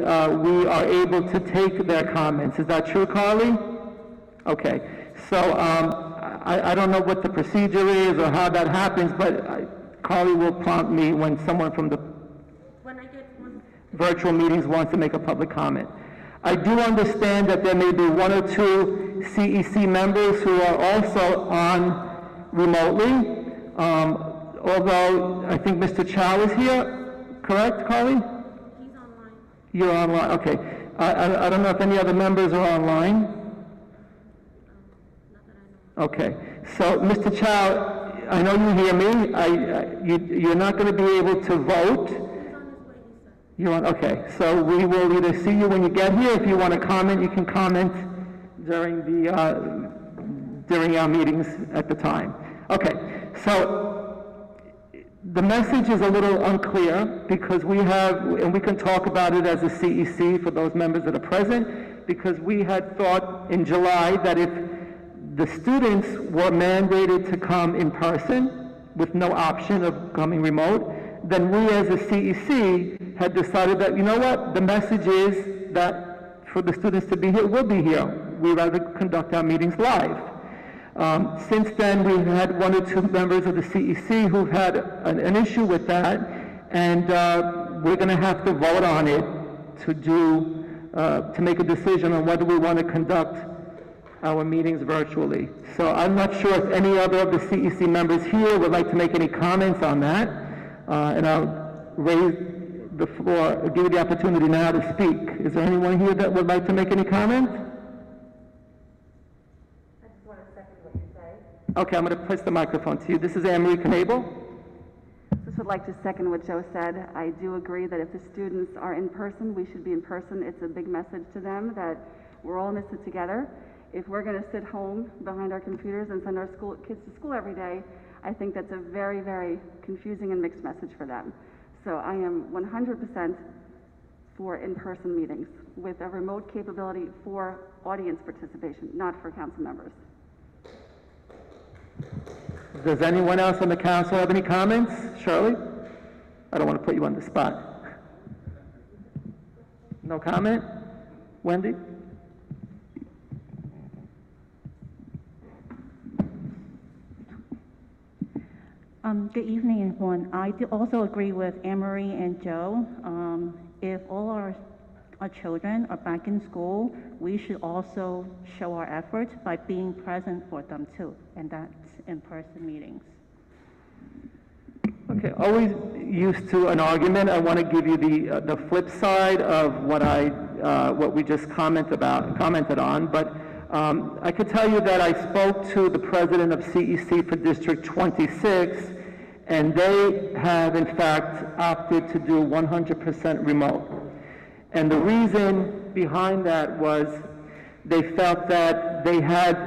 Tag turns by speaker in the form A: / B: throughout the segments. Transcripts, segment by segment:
A: we are able to take their comments. Is that true, Carly? Okay. So I don't know what the procedure is or how that happens, but Carly will prompt me when someone from the virtual meetings wants to make a public comment. I do understand that there may be one or two CEC members who are also on remotely, although I think Mr. Chow is here, correct, Carly?
B: He's online.
A: You're online, okay. I don't know if any other members are online.
B: Not that I know.
A: Okay, so Mr. Chow, I know you hear me. You're not going to be able to vote.
B: He's on his way, he said.
A: You're on, okay, so we will either see you when you get here. If you want to comment, you can comment during our meetings at the time. Okay, so the message is a little unclear because we have, and we can talk about it as a CEC for those members that are present, because we had thought in July that if the students were mandated to come in person with no option of coming remote, then we as a CEC had decided that, you know what, the message is that for the students to be here, we'll be here. We'd rather conduct our meetings live. Since then, we've had one or two members of the CEC who've had an issue with that, and we're going to have to vote on it to make a decision on whether we want to conduct our meetings virtually. So I'm not sure if any other of the CEC members here would like to make any comments on that, and I'll raise the floor, give you the opportunity now to speak. Is there anyone here that would like to make any comment?
C: I just want to second what you say.
A: Okay, I'm going to place the microphone to you. This is Anne-Marie Knabel.
C: Just would like to second what Joe said. I do agree that if the students are in person, we should be in person. It's a big message to them that we're all in this together. If we're going to sit home behind our computers and send our kids to school every day, I think that's a very, very confusing and mixed message for them. So I am 100% for in-person meetings with a remote capability for audience participation, not for council members.
A: Does anyone else on the council have any comments? Shirley? I don't want to put you on the spot. No comment? Wendy?
D: Good evening, everyone. I do also agree with Anne-Marie and Joe. If all our children are back in school, we should also show our efforts by being present for them too, and that's in-person meetings.
A: Okay, always used to an argument. I want to give you the flip side of what we just commented on, but I could tell you that I spoke to the president of CEC for District 26, and they have in fact opted to do 100% remote. And the reason behind that was they felt that they had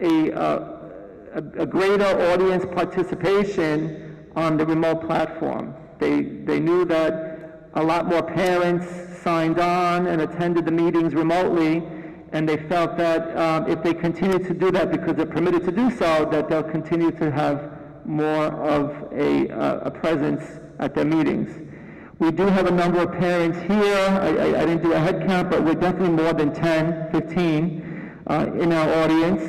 A: a greater audience participation on the remote platform. They knew that a lot more parents signed on and attended the meetings remotely, and they felt that if they continue to do that, because they're permitted to do so, that they'll continue to have more of a presence at their meetings. We do have a number of parents here. I didn't do a head count, but we're definitely more than 10, 15 in our audience.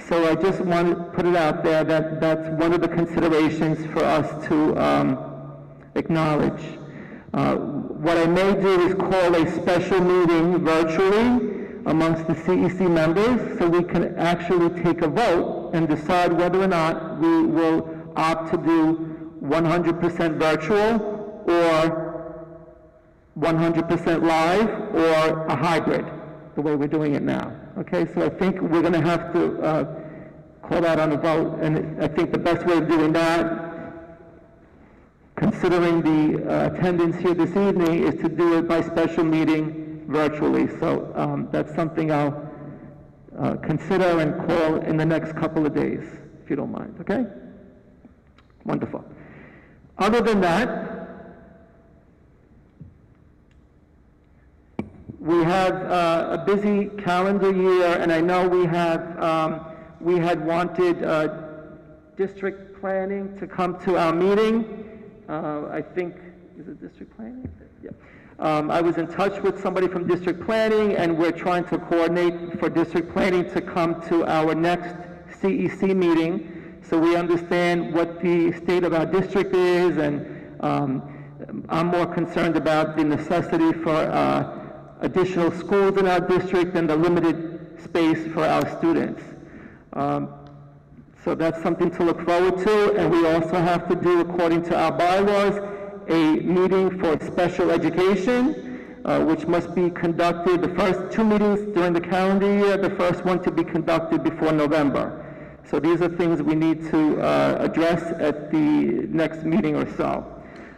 A: So I just want to put it out there that that's one of the considerations for us to acknowledge. What I may do is call a special meeting virtually amongst the CEC members so we can actually take a vote and decide whether or not we will opt to do 100% virtual or 100% live or a hybrid, the way we're doing it now. Okay, so I think we're going to have to call that on a vote, and I think the best way of doing that, considering the attendance here this evening, is to do it by special meeting virtually. So that's something I'll consider and call in the next couple of days, if you don't mind, okay? Wonderful. Other than that, we have a busy calendar year, and I know we had wanted district planning to come to our meeting. I think, is it district planning? Yeah. I was in touch with somebody from district planning, and we're trying to coordinate for district planning to come to our next CEC meeting, so we understand what the state of our district is, and I'm more concerned about the necessity for additional schools in our district and the limited space for our students. So that's something to look forward to, and we also have to do, according to our bylaws, a meeting for special education, which must be conducted, the first 2 meetings during the calendar year, the first one to be conducted before November. So these are things we need to address at the next meeting or so.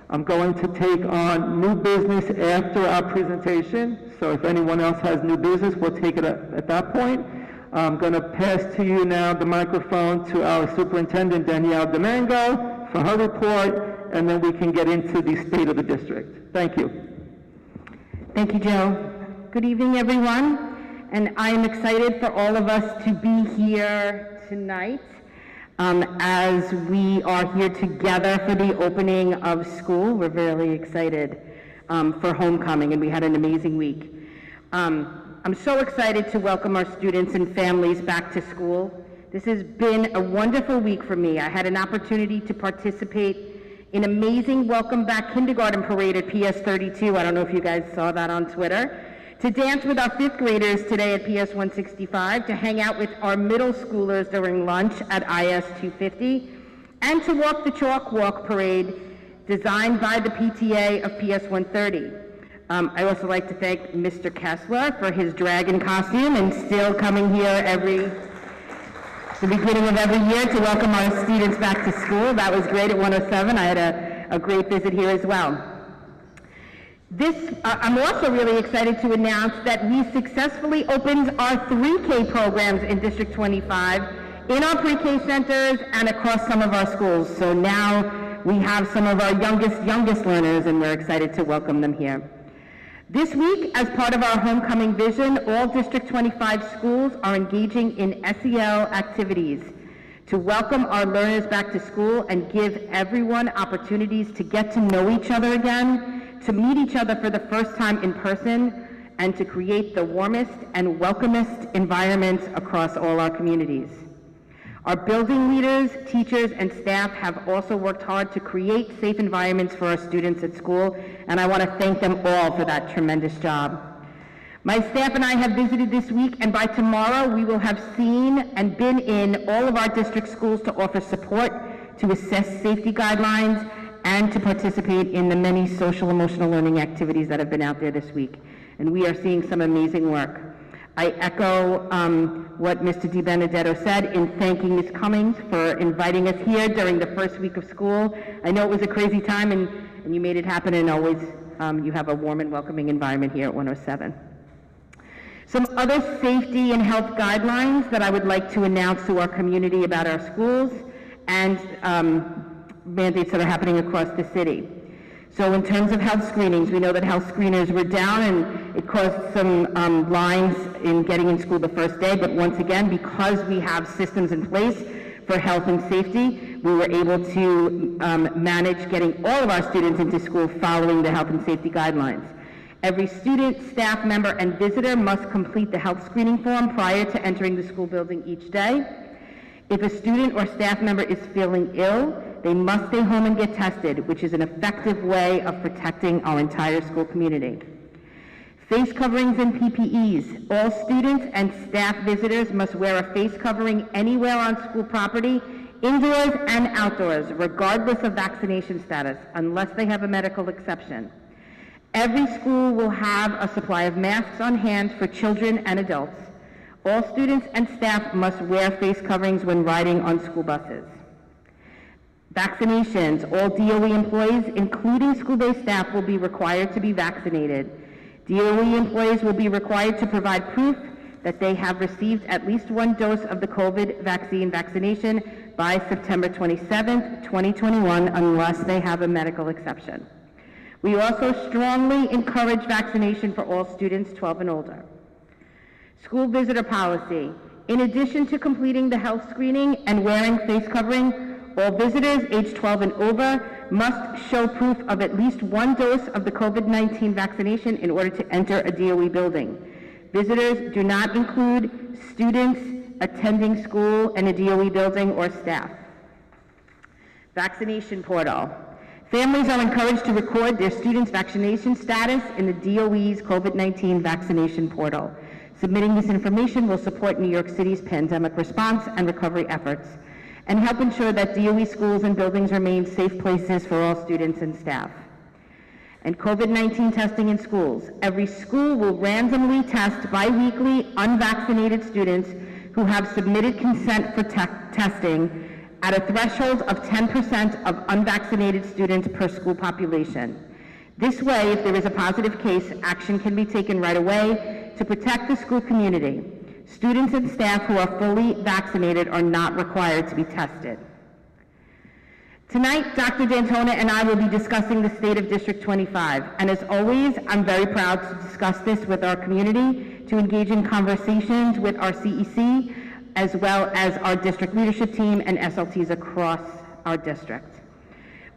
A: I'm going to take on new business after our presentation, so if anyone else has new business, we'll take it at that point. I'm going to pass to you now the microphone to our Superintendent, Danielle Domingo, for her report, and then we can get into the state of the district. Thank you.
E: Thank you, Joe. Good evening, everyone. And I am excited for all of us to be here tonight as we are here together for the opening of school. We're really excited for homecoming, and we had an amazing week. I'm so excited to welcome our students and families back to school. This has been a wonderful week for me. I had an opportunity to participate in amazing welcome back kindergarten parade at PS 32. I don't know if you guys saw that on Twitter. To dance with our 5th graders today at PS 165, to hang out with our middle schoolers during lunch at IS 250, and to walk the chalk walk parade designed by the PTA of PS 130. I also like to thank Mr. Kessler for his dragon costume and still coming here the beginning of every year to welcome our students back to school. That was great at 107. I had a great visit here as well. I'm also really excited to announce that we successfully opened our 3K programs in District 25 in our pre-K centers and across some of our schools. So now we have some of our youngest learners, and we're excited to welcome them here. This week, as part of our homecoming vision, all District 25 schools are engaging in SEL activities to welcome our learners back to school and give everyone opportunities to get to know each other again, to meet each other for the first time in person, and to create the warmest and welcomest environments across all our communities. Our building leaders, teachers, and staff have also worked hard to create safe environments for our students at school, and I want to thank them all for that tremendous job. My staff and I have visited this week, and by tomorrow we will have seen and been in all of our district schools to offer support, to assess safety guidelines, and to participate in the many social emotional learning activities that have been out there this week. And we are seeing some amazing work. I echo what Mr. DiBenedetto said in thanking Ms. Cummings for inviting us here during the first week of school. I know it was a crazy time, and you made it happen, and always you have a warm and welcoming environment here at 107. Some other safety and health guidelines that I would like to announce to our community about our schools and mandates that are happening across the city. So in terms of health screenings, we know that health screeners were down, and it caused some lines in getting in school the first day, but once again, because we have systems in place for health and safety, we were able to manage getting all of our students into school following the health and safety guidelines. Every student, staff member, and visitor must complete the health screening form prior to entering the school building each day. If a student or staff member is feeling ill, they must stay home and get tested, which is an effective way of protecting our entire school community. Face coverings and PPEs. All students and staff visitors must wear a face covering anywhere on school property, indoors and outdoors, regardless of vaccination status, unless they have a medical exception. Every school will have a supply of masks on hand for children and adults. All students and staff must wear face coverings when riding on school buses. Vaccinations. All DOE employees, including school-based staff, will be required to be vaccinated. DOE employees will be required to provide proof that they have received at least one dose of the COVID vaccination by September 27th, 2021, unless they have a medical exception. We also strongly encourage vaccination for all students 12 and older. School visitor policy. In addition to completing the health screening and wearing face covering, all visitors age 12 and over must show proof of at least one dose of the COVID-19 vaccination in order to enter a DOE building. Visitors do not include students attending school in a DOE building or staff. Vaccination portal. Families are encouraged to record their students' vaccination status in the DOE's COVID-19 vaccination portal. Submitting this information will support New York City's pandemic response and recovery efforts, and help ensure that DOE schools and buildings remain safe places for all students and staff. And COVID-19 testing in schools. Every school will randomly test biweekly unvaccinated students who have submitted consent for testing at a threshold of 10% of unvaccinated students per school population. This way, if there is a positive case, action can be taken right away to protect the school community. Students and staff who are fully vaccinated are not required to be tested. Tonight, Dr. D'Antona and I will be discussing the state of District 25. And as always, I'm very proud to discuss this with our community, to engage in conversations with our CEC, as well as our district leadership team and SLTs across our district.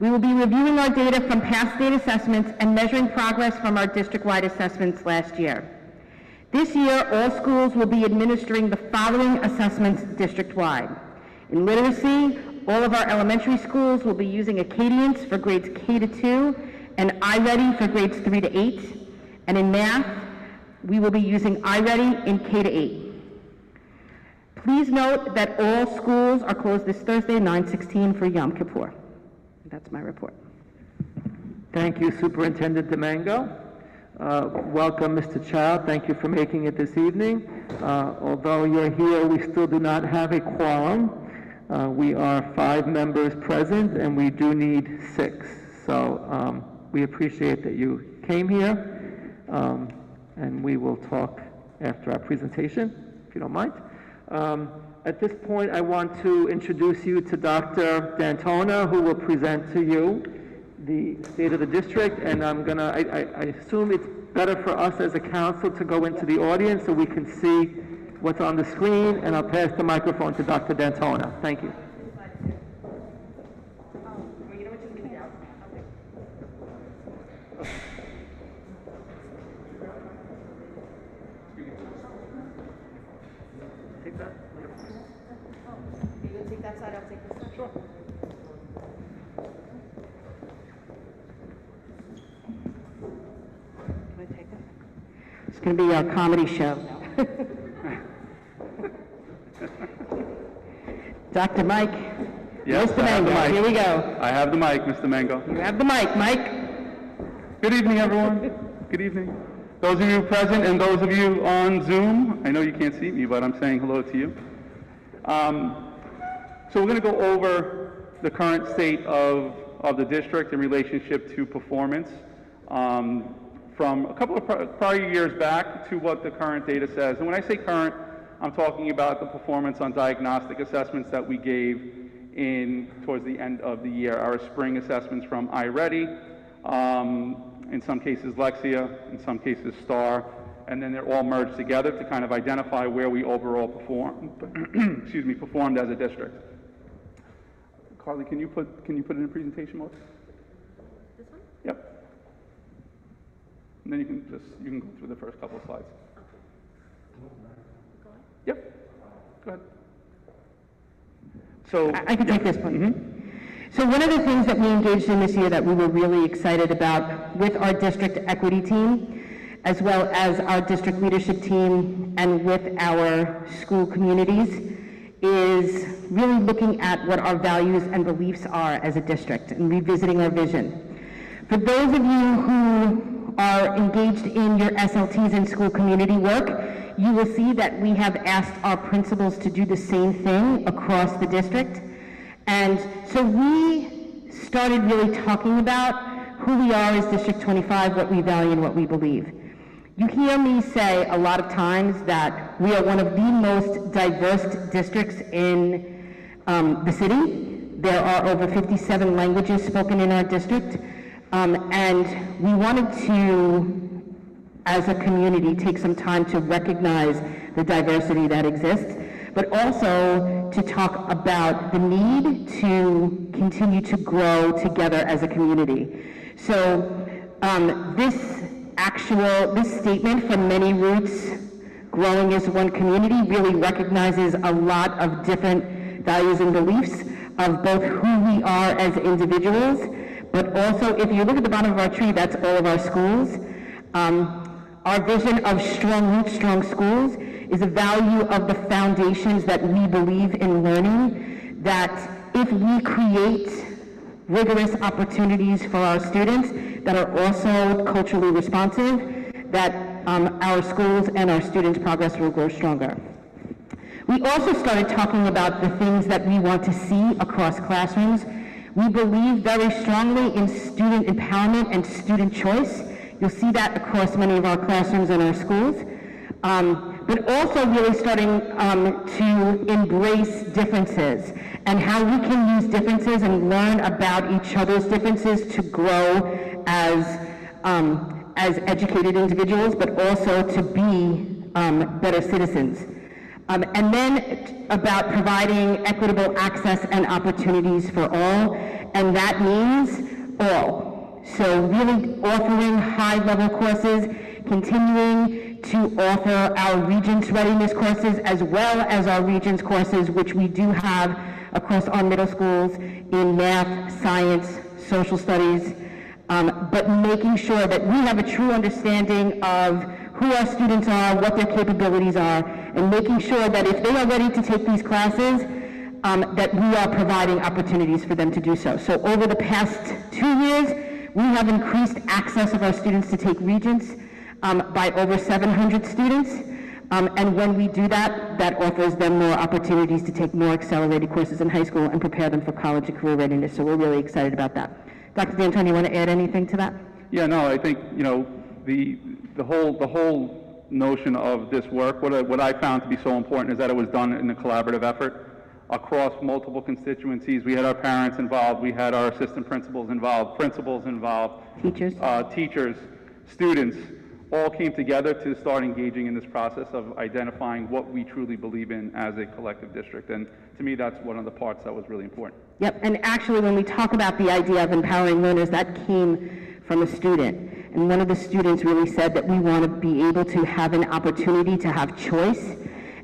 E: We will be reviewing our data from past state assessments and measuring progress from our district-wide assessments last year. This year, all schools will be administering the following assessments district-wide. In literacy, all of our elementary schools will be using Acadience for grades K to 2 and iReady for grades 3 to 8. And in math, we will be using iReady in K to 8. Please note that all schools are closed this Thursday, 9/16, for Yom Kippur. That's my report.
A: Thank you, Superintendent Domingo. Welcome, Mr. Chow. Thank you for making it this evening. Although you're here, we still do not have a quorum. We are 5 members present, and we do need 6. So we appreciate that you came here, and we will talk after our presentation, if you don't mind. At this point, I want to introduce you to Dr. D'Antona, who will present to you the state of the district, and I assume it's better for us as a council to go into the audience so we can see what's on the screen, and I'll pass the microphone to Dr. D'Antona. Thank you. Take that.
E: You gonna take that side, I'll take this side? Sure. Can I take it? It's going to be our comedy show. Dr. Mike.
F: Yes,
E: Mr. Mango, here we go.
F: I have the mic, Mr. Mango.
E: You have the mic, Mike.
F: Good evening, everyone. Good evening. Those of you present and those of you on Zoom, I know you can't see me, but I'm saying hello to you. So we're going to go over the current state of the district in relationship to performance from a couple of prior years back to what the current data says. And when I say current, I'm talking about the performance on diagnostic assessments that we gave towards the end of the year, our spring assessments from iReady, in some cases Lexia, in some cases STAR, and then they're all merged together to kind of identify where we overall performed as a district. Carly, can you put it in presentation mode?
B: This one?
F: Yep. And then you can go through the first couple of slides. Yep. Go ahead. So
E: I can take this one. So one of the things that we engaged in this year that we were really excited about with our district equity team, as well as our district leadership team and with our school communities, is really looking at what our values and beliefs are as a district and revisiting our vision. For those of you who are engaged in your SLTs and school community work, you will see that we have asked our principals to do the same thing across the district. And so we started really talking about who we are as District 25, what we value and what we believe. You hear me say a lot of times that we are one of the most diverse districts in the city. There are over 57 languages spoken in our district. And we wanted to, as a community, take some time to recognize the diversity that exists, but also to talk about the need to continue to grow together as a community. So this statement from Many Roots, Growing as One Community, really recognizes a lot of different values and beliefs of both who we are as individuals, but also if you look at the bottom of our tree, that's all of our schools. Our vision of strong roots, strong schools is a value of the foundations that we believe in learning, that if we create rigorous opportunities for our students that are also culturally responsive, that our schools and our students' progress will grow stronger. We also started talking about the things that we want to see across classrooms. We believe very strongly in student empowerment and student choice. You'll see that across many of our classrooms in our schools. But also really starting to embrace differences and how we can use differences and learn about each other's differences to grow as educated individuals, but also to be better citizens. And then about providing equitable access and opportunities for all, and that means all. So really offering high-level courses, continuing to offer our Regents readiness courses as well as our Regents courses, which we do have across our middle schools in math, science, social studies, but making sure that we have a true understanding of who our students are, what their capabilities are, and making sure that if they are ready to take these classes, that we are providing opportunities for them to do so. So over the past 2 years, we have increased access of our students to take Regents by over 700 students. And when we do that, that offers them more opportunities to take more accelerated courses in high school and prepare them for college and career readiness. So we're really excited about that. Dr. D'Antoni, you want to add anything to that?
F: Yeah, no, I think, you know, the whole notion of this work, what I found to be so important is that it was done in a collaborative effort across multiple constituencies. We had our parents involved, we had our assistant principals involved, teachers, students, all came together to start engaging in this process of identifying what we truly believe in as a collective district. And to me, that's one of the parts that was really important.
E: Yep, and actually when we talk about the idea of empowering learners, that came from a student. And one of the students really said that we want to be able to have an opportunity to have choice.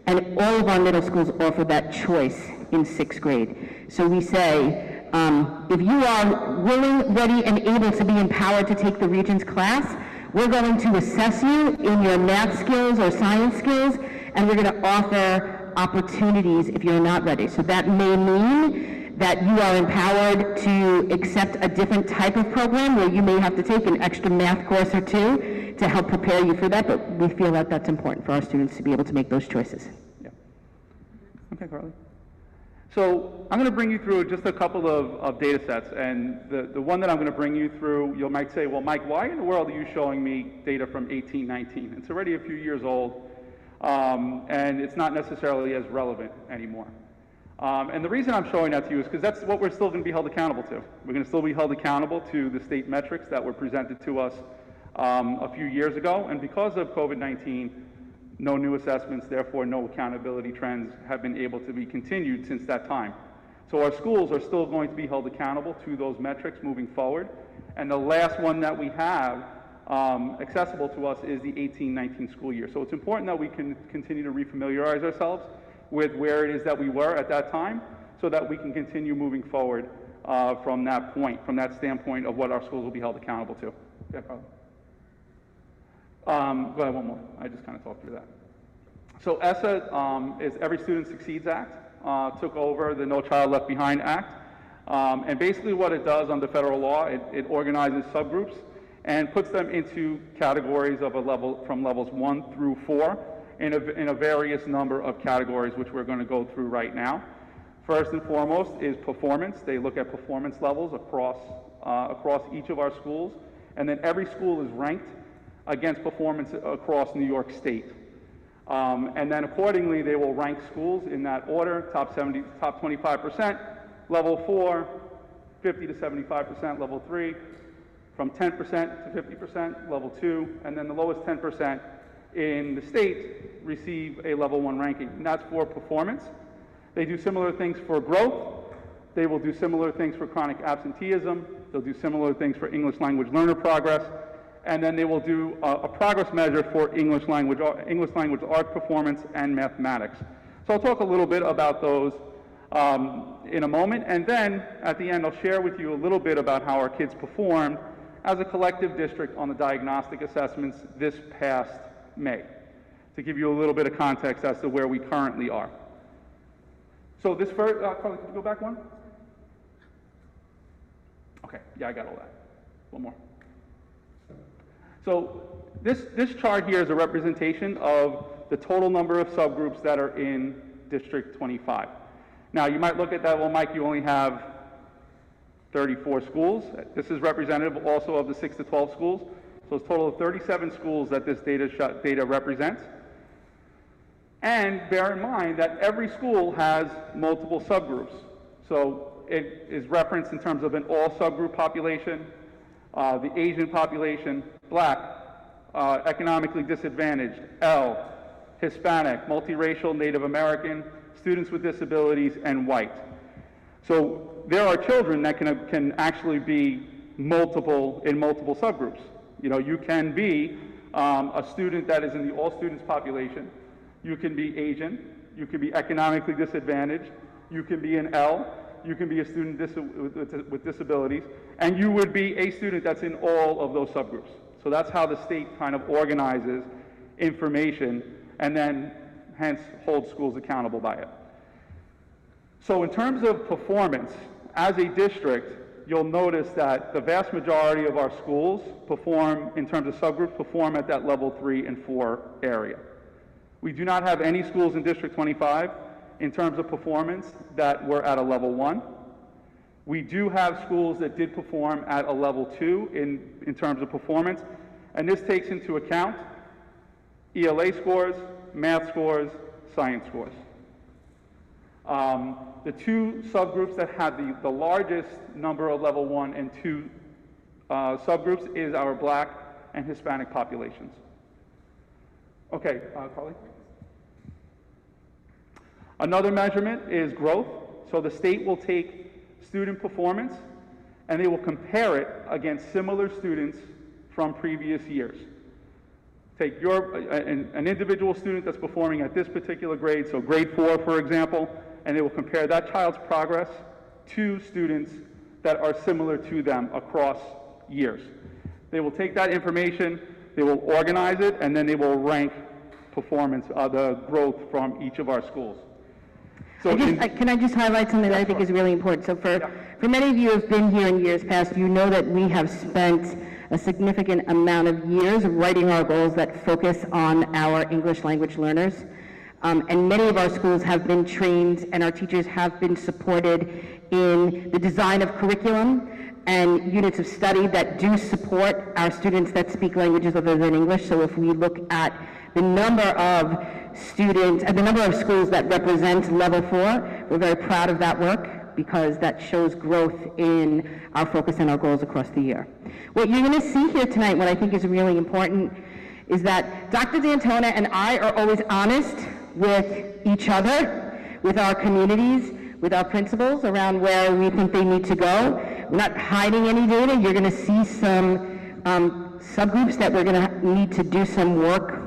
E: And all of our middle schools offer that choice in 6th grade. So we say, if you are willing, ready, and able to be empowered to take the Regents class, we're going to assess you in your math skills or science skills, and we're going to offer opportunities if you're not ready. So that may mean that you are empowered to accept a different type of program where you may have to take an extra math course or two to help prepare you for that, but we feel that that's important for our students to be able to make those choices.
F: Yeah. Okay, Carly. So I'm going to bring you through just a couple of data sets, and the one that I'm going to bring you through, you might say, well, Mike, why in the world are you showing me data from 1819? It's already a few years old, and it's not necessarily as relevant anymore. And the reason I'm showing that to you is because that's what we're still going to be held accountable to. We're going to still be held accountable to the state metrics that were presented to us a few years ago, and because of COVID-19, no new assessments, therefore no accountability trends have been able to be continued since that time. So our schools are still going to be held accountable to those metrics moving forward. And the last one that we have accessible to us is the 18-19 school year. So it's important that we can continue to refamiliarize ourselves with where it is that we were at that time so that we can continue moving forward from that point, from that standpoint of what our schools will be held accountable to. Yeah, Carly. Go ahead, one more. I just kind of talked through that. So ESSA is Every Student Succeeds Act, took over the No Child Left Behind Act. And basically what it does under federal law, it organizes subgroups and puts them into categories of a level, from levels 1 through 4 in a various number of categories, which we're going to go through right now. First and foremost is performance. They look at performance levels across each of our schools. And then every school is ranked against performance across New York State. And then accordingly, they will rank schools in that order: top 25%, level 4, 50 to 75%, level 3, from 10% to 50%, level 2, and then the lowest 10% in the state receive a level 1 ranking. And that's for performance. They do similar things for growth. They will do similar things for chronic absenteeism. They'll do similar things for English language learner progress. And then they will do a progress measure for English language art performance and mathematics. So I'll talk a little bit about those in a moment. And then at the end, I'll share with you a little bit about how our kids performed as a collective district on the diagnostic assessments this past May, to give you a little bit of context as to where we currently are. So this first, Carly, could you go back one? Okay, yeah, I got all that. One more. So this chart here is a representation of the total number of subgroups that are in District 25. Now, you might look at that, well, Mike, you only have 34 schools. This is representative also of the 6 to 12 schools. So it's a total of 37 schools that this data represents. And bear in mind that every school has multiple subgroups. So it is referenced in terms of an all subgroup population, the Asian population, Black, economically disadvantaged, L, Hispanic, multiracial, Native American, students with disabilities, and white. So there are children that can actually be in multiple subgroups. You know, you can be a student that is in the all students population. You can be Asian. You can be economically disadvantaged. You can be an L. You can be a student with disabilities. And you would be a student that's in all of those subgroups. So that's how the state kind of organizes information and then hence holds schools accountable by it. So in terms of performance, as a district, you'll notice that the vast majority of our schools perform, in terms of subgroups, perform at that level 3 and 4 area. We do not have any schools in District 25 in terms of performance that were at a level 1. We do have schools that did perform at a level 2 in terms of performance, and this takes into account ELA scores, math scores, science scores. The two subgroups that had the largest number of level 1 and 2 subgroups is our Black and Hispanic populations. Okay, Carly? Another measurement is growth. So the state will take student performance and they will compare it against similar students from previous years. Take an individual student that's performing at this particular grade, so grade 4, for example, and they will compare that child's progress to students that are similar to them across years. They will take that information, they will organize it, and then they will rank performance, the growth from each of our schools. So
E: can I just highlight something that I think is really important? So for many of you who have been here in years past, you know that we have spent a significant amount of years writing our goals that focus on our English language learners. And many of our schools have been trained and our teachers have been supported in the design of curriculum and units of study that do support our students that speak languages other than English. So if we look at the number of students, the number of schools that represent level 4, we're very proud of that work because that shows growth in our focus and our goals across the year. What you're going to see here tonight, what I think is really important, is that Dr. D'Antona and I are always honest with each other, with our communities, with our principals around where we think they need to go. We're not hiding any data. You're going to see some subgroups that we're going to need to do some work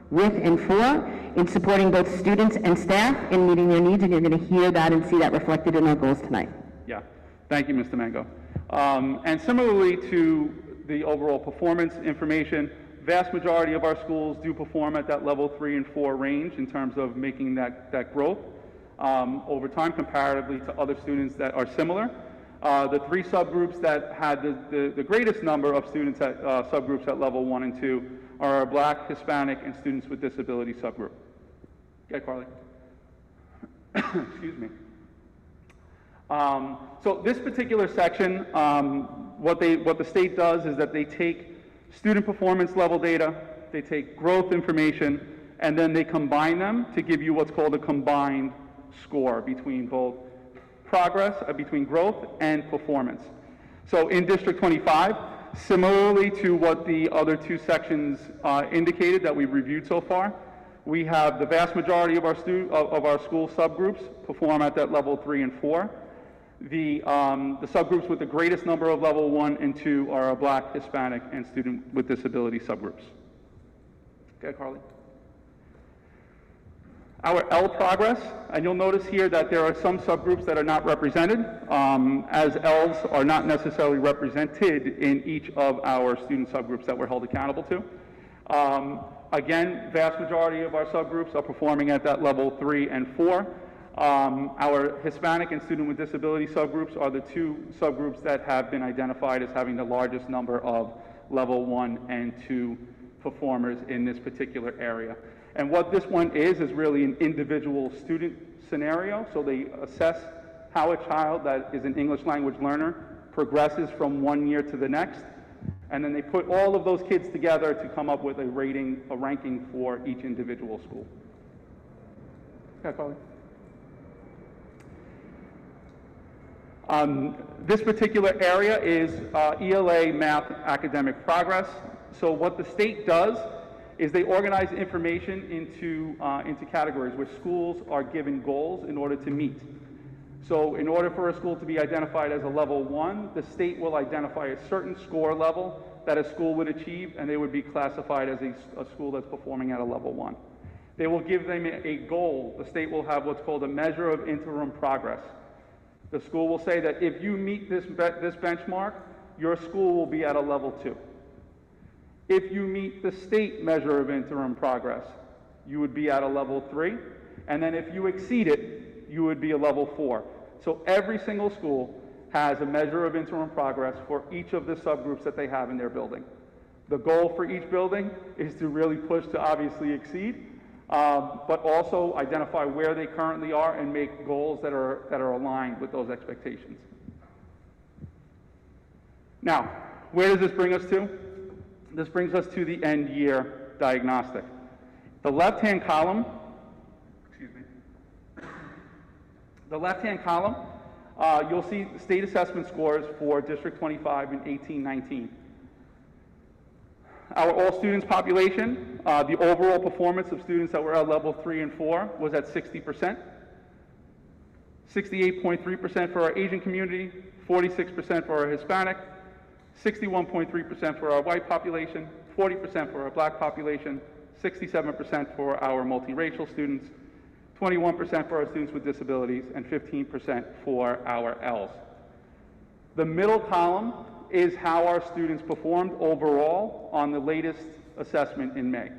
E: with and for in supporting both students and staff in meeting their needs, and you're going to hear that and see that reflected in our goals tonight.
F: Yeah, thank you, Mr. Mango. And similarly to the overall performance information, vast majority of our schools do perform at that level 3 and 4 range in terms of making that growth over time comparatively to other students that are similar. The 3 subgroups that had the greatest number of students at subgroups at level 1 and 2 are our Black, Hispanic, and students with disability subgroup. Okay, Carly. Excuse me. So this particular section, what the state does is that they take student performance level data, they take growth information, and then they combine them to give you what's called a combined score between both progress, between growth and performance. So in District 25, similarly to what the other 2 sections indicated that we've reviewed so far, We have the vast majority of our school subgroups perform at that level 3 and 4. The subgroups with the greatest number of level 1 and 2 are our Black, Hispanic, and student with disability subgroups. Okay, Carly. Our L progress, and you'll notice here that there are some subgroups that are not represented, as Ls are not necessarily represented in each of our student subgroups that we're held accountable to. Again, vast majority of our subgroups are performing at that level 3 and 4. Our Hispanic and student with disability subgroups are the two subgroups that have been identified as having the largest number of level 1 and 2 performers in this particular area. And what this one is really an individual student scenario. So they assess how a child that is an English language learner progresses from one year to the next. And then they put all of those kids together to come up with a ranking for each individual school. Okay, Carly. This particular area is ELA math academic progress. So what the state does is they organize information into categories where schools are given goals in order to meet. So in order for a school to be identified as a level 1, the state will identify a certain score level that a school would achieve, and they would be classified as a school that's performing at a level 1. They will give them a goal. The state will have what's called a measure of interim progress. The school will say that if you meet this benchmark, your school will be at a level 2. If you meet the state measure of interim progress, you would be at a level 3. And then if you exceed it, you would be a level 4. So every single school has a measure of interim progress for each of the subgroups that they have in their building. The goal for each building is to really push to obviously exceed, but also identify where they currently are and make goals that are aligned with those expectations. Now, where does this bring us to? This brings us to the end year diagnostic. The left-hand column, you'll see state assessment scores for District 25 and 18-19. Our all students population, the overall performance of students that were at level 3 and 4 was at 60%. 68.3% for our Asian community, 46% for our Hispanic, 61.3% for our white population, 40% for our Black population, 67% for our multiracial students, 21% for our students with disabilities, and 15% for our Ls. The middle column is how our students performed overall on the latest assessment in May.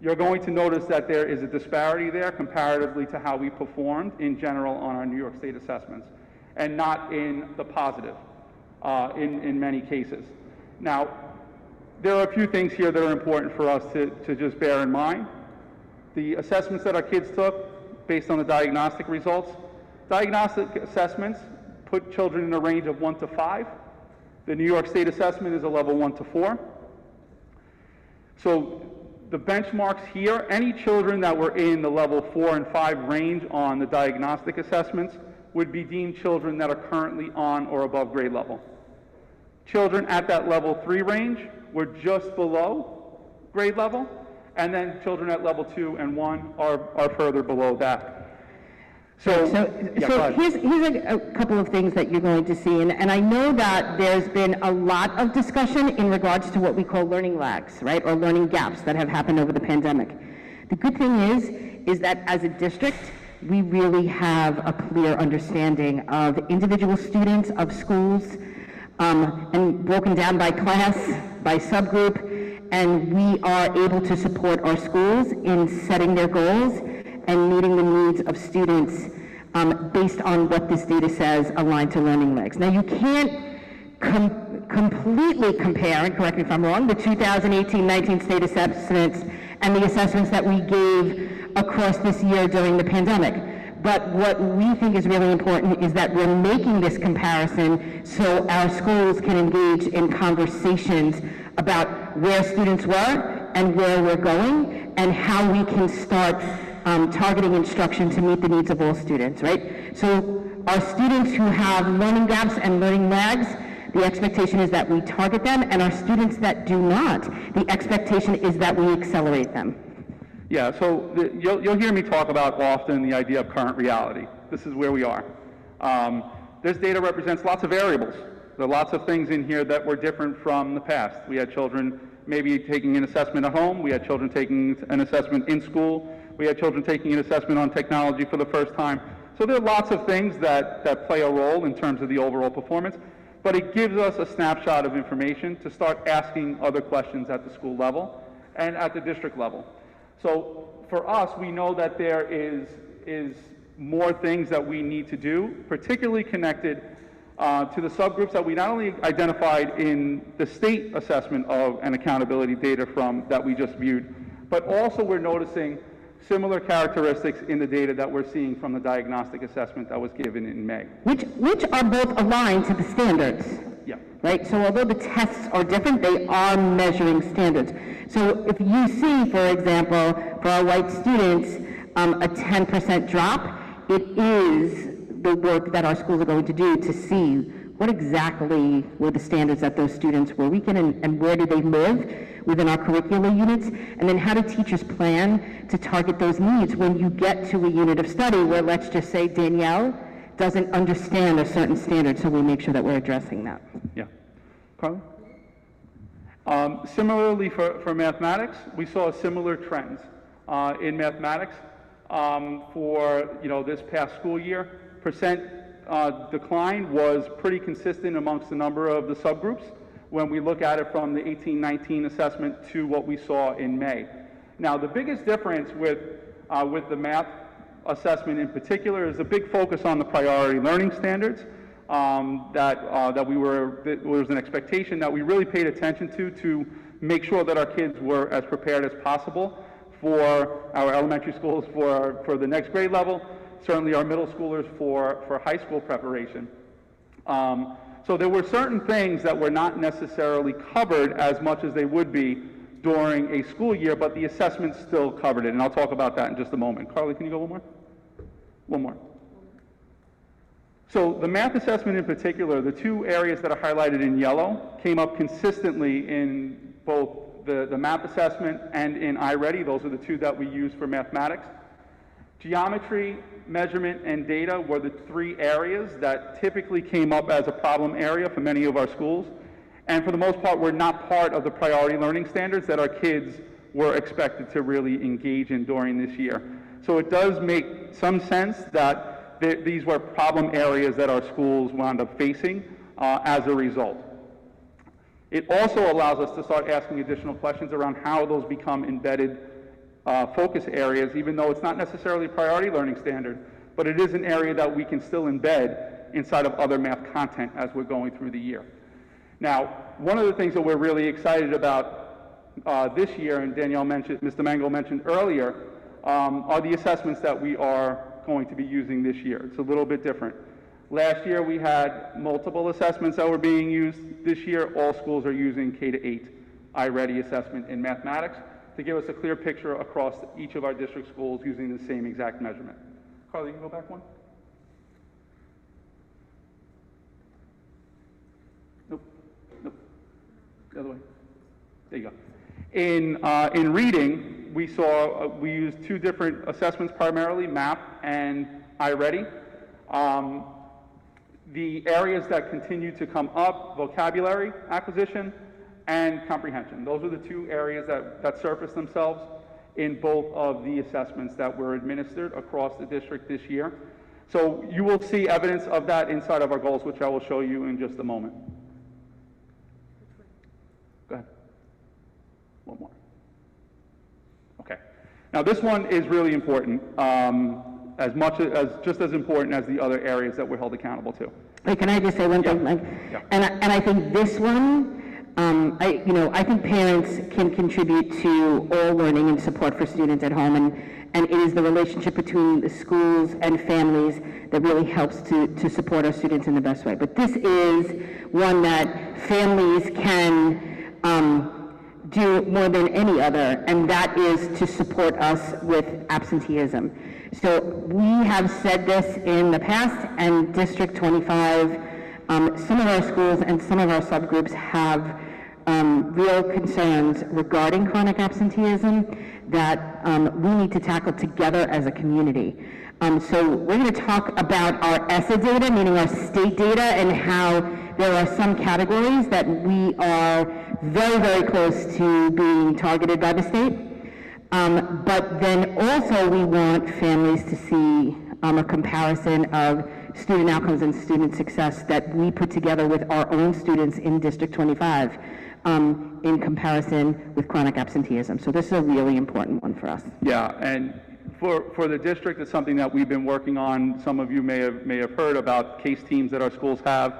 F: You're going to notice that there is a disparity there comparatively to how we performed in general on our New York State assessments, and not in the positive in many cases. Now, there are a few things here that are important for us to just bear in mind. The assessments that our kids took based on the diagnostic results. Diagnostic assessments put children in a range of 1 to 5. The New York State assessment is a level 1 to 4. So the benchmarks here, any children that were in the level 4 and 5 range on the diagnostic assessments would be deemed children that are currently on or above grade level. Children at that level 3 range were just below grade level, and then children at level 2 and 1 are further below that. So
E: here's a couple of things that you're going to see, and I know that there's been a lot of discussion in regards to what we call learning lags, right, or learning gaps that have happened over the pandemic. The good thing is that as a district, we really have a clear understanding of individual students, of schools, and broken down by class, by subgroup, and we are able to support our schools in setting their goals and meeting the needs of students based on what this data says aligned to learning lags. Now, you can't completely compare, and correct me if I'm wrong, the 2018-19 state assessments and the assessments that we gave across this year during the pandemic. But what we think is really important is that we're making this comparison so our schools can engage in conversations about where students were and where we're going and how we can start targeting instruction to meet the needs of all students, right? So our students who have learning gaps and learning lags, the expectation is that we target them, and our students that do not, the expectation is that we accelerate them.
F: Yeah, so you'll hear me talk about often the idea of current reality. This is where we are. This data represents lots of variables. There are lots of things in here that were different from the past. We had children maybe taking an assessment at home. We had children taking an assessment in school. We had children taking an assessment on technology for the first time. So there are lots of things that play a role in terms of the overall performance, but it gives us a snapshot of information to start asking other questions at the school level and at the district level. So for us, we know that there is more things that we need to do, particularly connected to the subgroups that we not only identified in the state assessment of and accountability data from that we just viewed, but also we're noticing similar characteristics in the data that we're seeing from the diagnostic assessment that was given in May.
E: Which are both aligned to the standards.
F: Yeah.
E: Right? So although the tests are different, they are measuring standards. So if you see, for example, for our white students, a 10% drop, it is the work that our schools are going to do to see what exactly were the standards that those students were weak in, and where do they live within our curricular units, and then how do teachers plan to target those needs when you get to a unit of study where, let's just say, Danielle doesn't understand a certain standard, so we make sure that we're addressing that.
F: Yeah. Carly? Similarly for mathematics, we saw similar trends in mathematics for this past school year. Percent decline was pretty consistent amongst the number of the subgroups when we look at it from the 18-19 assessment to what we saw in May. Now, the biggest difference with the math assessment in particular is a big focus on the priority learning standards that there was an expectation that we really paid attention to make sure that our kids were as prepared as possible for our elementary schools for the next grade level, certainly our middle schoolers for high school preparation. So there were certain things that were not necessarily covered as much as they would be during a school year, but the assessment still covered it, and I'll talk about that in just a moment. Carly, can you go one more? One more. So the math assessment in particular, the two areas that are highlighted in yellow came up consistently in both the MAP assessment and in iReady. Those are the two that we use for mathematics. Geometry, measurement, and data were the three areas that typically came up as a problem area for many of our schools, and for the most part were not part of the priority learning standards that our kids were expected to really engage in during this year. So it does make some sense that these were problem areas that our schools wound up facing as a result. It also allows us to start asking additional questions around how those become embedded focus areas, even though it's not necessarily a priority learning standard, but it is an area that we can still embed inside of other math content as we're going through the year. Now, one of the things that we're really excited about this year, and Danielle mentioned, Mr. Mango mentioned earlier, are the assessments that we are going to be using this year. It's a little bit different. Last year we had multiple assessments that were being used. This year all schools are using K-8 iReady assessment in mathematics to give us a clear picture across each of our district schools using the same exact measurement. Carly, you can go back one? Nope. Nope. The other way. There you go. In reading, we saw we used two different assessments primarily, MAP and iReady. The areas that continue to come up, vocabulary acquisition and comprehension. Those are the two areas that surface themselves in both of the assessments that were administered across the district this year. So you will see evidence of that inside of our goals, which I will show you in just a moment. Go ahead. One more. Okay. Now this one is really important, just as important as the other areas that we're held accountable to.
E: Wait, can I just say one thing, Mike?
F: Yeah.
E: And I think this one, I think parents can contribute to all learning and support for students at home, and it is the relationship between the schools and families that really helps to support our students in the best way. But this is one that families can do more than any other, and that is to support us with absenteeism. So we have said this in the past, and District 25, some of our schools and some of our subgroups have real concerns regarding chronic absenteeism. that we need to tackle together as a community. So we're going to talk about our ESSA data, meaning our state data, and how there are some categories that we are very, very close to being targeted by the state. But then also we want families to see a comparison of student outcomes and student success that we put together with our own students in District 25 in comparison with chronic absenteeism. So this is a really important one for us.
F: Yeah, and for the district, it's something that we've been working on. Some of you may have heard about case teams that our schools have,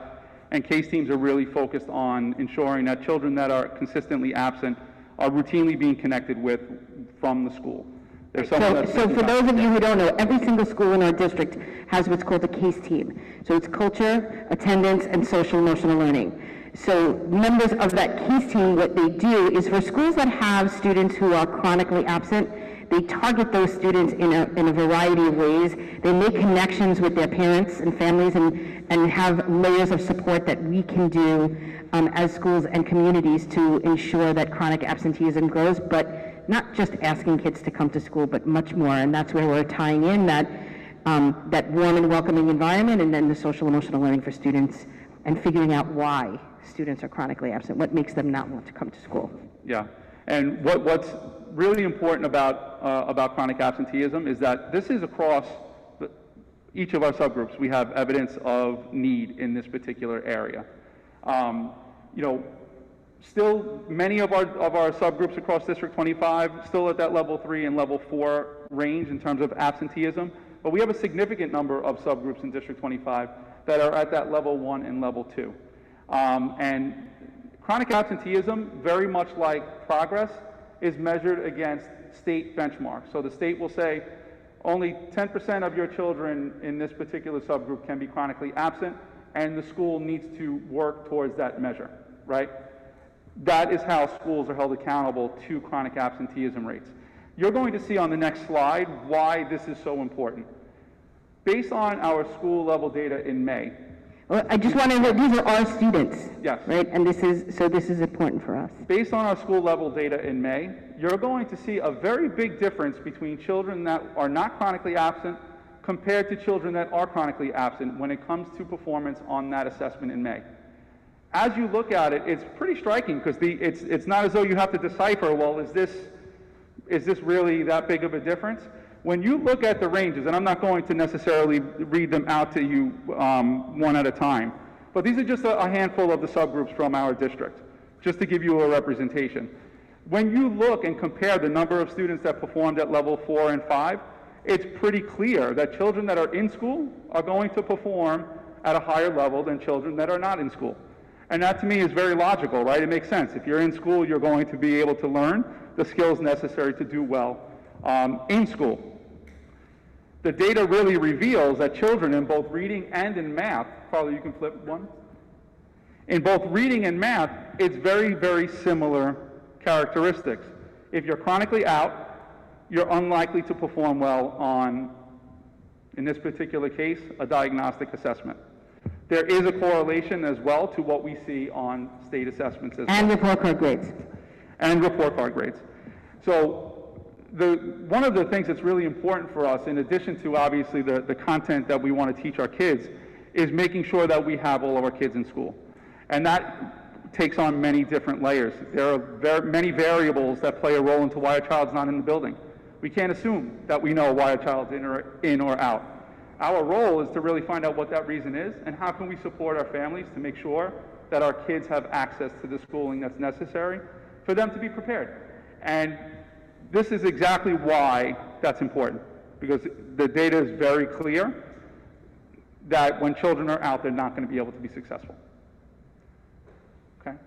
F: and case teams are really focused on ensuring that children that are consistently absent are routinely being connected with from the school.
E: So for those of you who don't know, every single school in our district has what's called a case team. So it's culture, attendance, and social emotional learning. So members of that case team, what they do is for schools that have students who are chronically absent, they target those students in a variety of ways. They make connections with their parents and families and have layers of support that we can do as schools and communities to ensure that chronic absenteeism grows, but not just asking kids to come to school, but much more. And that's where we're tying in that warm and welcoming environment, and then the social emotional learning for students, and figuring out why students are chronically absent, what makes them not want to come to school.
F: Yeah, and what's really important about chronic absenteeism is that this is across each of our subgroups. We have evidence of need in this particular area. You know, still many of our subgroups across District 25 still at that level 3 and level 4 range in terms of absenteeism, but we have a significant number of subgroups in District 25 that are at that level 1 and level 2. And chronic absenteeism, very much like progress, is measured against state benchmarks. So the state will say only 10% of your children in this particular subgroup can be chronically absent, and the school needs to work towards that measure, right? That is how schools are held accountable to chronic absenteeism rates. You're going to see on the next slide why this is so important. Based on our school level data in May.
E: Well, I just want to know, these are our students.
F: Yes.
E: Right, and this is important for us.
F: Based on our school level data in May, you're going to see a very big difference between children that are not chronically absent compared to children that are chronically absent when it comes to performance on that assessment in May. As you look at it, it's pretty striking because it's not as though you have to decipher, well, is this really that big of a difference? When you look at the ranges, and I'm not going to necessarily read them out to you one at a time, but these are just a handful of the subgroups from our district, just to give you a representation. When you look and compare the number of students that performed at level 4 and 5, it's pretty clear that children that are in school are going to perform at a higher level than children that are not in school. And that to me is very logical, right? It makes sense. If you're in school, you're going to be able to learn the skills necessary to do well in school. The data really reveals that children in both reading and in math, Carla, you can flip one. In both reading and math, it's very, very similar characteristics. If you're chronically out, you're unlikely to perform well on, in this particular case, a diagnostic assessment. There is a correlation as well to what we see on state assessments as well.
E: And report card grades.
F: And report card grades. So one of the things that's really important for us, in addition to obviously the content that we want to teach our kids, is making sure that we have all of our kids in school. And that takes on many different layers. There are many variables that play a role into why a child's not in the building. We can't assume that we know why a child's in or out. Our role is to really find out what that reason is and how can we support our families to make sure that our kids have access to the schooling that's necessary for them to be prepared. And this is exactly why that's important, because the data is very clear that when children are out, they're not going to be able to be successful. Okay?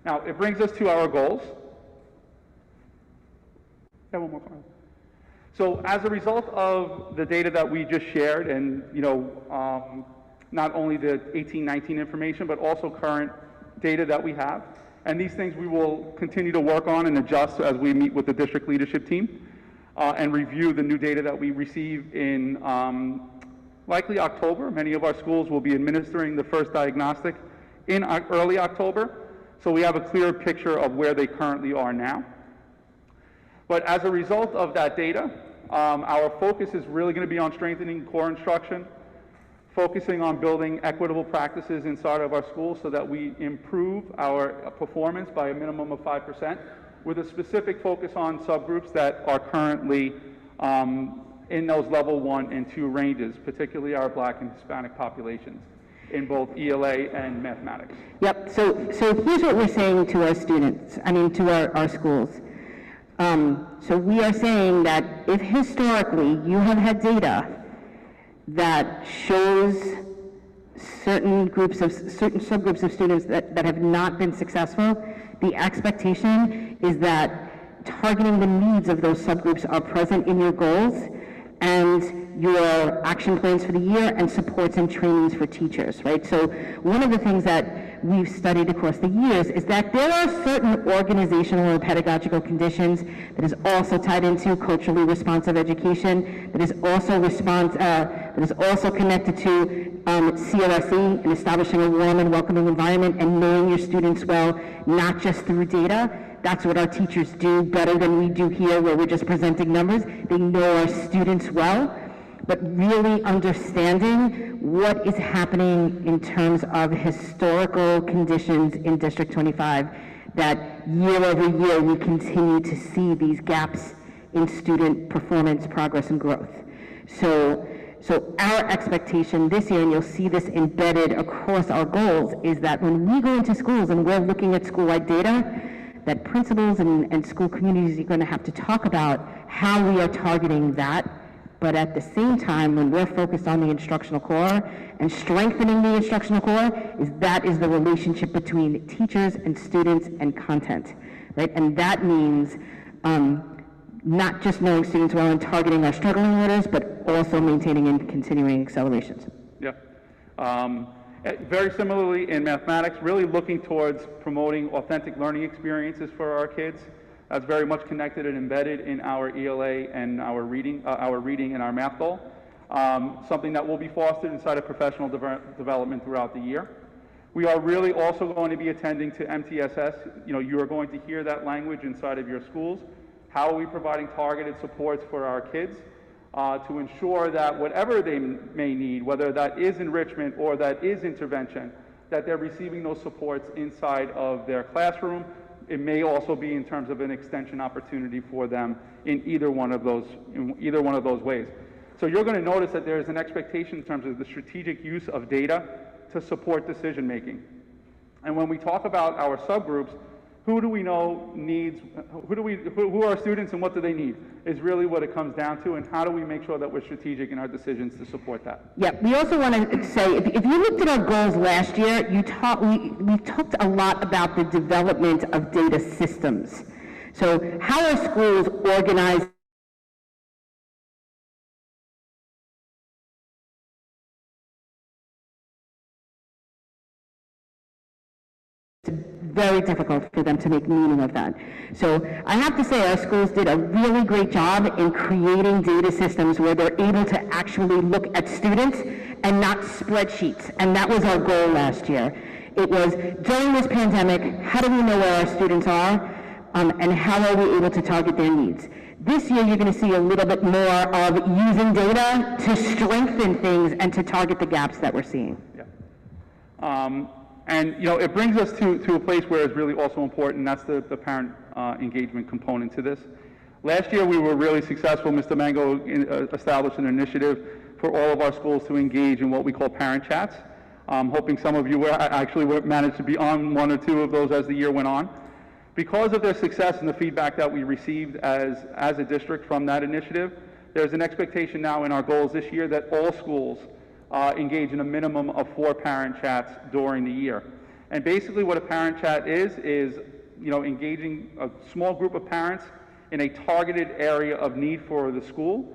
F: Now, it brings us to our goals. Yeah, one more comment. So as a result of the data that we just shared, and not only the 18-19 information, but also current data that we have, and these things we will continue to work on and adjust as we meet with the district leadership team and review the new data that we receive in likely October. Many of our schools will be administering the first diagnostic in early October, so we have a clear picture of where they currently are now. But as a result of that data, our focus is really going to be on strengthening core instruction, focusing on building equitable practices inside of our schools so that we improve our performance by a minimum of 5%, with a specific focus on subgroups that are currently in those level 1 and 2 ranges, particularly our Black and Hispanic populations in both ELA and mathematics.
E: Yep, so here's what we're saying to our students, to our schools. So we are saying that if historically you have had data that shows certain subgroups of students that have not been successful, the expectation is that targeting the needs of those subgroups are present in your goals and your action plans for the year and supports and trainings for teachers, right? So one of the things that we've studied across the years is that there are certain organizational and pedagogical conditions that is also tied into culturally responsive education, that is also connected to CLSE and establishing a warm and welcoming environment and knowing your students well, not just through data. That's what our teachers do better than we do here, where we're just presenting numbers. They know our students well, but really understanding what is happening in terms of historical conditions in District 25, that year over year we continue to see these gaps in student performance, progress, and growth. So our expectation this year, and you'll see this embedded across our goals, is that when we go into schools and we're looking at school-wide data, that principals and school communities are going to have to talk about how we are targeting that, but at the same time, when we're focused on the instructional core and strengthening the instructional core, that is the relationship between teachers and students and content, right? And that means not just knowing students well and targeting our struggling learners, but also maintaining and continuing accelerations.
F: Yeah. Very similarly in mathematics, really looking towards promoting authentic learning experiences for our kids. That's very much connected and embedded in our ELA and our reading and our math goal. Something that will be fostered inside of professional development throughout the year. We are really also going to be attending to MTSS. You are going to hear that language inside of your schools. How are we providing targeted supports for our kids to ensure that whatever they may need, whether that is enrichment or that is intervention, that they're receiving those supports inside of their classroom. It may also be in terms of an extension opportunity for them in either one of those ways. So you're going to notice that there is an expectation in terms of the strategic use of data to support decision making. And when we talk about our subgroups, who do we know needs, who are our students and what do they need is really what it comes down to, and how do we make sure that we're strategic in our decisions to support that.
E: Yeah, we also want to say, if you looked at our goals last year, we talked a lot about the development of data systems. So how are schools organized very difficult for them to make meaning of that. So I have to say our schools did a really great job in creating data systems where they're able to actually look at students and not spreadsheets. And that was our goal last year. It was, during this pandemic, how do we know where our students are and how are we able to target their needs? This year you're going to see a little bit more of using data to strengthen things and to target the gaps that we're seeing.
F: Yeah. And it brings us to a place where it's really also important, and that's the parent engagement component to this. Last year we were really successful. Mr. Mango established an initiative for all of our schools to engage in what we call parent chats. I'm hoping some of you actually managed to be on one or two of those as the year went on. Because of their success and the feedback that we received as a district from that initiative, there's an expectation now in our goals this year that all schools engage in a minimum of 4 parent chats during the year. And basically what a parent chat is engaging a small group of parents in a targeted area of need for the school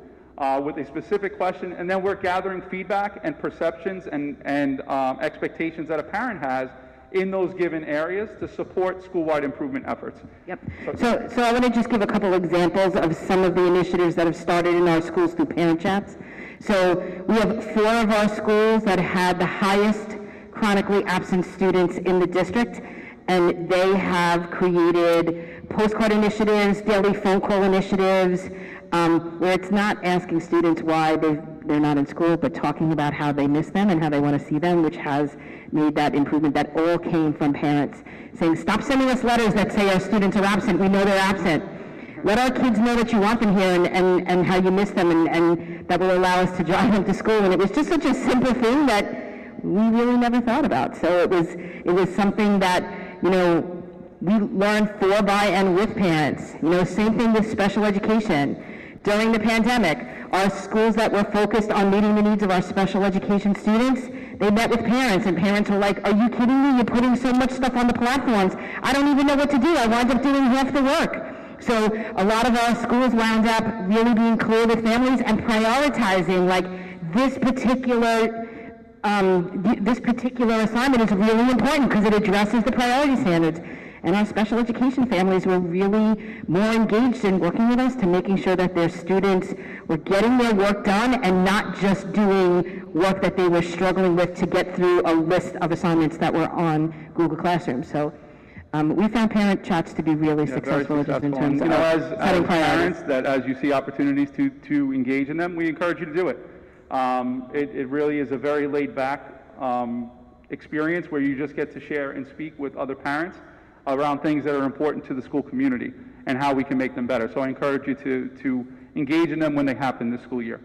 F: with a specific question, and then we're gathering feedback and perceptions and expectations that a parent has in those given areas to support school-wide improvement efforts.
E: Yep. So I want to just give a couple examples of some of the initiatives that have started in our schools through parent chats. So we have 4 of our schools that had the highest chronically absent students in the district, and they have created postcard initiatives, daily phone call initiatives, where it's not asking students why they're not in school, but talking about how they miss them and how they want to see them, which has made that improvement. That all came from parents saying, stop sending us letters that say our students are absent. We know they're absent. Let our kids know that you want them here and how you miss them, and that will allow us to drive them to school. And it was just such a simple thing that we really never thought about. So it was something that, you know, we learned for, by, and with parents. You know, same thing with special education. During the pandemic, our schools that were focused on meeting the needs of our special education students, they met with parents, and parents were like, are you kidding me? You're putting so much stuff on the platforms. I don't even know what to do. I wound up doing half the work. So a lot of our schools wound up really being clear with families and prioritizing, like, this particular assignment is really important because it addresses the priority standards. And our special education families were really more engaged in working with us to making sure that their students were getting their work done and not just doing work that they were struggling with to get through a list of assignments that were on Google Classroom. So we found parent chats to be really successful just in terms of setting priorities.
F: Parents, that as you see opportunities to engage in them, we encourage you to do it. It really is a very laid-back experience where you just get to share and speak with other parents around things that are important to the school community and how we can make them better. So I encourage you to engage in them when they happen this school year.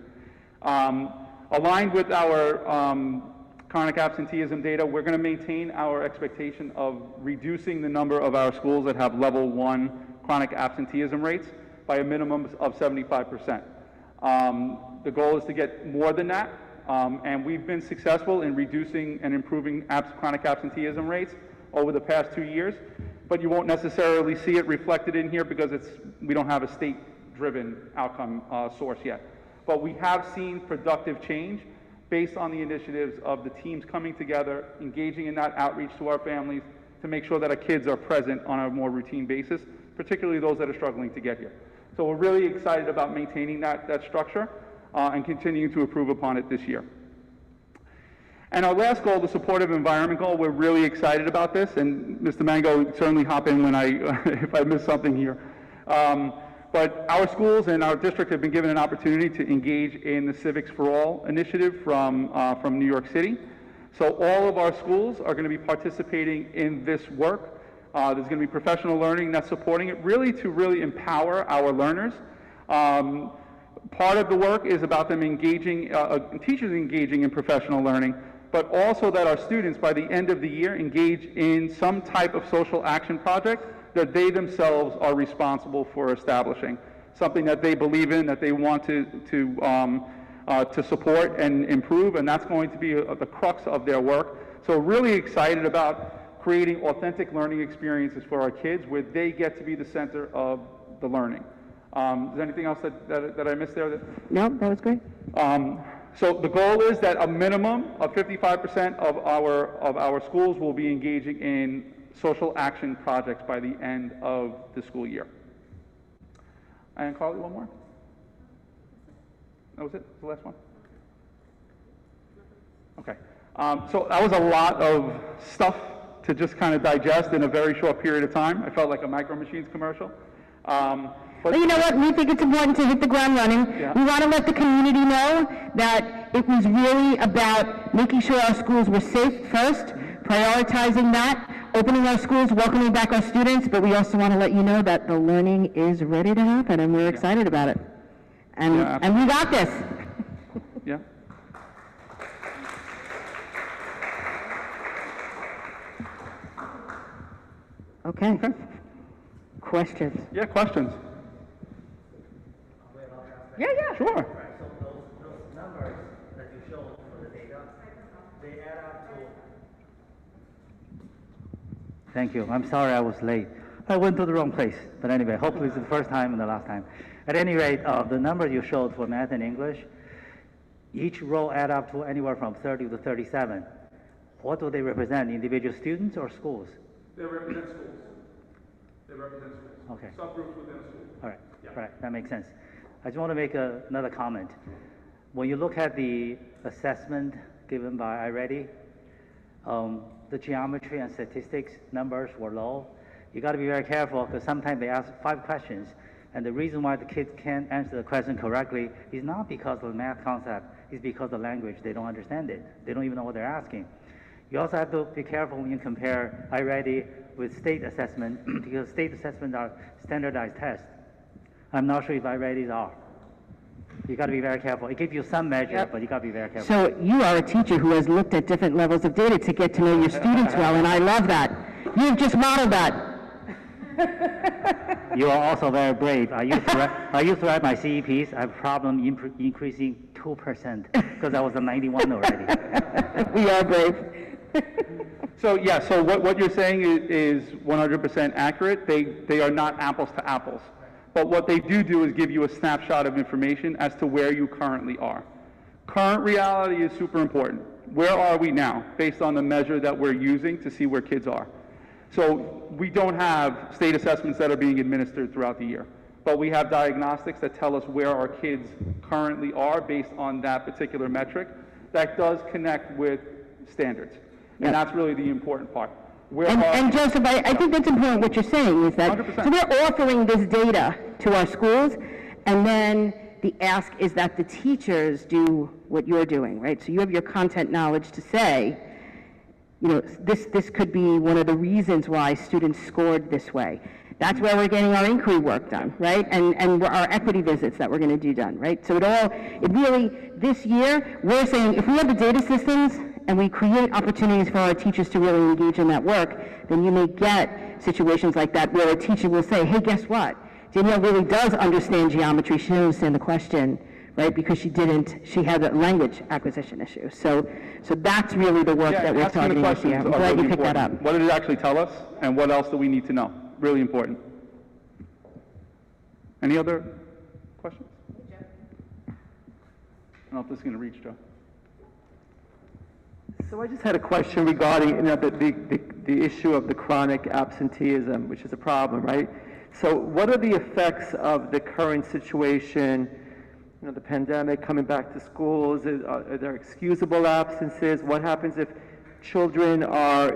F: Aligned with our chronic absenteeism data, we're going to maintain our expectation of reducing the number of our schools that have level 1 chronic absenteeism rates by a minimum of 75%. The goal is to get more than that, and we've been successful in reducing and improving chronic absenteeism rates over the past 2 years, but you won't necessarily see it reflected in here because we don't have a state-driven outcome source yet. But we have seen productive change based on the initiatives of the teams coming together, engaging in that outreach to our families to make sure that our kids are present on a more routine basis, particularly those that are struggling to get here. So we're really excited about maintaining that structure and continuing to improve upon it this year. And our last goal, the supportive environment goal, we're really excited about this, and Mr. Mango, certainly hop in when if I miss something here. But our schools and our district have been given an opportunity to engage in the Civics for All initiative from New York City. So all of our schools are going to be participating in this work. There's going to be professional learning that's supporting it, to empower our learners. Part of the work is about them engaging, teachers engaging in professional learning, but also that our students, by the end of the year, engage in some type of social action project that they themselves are responsible for establishing, something that they believe in, that they want to support and improve, and that's going to be the crux of their work. So really excited about creating authentic learning experiences for our kids where they get to be the center of the learning. Is there anything else that I missed there?
E: No, that was great.
F: So the goal is that a minimum of 55% of our schools will be engaging in social action projects by the end of the school year. And Carly, one more? That was it? The last one? Okay. So that was a lot of stuff to just kind of digest in a very short period of time. I felt like a Micro Machines commercial.
E: But you know what? We think it's important to hit the ground running.
F: Yeah.
E: We want to let the community know that it was really about making sure our schools were safe first, prioritizing that, opening our schools, welcoming back our students, but we also want to let you know that the learning is ready to happen, and we're excited about it. And we got this.
F: Yeah.
E: Okay. Questions?
F: Yeah, questions?
E: Yeah.
F: Sure.
G: Right, so those numbers that you showed for the data, they add up to... Thank you. I'm sorry I was late. I went to the wrong place. But anyway, hopefully it's the first time and the last time. At any rate, the numbers you showed for math and English, each row add up to anywhere from 30 to 37. What do they represent, individual students or schools?
F: They represent schools.
G: Okay.
F: Subgroups within a school.
G: All right, right, that makes sense. I just want to make another comment. When you look at the assessment given by iReady, the geometry and statistics numbers were low. You got to be very careful because sometimes they ask 5 questions, and the reason why the kids can't answer the question correctly is not because of the math concept, it's because of the language. They don't understand it. They don't even know what they're asking. You also have to be careful when you compare iReady with state assessment because state assessments are standardized tests. I'm not sure if iReady's are. You got to be very careful. It gives you some measure, but you got to be very careful.
E: So you are a teacher who has looked at different levels of data to get to know your students well, and I love that. You've just modeled that.
G: You are also very brave. I used to write my CEPs. I have a problem increasing 2% because I was a 91 already.
E: We are brave.
F: So yeah, so what you're saying is 100% accurate. They are not apples to apples. But what they do is give you a snapshot of information as to where you currently are. Current reality is super important. Where are we now based on the measure that we're using to see where kids are? So we don't have state assessments that are being administered throughout the year, but we have diagnostics that tell us where our kids currently are based on that particular metric. That does connect with standards, and that's really the important part.
E: And Joseph, I think that's important what you're saying is that
F: 100%.
E: so we're offering this data to our schools, and then the ask is that the teachers do what you're doing, right? So you have your content knowledge to say, you know, this could be one of the reasons why students scored this way. That's where we're getting our inquiry work done, right? And our equity visits that we're going to do done, right? So it really, this year, we're saying if we have the data systems and we create opportunities for our teachers to really engage in that work, then you may get situations like that where a teacher will say, hey, guess what? Danielle really does understand geometry. She didn't understand the question, right? Because she had a language acquisition issue. So that's really the work that we're targeting this year. I'm glad you picked that up.
F: What did it actually tell us, and what else do we need to know? Really important. Any other questions? I don't know if this is going to reach, Joe.
A: So I just had a question regarding the issue of the chronic absenteeism, which is a problem, right? So what are the effects of the current situation, the pandemic, coming back to schools? Are there excusable absences? What happens if children are,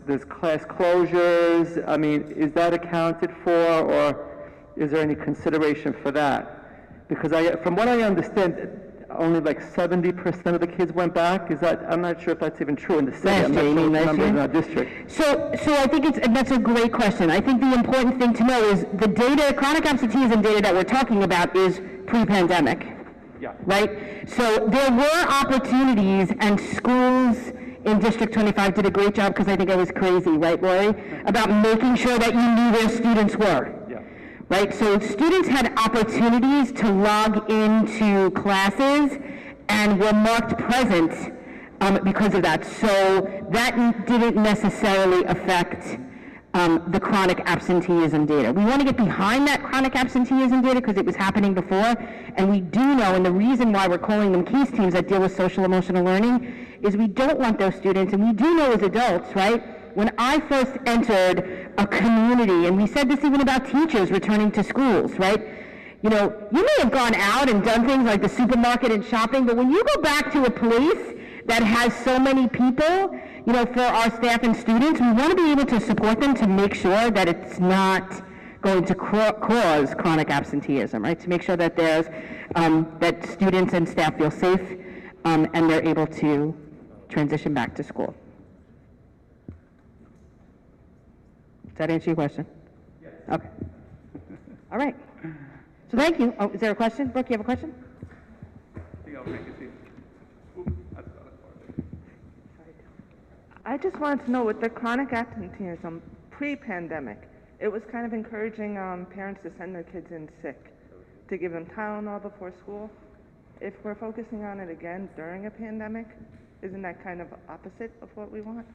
A: there's class closures? I mean, is that accounted for, or is there any consideration for that? Because from what I understand, only like 70% of the kids went back. I'm not sure if that's even true in the city. I'm not sure the numbers in our district.
E: So I think that's a great question. I think the important thing to know is the data, chronic absenteeism data that we're talking about is pre-pandemic.
F: Yeah.
E: Right? So there were opportunities, and schools in District 25 did a great job, because I think I was crazy, right, Lori? About making sure that you knew where students were. Right, so students had opportunities to log into classes and were marked present because of that. So that didn't necessarily affect the chronic absenteeism data. We want to get behind that chronic absenteeism data because it was happening before, and we do know, and the reason why we're calling them case teams that deal with social emotional learning is we don't want those students, and we do know as adults, right? When I first entered a community, and we said this even about teachers returning to schools, right? You may have gone out and done things like the supermarket and shopping, but when you go back to a place that has so many people, for our staff and students, we want to be able to support them to make sure that it's not going to cause chronic absenteeism, right? To make sure that there's, that students and staff feel safe and they're able to transition back to school. Does that answer your question? Yes. Okay. All right. So thank you. Oh, is there a question? Brooke, you have a question?
H: I just wanted to know, with the chronic absenteeism pre-pandemic, it was kind of encouraging parents to send their kids in sick, to give them Tylenol before school. If we're focusing on it again during a pandemic, isn't that kind of opposite of what we want?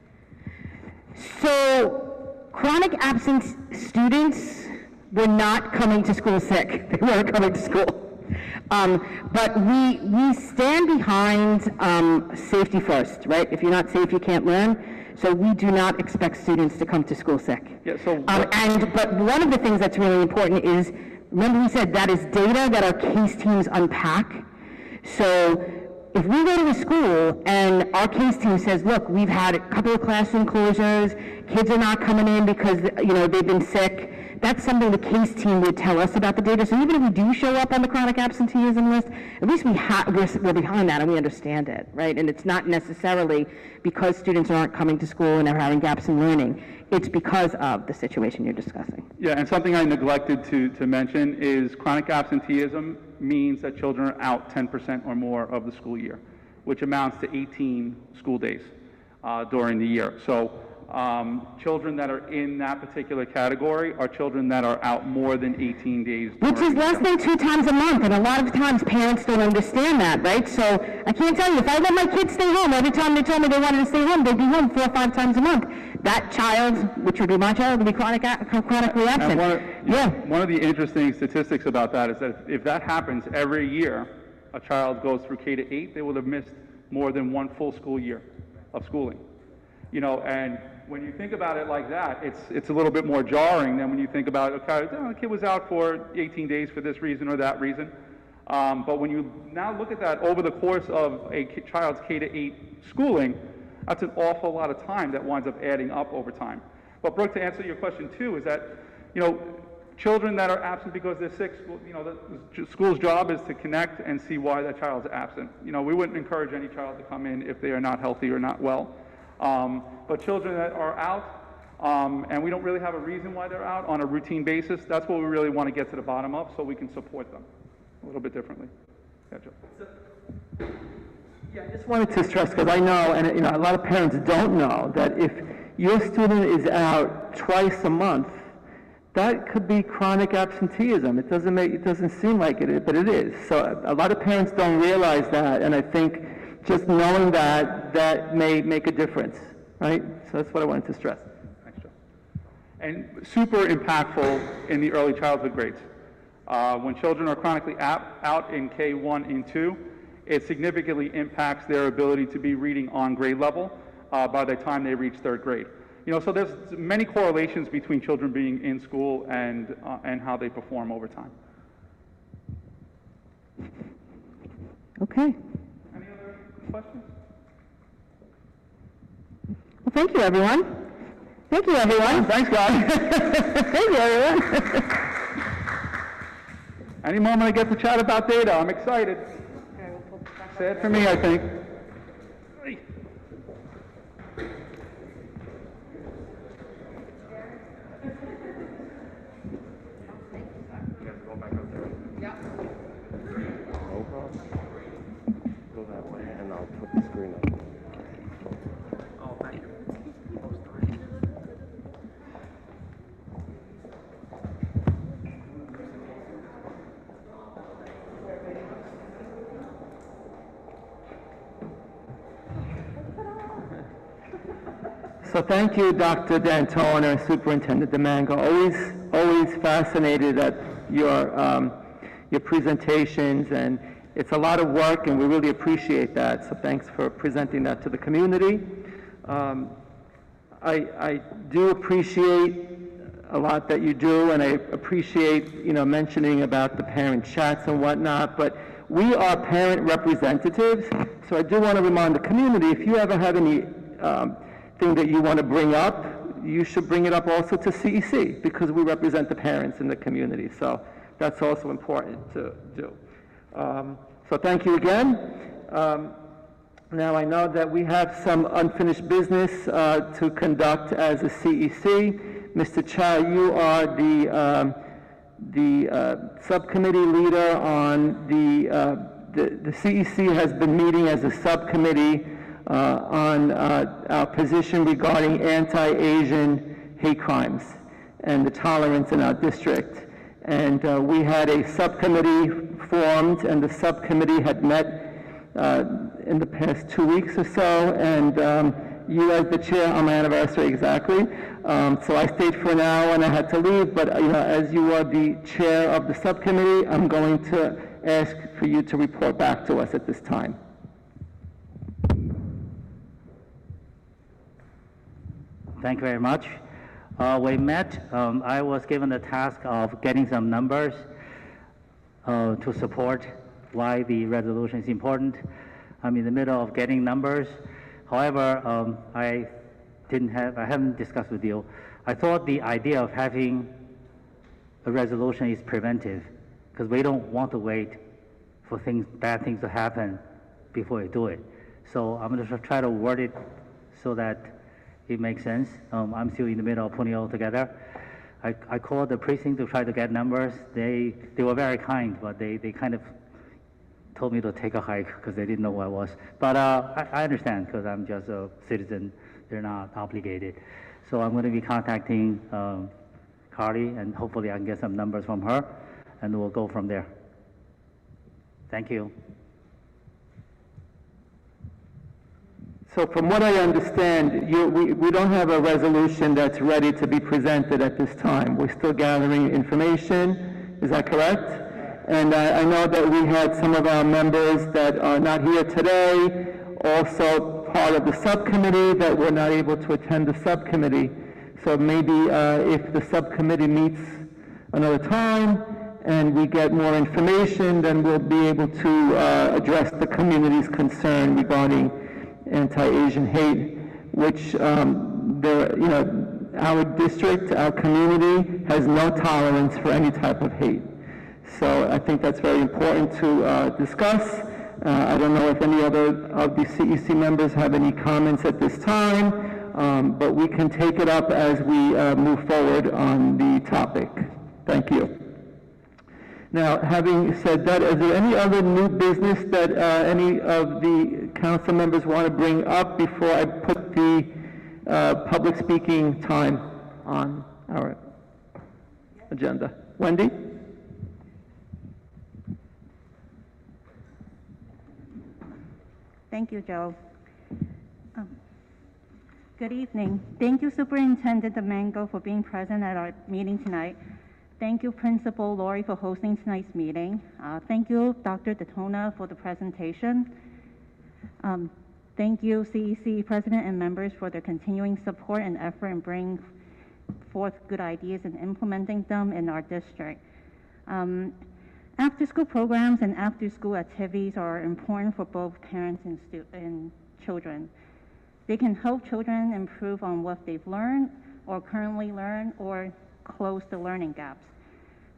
E: So, chronic absent students were not coming to school sick. They weren't coming to school. But we stand behind safety first, right? If you're not safe, you can't learn. So we do not expect students to come to school sick.
F: Yeah, so
E: but one of the things that's really important is, remember we said that is data that our case teams unpack. So If we go to a school and our case team says, look, we've had a couple of classroom closures, kids are not coming in because, they've been sick, that's something the case team would tell us about the data. So even if we do show up on the chronic absenteeism list, at least we're behind that and we understand it, right? And it's not necessarily because students aren't coming to school and are having gaps in learning. It's because of the situation you're discussing.
F: Yeah, and something I neglected to mention is chronic absenteeism means that children are out 10% or more of the school year, which amounts to 18 school days during the year. So children that are in that particular category are children that are out more than 18 days.
E: Which is less than 2 times a month, and a lot of times parents don't understand that, right? So I can't tell you, if I let my kids stay home, every time they told me they wanted to stay home, they'd be home 4 or 5 times a month. That child, which would be my child, would be chronically absent.
F: One of the interesting statistics about that is that if that happens every year, a child goes through K to 8, they will have missed more than 1 full school year of schooling. And when you think about it like that, it's a little bit more jarring than when you think about, okay, the kid was out for 18 days for this reason or that reason. But when you now look at that over the course of a child's K to 8 schooling, that's an awful lot of time that winds up adding up over time. But Brooke, to answer your question too, is that, children that are absent because they're sick, the school's job is to connect and see why that child's absent. We wouldn't encourage any child to come in if they are not healthy or not well. But children that are out, and we don't really have a reason why they're out on a routine basis, that's what we really want to get to the bottom of so we can support them a little bit differently. Yeah, Joe.
A: Yeah, I just wanted to stress, because I know, and a lot of parents don't know, that if your student is out twice a month, that could be chronic absenteeism. It doesn't seem like it, but it is. So a lot of parents don't realize that, and I think just knowing that may make a difference, right? So that's what I wanted to stress.
F: Thanks, Joe. And super impactful in the early childhood grades. When children are chronically out in K1 and 2, it significantly impacts their ability to be reading on grade level by the time they reach 3rd grade. So there's many correlations between children being in school and how they perform over time.
E: Okay.
F: Any other questions?
E: Well, thank you, everyone. Thank you, everyone.
F: Thanks, guys.
E: Thank you, everyone.
F: Any moment I get to chat about data, I'm excited. Sad for me, I think.
I: Go that way, and I'll put the screen up.
F: Oh, thank you.
A: So thank you, Dr. D'Antona and Superintendent Domingo. Always fascinated at your presentations, and it's a lot of work, and we really appreciate that. So thanks for presenting that to the community. I do appreciate a lot that you do, and I appreciate mentioning about the parent chats and whatnot. But we are parent representatives, so I do want to remind the community, if you ever have any thing that you want to bring up, you should bring it up also to CEC, because we represent the parents in the community. So that's also important to do. So thank you again. Now I know that we have some unfinished business to conduct as a CEC. Mr. Chow, you are the subcommittee leader on the CEC has been meeting as a subcommittee on our position regarding anti-Asian hate crimes and the tolerance in our district. And we had a subcommittee formed, and the subcommittee had met in the past 2 weeks or so, and you as the chair on my anniversary exactly. So I stayed for an hour and I had to leave, but as you are the chair of the subcommittee, I'm going to ask for you to report back to us at this time.
G: Thank you very much. We met, I was given the task of getting some numbers to support why the resolution is important. I'm in the middle of getting numbers. However, I haven't discussed with you. I thought the idea of having a resolution is preventive, because we don't want to wait for bad things to happen before we do it. So I'm going to try to word it so that it makes sense. I'm still in the middle of putting it all together. I called the precinct to try to get numbers. They were very kind, but they kind of told me to take a hike because they didn't know who I was. But I understand, because I'm just a citizen. They're not obligated. So I'm going to be contacting Carly, and hopefully I can get some numbers from her, and we'll go from there. Thank you.
A: So from what I understand, we don't have a resolution that's ready to be presented at this time. We're still gathering information. Is that correct? And I know that we had some of our members that are not here today, also part of the subcommittee that were not able to attend the subcommittee. So maybe if the subcommittee meets another time and we get more information, then we'll be able to address the community's concern regarding anti-Asian hate, which our district, our community has no tolerance for any type of hate. So I think that's very important to discuss. I don't know if any other of the CEC members have any comments at this time, but we can take it up as we move forward on the topic. Thank you. Now, having said that, is there any other new business that any of the council members want to bring up before I put the public speaking time on our agenda? Wendy?
D: Thank you, Joe. Good evening. Thank you, Superintendent Domingo, for being present at our meeting tonight. Thank you, Principal Lori, for hosting tonight's meeting. Thank you, Dr. Detona, for the presentation. Thank you, CEC President and members, for their continuing support and effort in bringing forth good ideas and implementing them in our district. After-school programs and after-school activities are important for both parents and children. They can help children improve on what they've learned or currently learn, or close the learning gaps.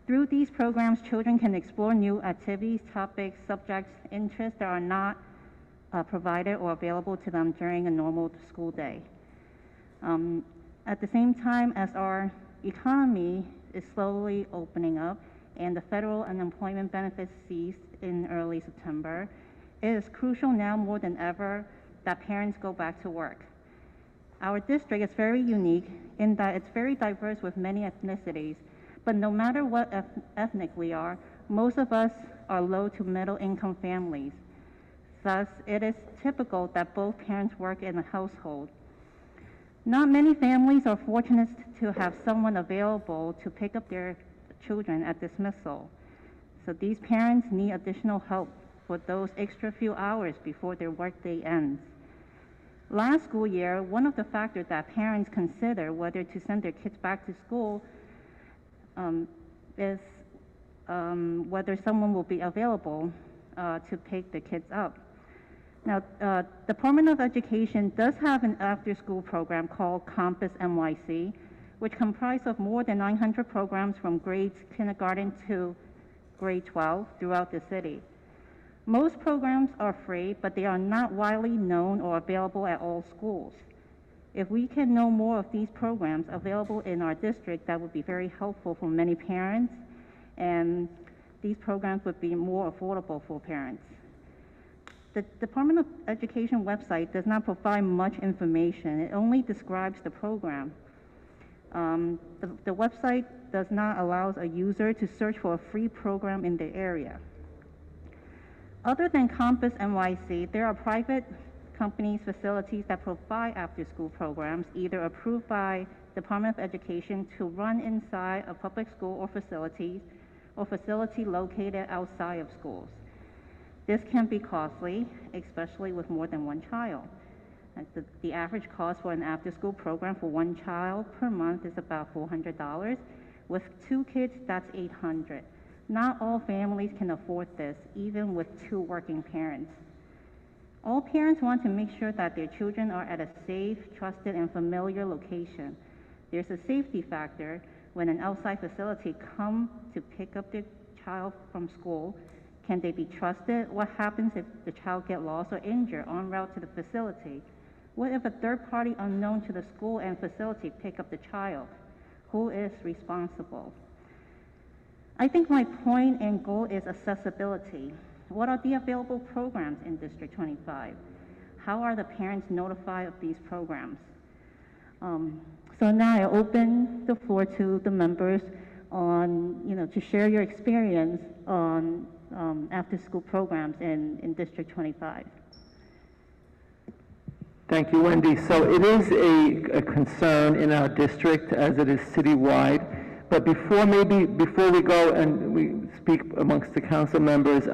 D: Through these programs, children can explore new activities, topics, subjects, interests that are not provided or available to them during a normal school day. At the same time as our economy is slowly opening up and the federal unemployment benefits ceased in early September, it is crucial now more than ever that parents go back to work. Our district is very unique in that it's very diverse with many ethnicities, but no matter what ethnic we are, most of us are low to middle income families. Thus, it is typical that both parents work in a household. Not many families are fortunate to have someone available to pick up their children at dismissal. So these parents need additional help for those extra few hours before their workday ends. Last school year, one of the factors that parents consider whether to send their kids back to school is whether someone will be available to pick the kids up. Now, Department of Education does have an after-school program called Compass NYC, which comprises of more than 900 programs from grades kindergarten to grade 12 throughout the city. Most programs are free, but they are not widely known or available at all schools. If we can know more of these programs available in our district, that would be very helpful for many parents, and these programs would be more affordable for parents. The Department of Education website does not provide much information. It only describes the program. The website does not allow a user to search for a free program in the area. Other than Compass NYC, there are private companies, facilities that provide after-school programs, either approved by Department of Education to run inside a public school or facility located outside of schools. This can be costly, especially with more than one child. The average cost for an after-school program for one child per month is about $400. With 2 kids, that's $800. Not all families can afford this, even with 2 working parents. All parents want to make sure that their children are at a safe, trusted, and familiar location. There's a safety factor when an outside facility comes to pick up their child from school. Can they be trusted? What happens if the child gets lost or injured en route to the facility? What if a third party unknown to the school and facility pick up the child? Who is responsible? I think my point and goal is accessibility. What are the available programs in District 25? How are the parents notified of these programs? So now I open the floor to the members on, to share your experience on after-school programs in District 25.
A: Thank you, Wendy. So it is a concern in our district as it is citywide. But before we go and we speak amongst the council members,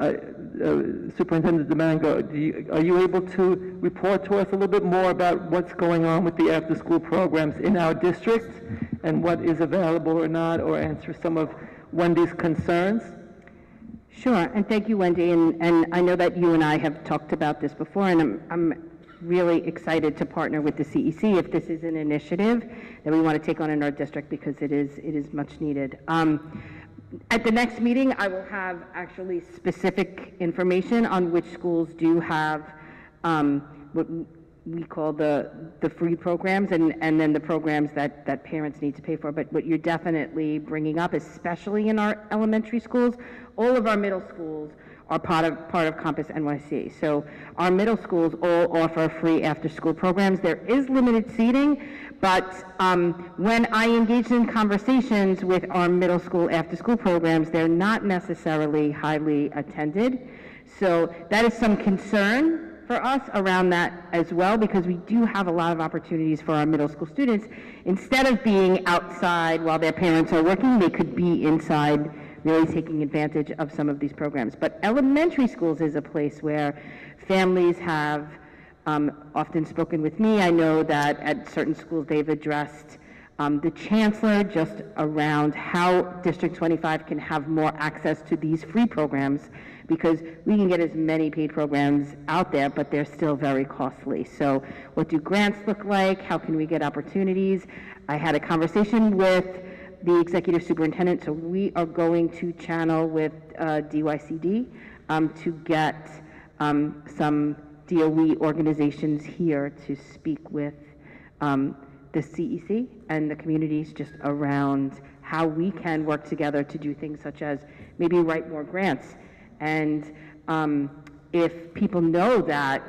A: Superintendent Domingo, are you able to report to us a little bit more about what's going on with the after-school programs in our district and what is available or not, or answer some of Wendy's concerns?
E: Sure, and thank you, Wendy. And I know that you and I have talked about this before, and I'm really excited to partner with the CEC if this is an initiative that we want to take on in our district, because it is much needed. At the next meeting, I will have actually specific information on which schools do have what we call the free programs, and then the programs that parents need to pay for. But what you're definitely bringing up, especially in our elementary schools, all of our middle schools are part of Compass NYC. So our middle schools all offer free after-school programs. There is limited seating, but when I engage in conversations with our middle school after-school programs, they're not necessarily highly attended. So that is some concern for us around that as well, because we do have a lot of opportunities for our middle school students. Instead of being outside while their parents are working, they could be inside really taking advantage of some of these programs. But elementary schools is a place where families have often spoken with me. I know that at certain schools they've addressed the chancellor just around how District 25 can have more access to these free programs, because we can get as many paid programs out there, but they're still very costly. So what do grants look like? How can we get opportunities? I had a conversation with the executive superintendent, so we are going to channel with DYCD to get some DOE organizations here to speak with the CEC and the communities just around how we can work together to do things such as maybe write more grants. And if people know that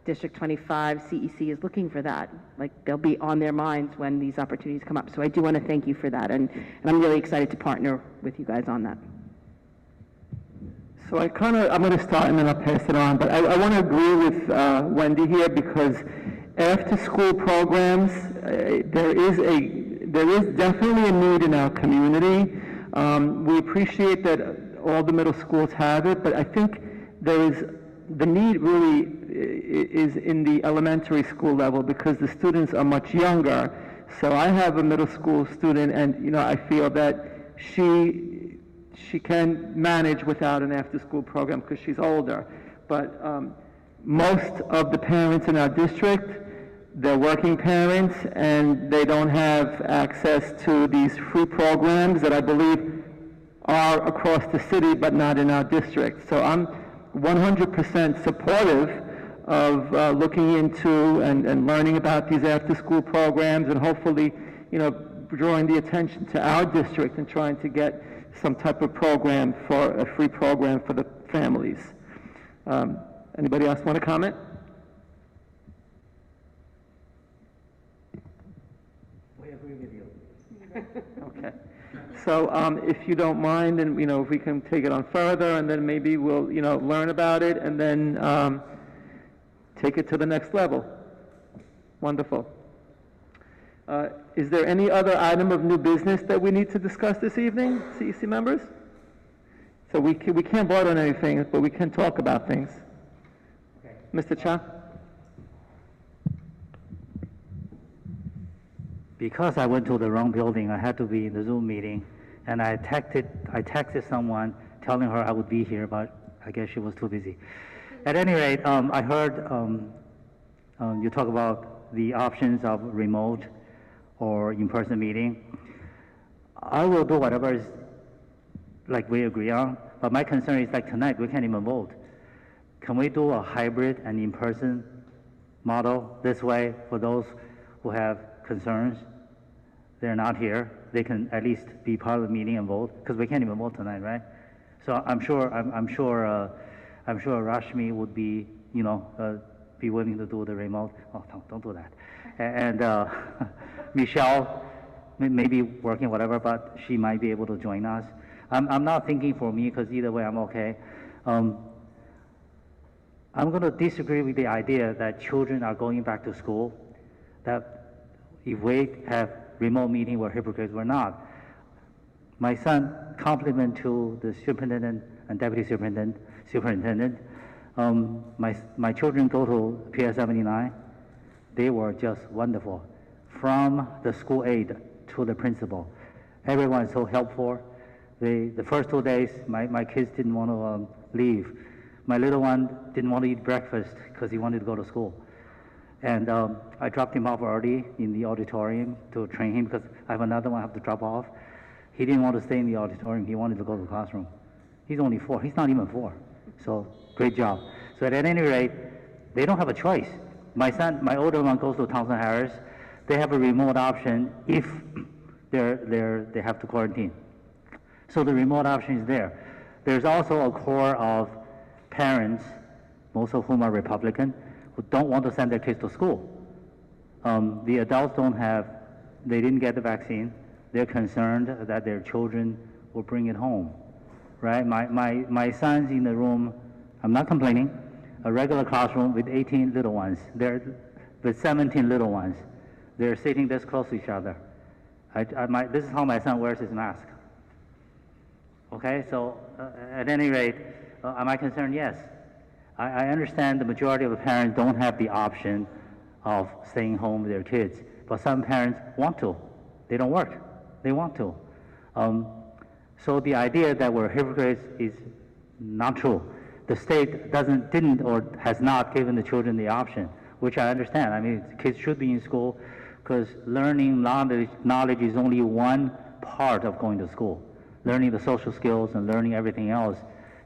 E: District 25 CEC is looking for that, like, they'll be on their minds when these opportunities come up. So I do want to thank you for that, and I'm really excited to partner with you guys on that.
A: So I'm going to start and then I'll pass it on, but I want to agree with Wendy here, because after-school programs, there is definitely a need in our community. We appreciate that all the middle schools have it, but I think the need really is in the elementary school level, because the students are much younger. So I have a middle school student, and I feel that she can manage without an after-school program because she's older. But most of the parents in our district, they're working parents, and they don't have access to these free programs that I believe are across the city, but not in our district. So I'm 100% supportive of looking into and learning about these after-school programs, and hopefully, drawing the attention to our district and trying to get some type of program, for a free program for the families. Anybody else want to comment?
G: We agree with you.
A: Okay. So if you don't mind, and if we can take it on further, and then maybe we'll learn about it, and then take it to the next level. Wonderful. Is there any other item of new business that we need to discuss this evening, CEC members? So we can't vote on anything, but we can talk about things.
G: Okay.
A: Mr. Cha?
G: Because I went to the wrong building, I had to be in the Zoom meeting, and I texted someone telling her I would be here, but I guess she was too busy. At any rate, I heard you talk about the options of remote or in-person meeting. I will do whatever is like we agree on, but my concern is like tonight we can't even vote. Can we do a hybrid and in-person model this way for those who have concerns? They're not here. They can at least be part of the meeting and vote because we can't even vote tonight, right? So I'm sure Rashmi would be, be willing to do the remote. Oh, don't do that. And Michelle may be working whatever, but she might be able to join us. I'm not thinking for me because either way I'm okay. I'm going to disagree with the idea that children are going back to school, that if we have remote meeting, we're hypocrites. We're not. My son, compliment to the superintendent and deputy superintendent. My children go to Ppes 79. They were just wonderful. From the school aide to the principal, everyone is so helpful. The first 2 days, my kids didn't want to leave. My little one didn't want to eat breakfast because he wanted to go to school. And I dropped him off early in the auditorium to train him because I have another one I have to drop off. He didn't want to stay in the auditorium. He wanted to go to the classroom. He's only 4. He's not even 4. So great job. So at any rate, they don't have a choice. My older one goes to Townsend Harris. They have a remote option if they have to quarantine. So the remote option is there. There's also a core of parents, most of whom are Republican, who don't want to send their kids to school. The adults they didn't get the vaccine. They're concerned that their children will bring it home, right? My son's in the room, I'm not complaining, a regular classroom with 18 little ones. With 17 little ones. They're sitting this close to each other. This is how my son wears his mask. Okay, so at any rate, am I concerned? Yes. I understand the majority of the parents don't have the option of staying home with their kids, but some parents want to. They don't work. They want to. So the idea that we're hypocrites is not true. The state didn't or has not given the children the option, which I understand. I mean, kids should be in school because learning knowledge is only one part of going to school. Learning the social skills and learning everything else,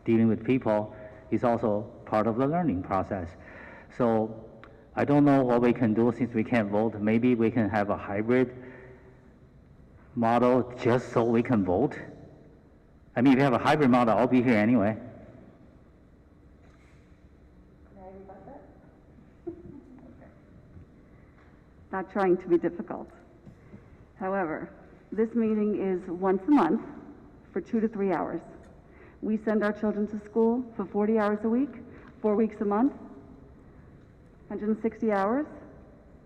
G: dealing with people, is also part of the learning process. So I don't know what we can do since we can't vote. Maybe we can have a hybrid model just so we can vote. I mean, if you have a hybrid model, I'll be here anyway.
C: Not trying to be difficult. However, this meeting is once a month for 2 to 3 hours. We send our children to school for 40 hours a week, 4 weeks a month, 160 hours,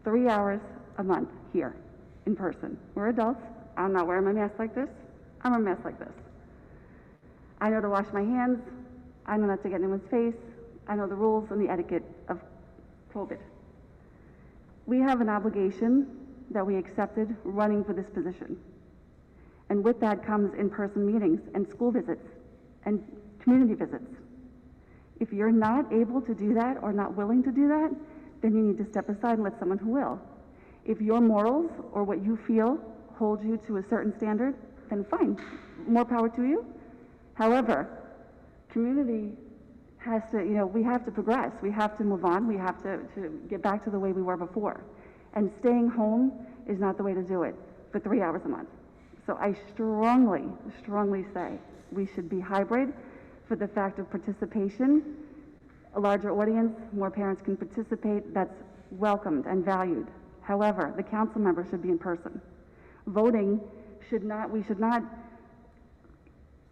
C: 3 hours a month here in person. We're adults. I'm not wearing my mask like this. I'm wearing a mask like this. I know to wash my hands. I know not to get in anyone's face. I know the rules and the etiquette of COVID. We have an obligation that we accepted running for this position. And with that comes in-person meetings and school visits and community visits. If you're not able to do that or not willing to do that, then you need to step aside and let someone who will. If your morals or what you feel hold you to a certain standard, then fine, more power to you. However, community has to, we have to progress. We have to move on. We have to get back to the way we were before. And staying home is not the way to do it for 3 hours a month. So I strongly, strongly say we should be hybrid for the fact of participation. A larger audience, more parents can participate. That's welcomed and valued. However, the council members should be in person. Voting we should not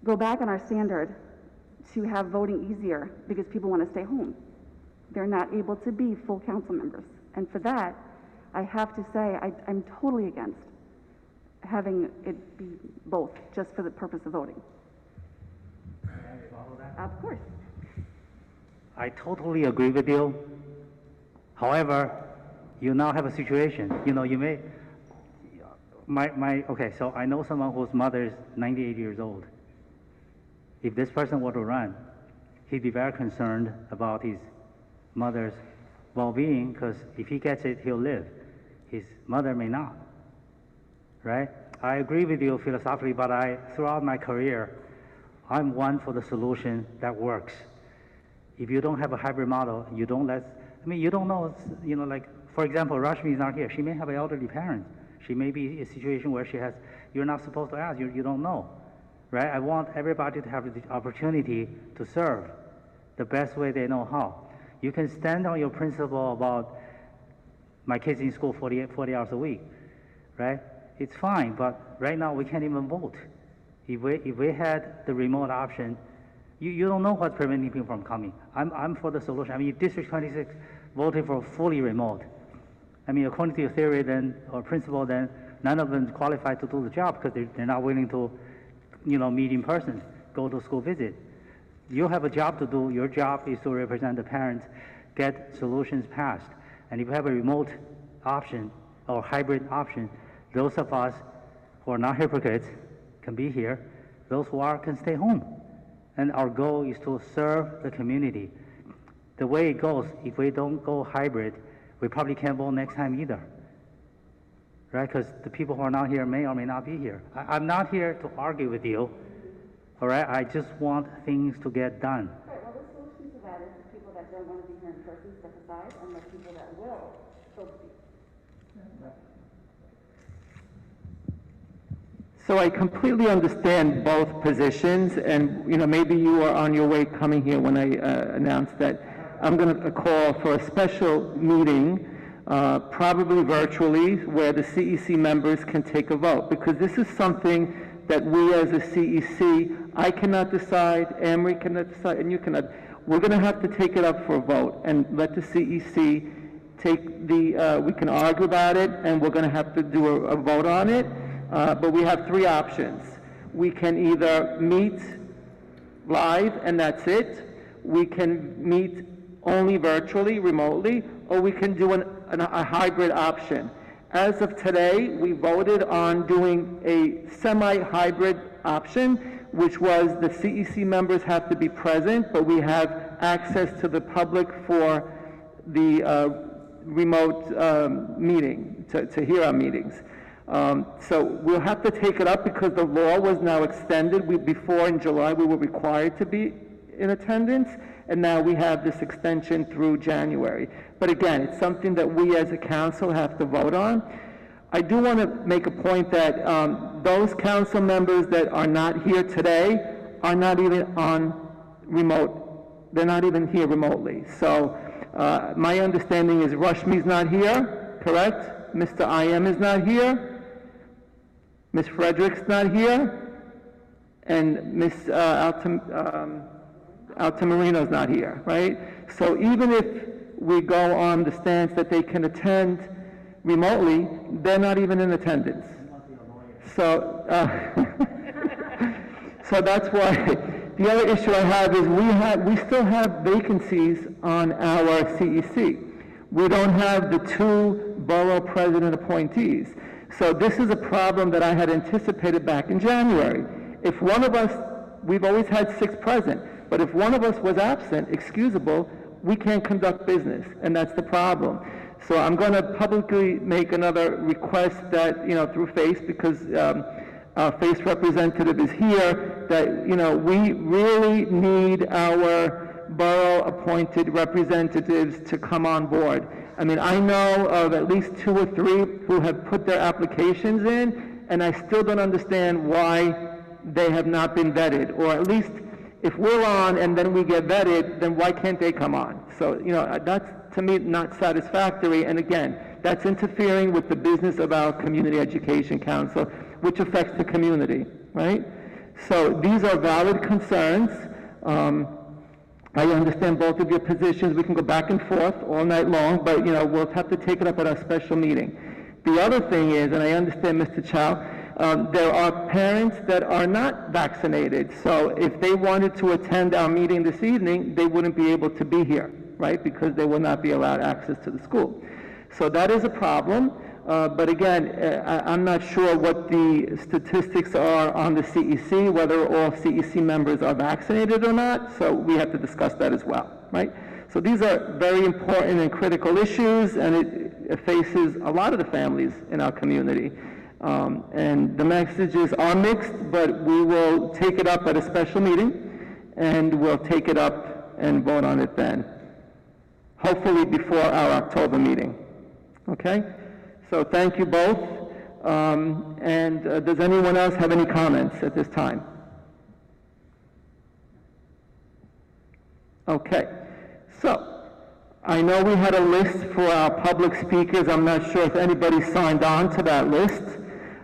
C: go back on our standard to have voting easier because people want to stay home. They're not able to be full council members. And for that, I have to say I'm totally against having it be both just for the purpose of voting.
G: Can I follow that?
C: Of course.
G: I totally agree with you. However, you now have a situation. You may, okay, so I know someone whose mother is 98 years old. If this person were to run, he'd be very concerned about his mother's well-being, because if he gets it, he'll live. His mother may not, right? I agree with you philosophically, but throughout my career, I'm one for the solution that works. If you don't have a hybrid model, you don't you don't know, like, for example, Rashmi is not here. She may have elderly parents. She may be in a situation where you're not supposed to ask, you don't know, right? I want everybody to have the opportunity to serve the best way they know how. You can stand on your principle about my kids in school 40 hours a week, right? It's fine, but right now we can't even vote. If we had the remote option, you don't know what's preventing people from coming. I'm for the solution. I mean, if District 26 voted for fully remote, I mean, according to your theory then, or principle then, none of them qualified to do the job because they're not willing to, meet in person, go to school visit. You have a job to do. Your job is to represent the parents, get solutions passed. And if you have a remote option or hybrid option, those of us who are not hypocrites can be here. Those who are can stay home. And our goal is to serve the community. The way it goes, if we don't go hybrid, we probably can't vote next time either, right? Because the people who are not here may or may not be here. I'm not here to argue with you, all right? I just want things to get done.
C: Right, well, the solution to that is the people that don't want to be here in person step aside, and the people that will, so to speak.
A: So I completely understand both positions, and maybe you are on your way coming here when I announced that I'm going to call for a special meeting, probably virtually, where the CEC members can take a vote, because this is something that we as a CEC, I cannot decide, Amory cannot decide, and you cannot. We're going to have to take it up for a vote and let the CEC take we can argue about it, and we're going to have to do a vote on it. But we have three options. We can either meet live and that's it. We can meet only virtually, remotely, or we can do a hybrid option. As of today, we voted on doing a semi-hybrid option, which was the CEC members have to be present, but we have access to the public for the remote meeting, to hear our meetings. So we'll have to take it up because the law was now extended. Before in July we were required to be in attendance, and now we have this extension through January. But again, it's something that we as a council have to vote on. I do want to make a point that those council members that are not here today are not even on remote. They're not even here remotely. So my understanding is Rashmi's not here, correct? Mr. I.M. is not here. Ms. Frederick's not here, and Ms. Altamirino's not here, right? So even if we go on the stance that they can attend remotely, they're not even in attendance. So, so that's why. The other issue I have is we still have vacancies on our CEC. We don't have the 2 borough president appointees. So this is a problem that I had anticipated back in January. If one of us, we've always had 6 present, but if one of us was absent, excusable, we can't conduct business, and that's the problem. So I'm going to publicly make another request that, through FACE, because our FACE representative is here, that, we really need our borough-appointed representatives to come on board. I mean, I know of at least 2 or 3 who have put their applications in, and I still don't understand why they have not been vetted. Or at least, if we're on and then we get vetted, then why can't they come on? So, that's, to me, not satisfactory. And again, that's interfering with the business of our Community Education Council, which affects the community, right? So these are valid concerns. I understand both of your positions. We can go back and forth all night long, but we'll have to take it up at our special meeting. The other thing is, and I understand, Mr. Chow, there are parents that are not vaccinated. So if they wanted to attend our meeting this evening, they wouldn't be able to be here, right? Because they will not be allowed access to the school. So that is a problem. But again, I'm not sure what the statistics are on the CEC, whether all CEC members are vaccinated or not, so we have to discuss that as well, right? So these are very important and critical issues, and it faces a lot of the families in our community. And the messages are mixed, but we will take it up at a special meeting, and we'll take it up and vote on it then, hopefully before our October meeting. Okay? So thank you both. Does anyone else have any comments at this time? Okay. So I know we had a list for our public speakers. I'm not sure if anybody signed on to that list.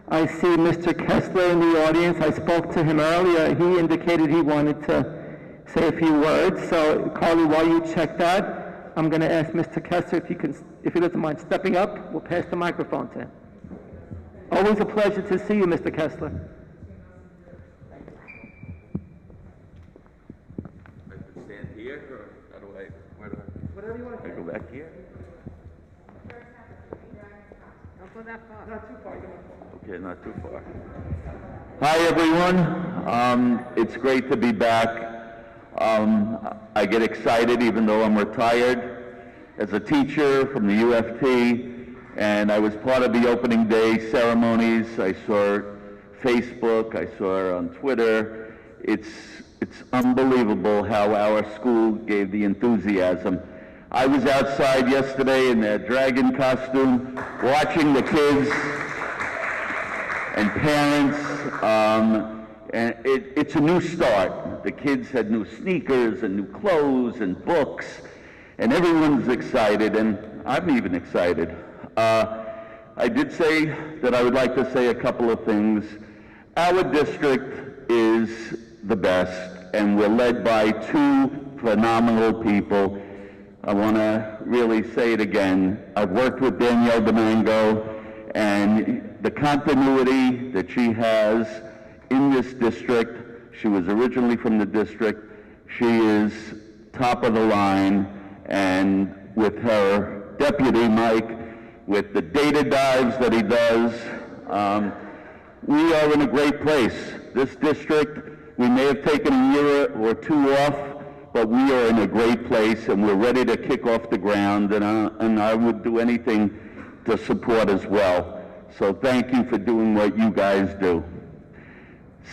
A: I see Mr. Kessler in the audience. I spoke to him earlier. He indicated he wanted to say a few words. So Carly, while you check that, I'm going to ask Mr. Kessler if he doesn't mind stepping up. We'll pass the microphone to him. Always a pleasure to see you, Mr. Kessler.
J: I can stand here, or how do where do I?
A: Whatever you want to
J: I go back here?
B: Don't go that far.
A: Not too far.
J: Okay, not too far. Hi, everyone. It's great to be back. I get excited even though I'm retired as a teacher from the UFT, and I was part of the opening day ceremonies. I saw Facebook, I saw on Twitter. It's unbelievable how our school gave the enthusiasm. I was outside yesterday in their dragon costume, watching the kids and parents, and it's a new start. The kids had new sneakers and new clothes and books, and everyone's excited, and I'm even excited. I did say that I would like to say a couple of things. Our district is the best, and we're led by two phenomenal people. I want to really say it again. I've worked with Danielle Domingo, and the continuity that she has in this district, she was originally from the district, she is top of the line, and with her deputy, Mike, with the data dives that he does, we are in a great place. This district, we may have taken a year or two off, but we are in a great place, and we're ready to kick off the ground, and I would do anything to support as well. So thank you for doing what you guys do.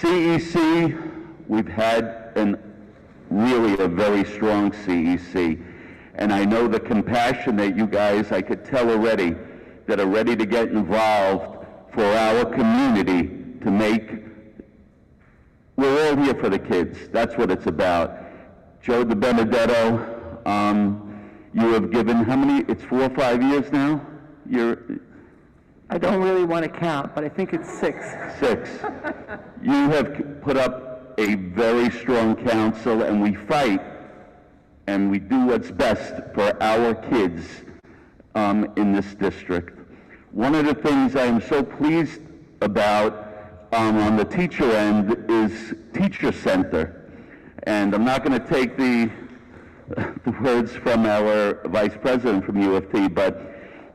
J: CEC, we've had really a very strong CEC, and I know the compassion that you guys, I could tell already, that are ready to get involved for our community to make, we're all here for the kids. That's what it's about. Joe DiBenedetto, you have given, how many, it's 4 or 5 years now?
A: I don't really want to count, but I think it's 6.
J: 6. You have put up a very strong council, and we fight, and we do what's best for our kids in this district. One of the things I am so pleased about on the teacher end is Teacher Center. And I'm not going to take the words from our vice president from UFT, but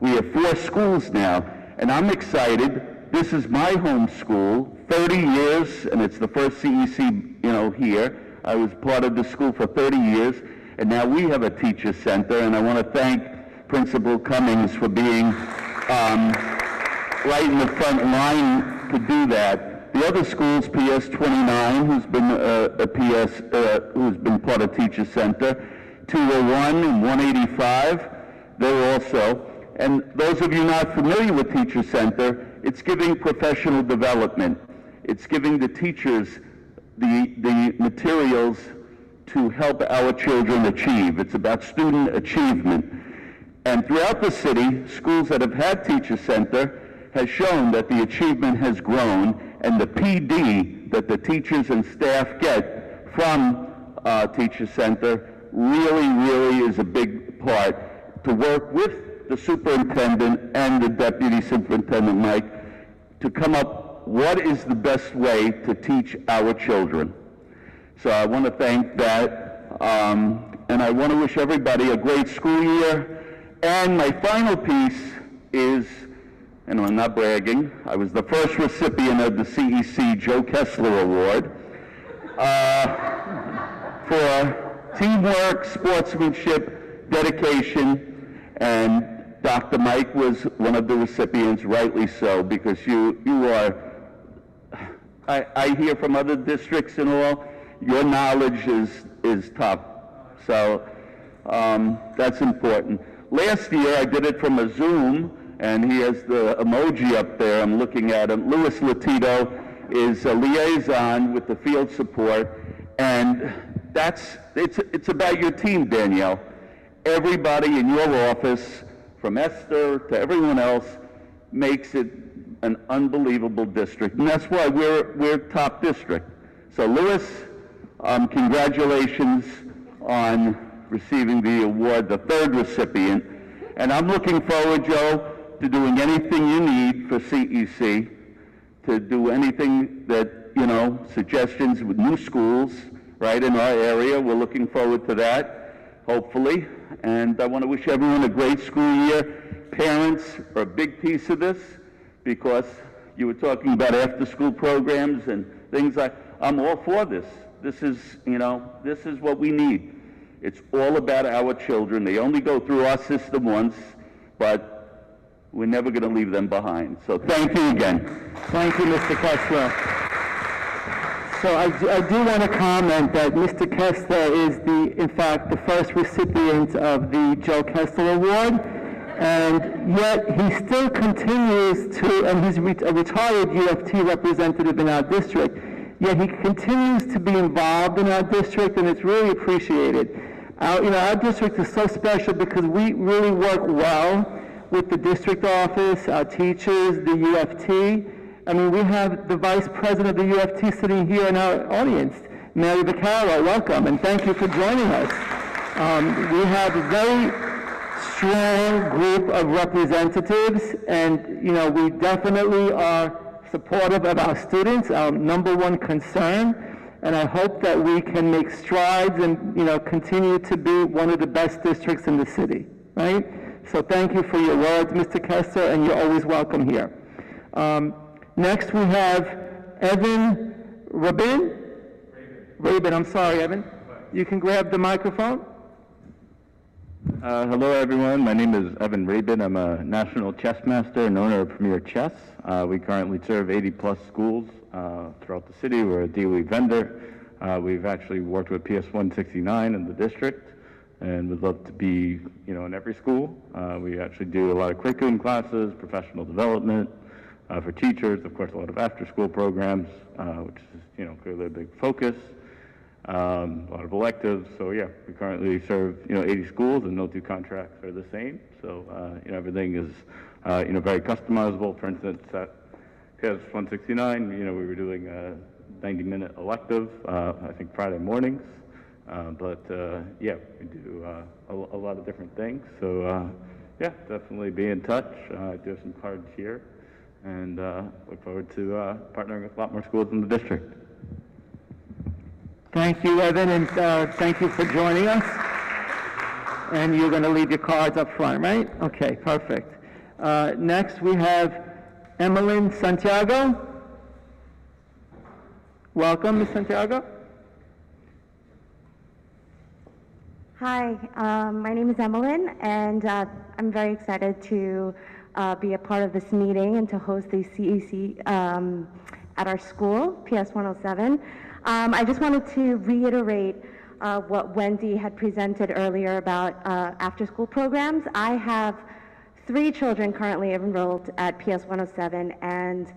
J: we have 4 schools now, and I'm excited. This is my home school, 30 years, and it's the first CEC, here. I was part of the school for 30 years, and now we have a teacher center, and I want to thank Principal Cummings for being right in the front line to do that. The other schools, PS 29, who's been who's been part of Teacher Center, 201 and 185, they're also. And those of you not familiar with Teacher Center, it's giving professional development. It's giving the teachers the materials to help our children achieve. It's about student achievement. And throughout the city, schools that have had Teacher Center has shown that the achievement has grown, and the PD that the teachers and staff get from Teacher Center really is a big part to work with the superintendent and the deputy superintendent, Mike, to come up what is the best way to teach our children. So I want to thank that, and I want to wish everybody a great school year. And my final piece is, and I'm not bragging, I was the first recipient of the CEC Joe Kessler Award for teamwork, sportsmanship, dedication, and Dr. Mike was one of the recipients, rightly so, because you are, I hear from other districts and all, your knowledge is top. So that's important. Last year I did it from a Zoom, and he has the emoji up there. I'm looking at him. Louis Latito is a liaison with the field support, and it's about your team, Danielle. Everybody in your office, from Esther to everyone else, makes it an unbelievable district, and that's why we're top district. So Louis, congratulations on receiving the award, the third recipient, and I'm looking forward, Joe, to doing anything you need for CEC, to do anything that, you know, suggestions with new schools, right, in our area. We're looking forward to that, hopefully, and I want to wish everyone a great school year. Parents are a big piece of this, because you were talking about after-school programs and things like, I'm all for this. This is, you know, this is what we need. It's all about our children. They only go through our system once, but we're never going to leave them behind. So thank you again.
A: Thank you, Mr. Kessler. So I do want to comment that Mr. Kessler is in fact, the first recipient of the Joe Kessler Award, and yet he still continues to, and he's a retired UFT representative in our district, yet he continues to be involved in our district, and it's really appreciated. Our district is so special because we really work well with the district office, our teachers, the UFT. I mean, we have the vice president of the UFT sitting here in our audience, Mary Vaccaro. Welcome, and thank you for joining us. We have a very strong group of representatives, and you know, we definitely are supportive of our students, our number one concern, and I hope that we can make strides and, you know, continue to be one of the best districts in the city, right? So thank you for your words, Mr. Kessler, and you're always welcome here. Next we have Evan Rabin. Rabin, I'm sorry, Evan. You can grab the microphone.
K: Hello, everyone. My name is Evan Rabin. I'm a national chess master and owner of Premier Chess. We currently serve 80-plus schools throughout the city. We're a DOE vendor. We've actually worked with PS 169 in the district, and would love to be, you know, in every school. We actually do a lot of curriculum classes, professional development for teachers, of course, a lot of after-school programs, which is, you know, clearly a big focus. A lot of electives. So yeah, we currently serve, you know, 80 schools, and no two contracts are the same. So you know, everything is, you know, very customizable. For instance, at PS 169, you know, we were doing a 90-minute elective, I think Friday mornings. But yeah, we do a lot of different things. So yeah, definitely be in touch. I do have some cards here, and look forward to partnering with a lot more schools in the district.
A: Thank you, Evan, and thank you for joining us. And you're going to leave your cards up front, right? Okay, perfect. Next, we have Emmeline Santiago. Welcome, Ms. Santiago.
L: Hi, my name is Emmeline, and I'm very excited to be a part of this meeting and to host the CEC at our school, PS 107. I just wanted to reiterate what Wendy had presented earlier about after-school programs. I have 3 children currently enrolled at PS 107, and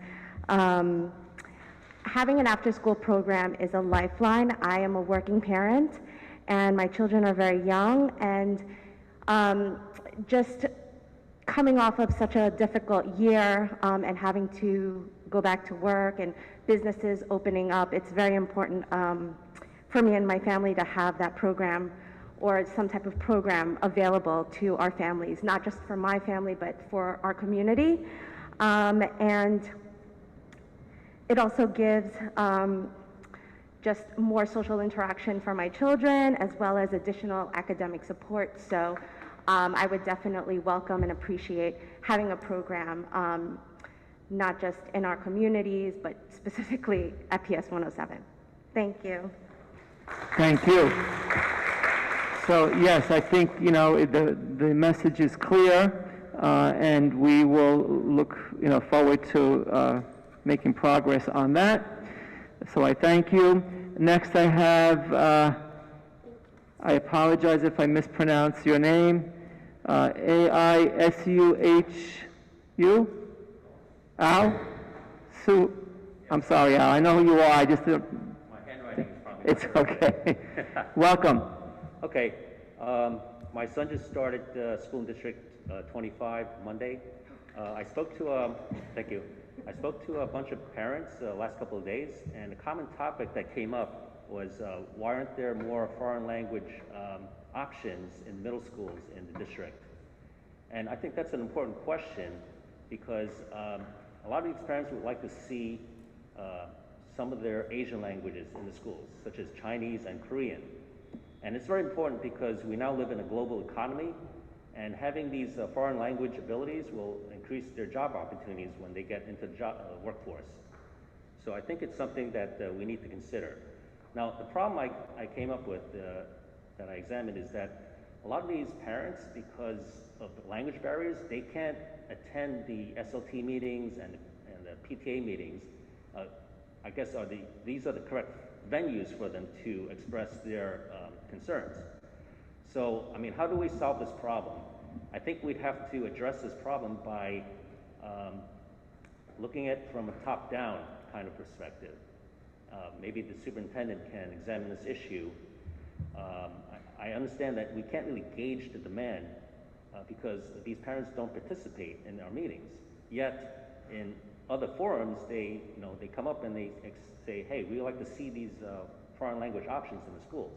L: having an after-school program is a lifeline. I am a working parent, and my children are very young, and just coming off of such a difficult year and having to go back to work and businesses opening up, it's very important for me and my family to have that program or some type of program available to our families, not just for my family, but for our community. And it also gives just more social interaction for my children, as well as additional academic support. So I would definitely welcome and appreciate having a program, not just in our communities, but specifically at PS 107. Thank you.
A: Thank you. So yes, I think, you know, the message is clear, and we will look, you know, forward to making progress on that. So I thank you. Next I have, I apologize if I mispronounce your name, A-I-S-U-H-U? Al? Sue? I'm sorry, Al, I know who you are, I just didn't.
M: My handwriting is probably...
A: It's okay. Welcome.
M: Okay, my son just started school in District 25 Monday. I spoke to, thank you. I spoke to a bunch of parents the last couple of days, and a common topic that came up was why aren't there more foreign language options in middle schools in the district? And I think that's an important question because a lot of these parents would like to see some of their Asian languages in the schools, such as Chinese and Korean. And it's very important because we now live in a global economy, and having these foreign language abilities will increase their job opportunities when they get into the workforce. So I think it's something that we need to consider. Now, the problem I came up with that I examined is that a lot of these parents, because of the language barriers, they can't attend the SLT meetings and the PTA meetings. I guess these are the correct venues for them to express their concerns. So, I mean, how do we solve this problem? I think we'd have to address this problem by looking at it from a top-down kind of perspective. Maybe the superintendent can examine this issue. I understand that we can't really gauge the demand because these parents don't participate in our meetings. Yet, in other forums, they come up and they say, hey, we'd like to see these foreign language options in the schools.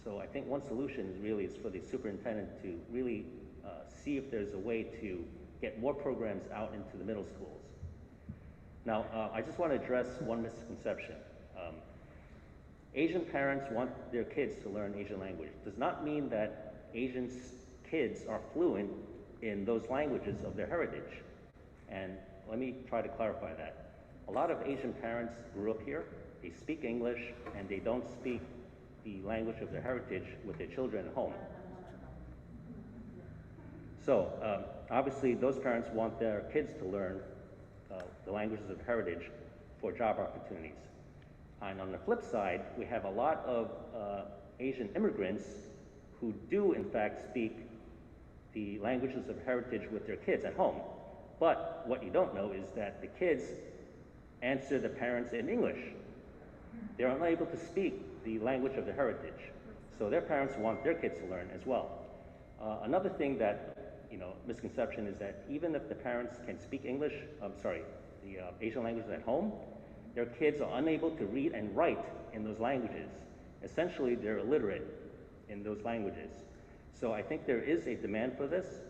M: So I think one solution is for the superintendent to really see if there's a way to get more programs out into the middle schools. Now, I just want to address one misconception. Asian parents want their kids to learn Asian language. It does not mean that Asian kids are fluent in those languages of their heritage. And let me try to clarify that. A lot of Asian parents grew up here, they speak English, and they don't speak the language of their heritage with their children at home. So, obviously, those parents want their kids to learn the languages of heritage for job opportunities. And on the flip side, we have a lot of Asian immigrants who do, in fact, speak the languages of heritage with their kids at home. But what you don't know is that the kids answer the parents in English. They're unable to speak the language of the heritage. So their parents want their kids to learn as well. Another thing that, misconception is that even if the parents can speak English, the Asian languages at home, their kids are unable to read and write in those languages. Essentially, they're illiterate in those languages. So I think there is a demand for this,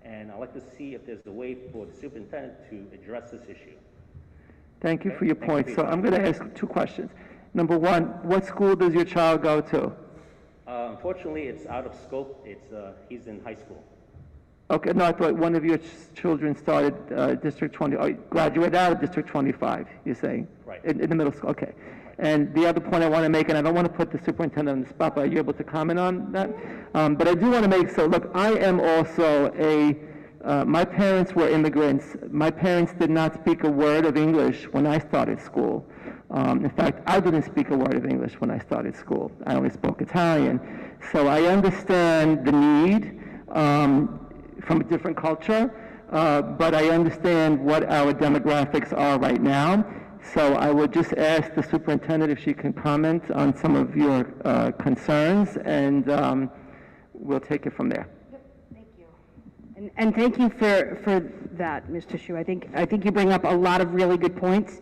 M: and I'd like to see if there's a way for the superintendent to address this issue.
A: Thank you for your point. So I'm going to ask two questions. Number one, what school does your child go to?
M: Unfortunately, it's out of scope. He's in high school.
A: Okay, no, I thought one of your children started District 20, or graduated out of District 25, you're saying?
M: Right.
A: In the middle school, okay. And the other point I want to make, and I don't want to put the superintendent on the spot, but are you able to comment on that? But I do want to make, so look, I am also my parents were immigrants. My parents did not speak a word of English when I started school. In fact, I didn't speak a word of English when I started school. I only spoke Italian. So I understand the need from a different culture, but I understand what our demographics are right now. So I would just ask the superintendent if she can comment on some of your concerns, and we'll take it from there.
E: Thank you. And thank you for that, Mr. Hsu. I think you bring up a lot of really good points.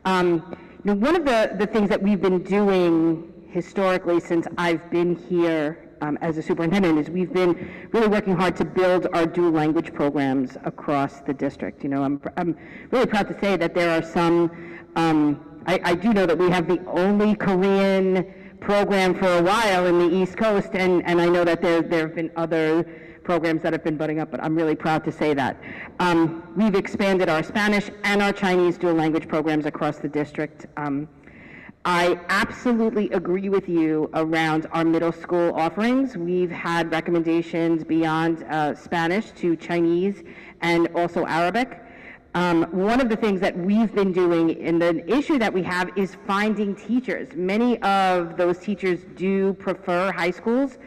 E: One of the things that we've been doing historically since I've been here as a superintendent is we've been really working hard to build our dual language programs across the district. I'm really proud to say that there are some, I do know that we have the only Korean program for a while in the East Coast, and I know that there have been other programs that have been budding up, but I'm really proud to say that. We've expanded our Spanish and our Chinese dual language programs across the district. I absolutely agree with you around our middle school offerings. We've had recommendations beyond Spanish to Chinese and also Arabic. One of the things that we've been doing, and the issue that we have, is finding teachers. Many of those teachers do prefer high schools.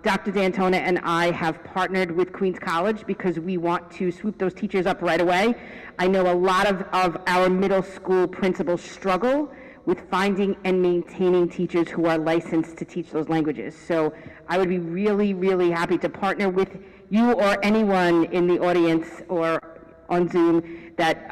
E: Dr. D'Antona and I have partnered with Queens College because we want to swoop those teachers up right away. I know a lot of our middle school principals struggle with finding and maintaining teachers who are licensed to teach those languages. So I would be really, really happy to partner with you or anyone in the audience or on Zoom that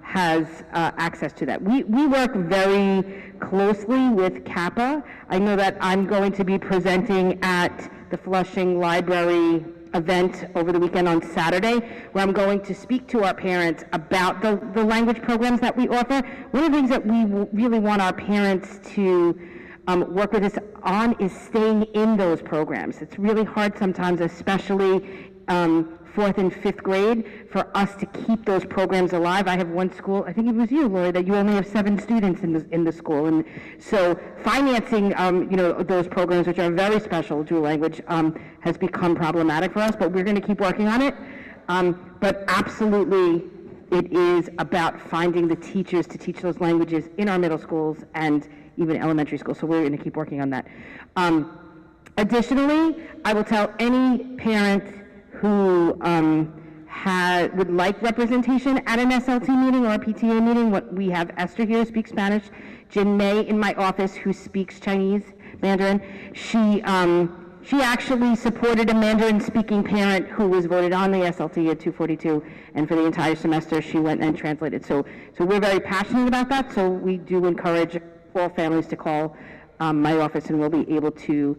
E: has access to that. We work very closely with Kappa. I know that I'm going to be presenting at the Flushing Library event over the weekend on Saturday, where I'm going to speak to our parents about the language programs that we offer. One of the things that we really want our parents to work with us on is staying in those programs. It's really hard sometimes, especially 4th and 5th grade, for us to keep those programs alive. I have one school, I think it was you, Lori, that you only have 7 students in the school, and so financing those programs, which are very special dual language, has become problematic for us, but we're going to keep working on it. But absolutely, it is about finding the teachers to teach those languages in our middle schools and even elementary schools, so we're going to keep working on that. Additionally, I will tell any parent who would like representation at an SLT meeting or a PTA meeting. We have Esther here who speaks Spanish, Jin Mei in my office who speaks Chinese, Mandarin. She actually supported a Mandarin-speaking parent who was voted on the SLT at 242, and for the entire semester she went and translated. So we're very passionate about that, so we do encourage all families to call my office, and we'll be able to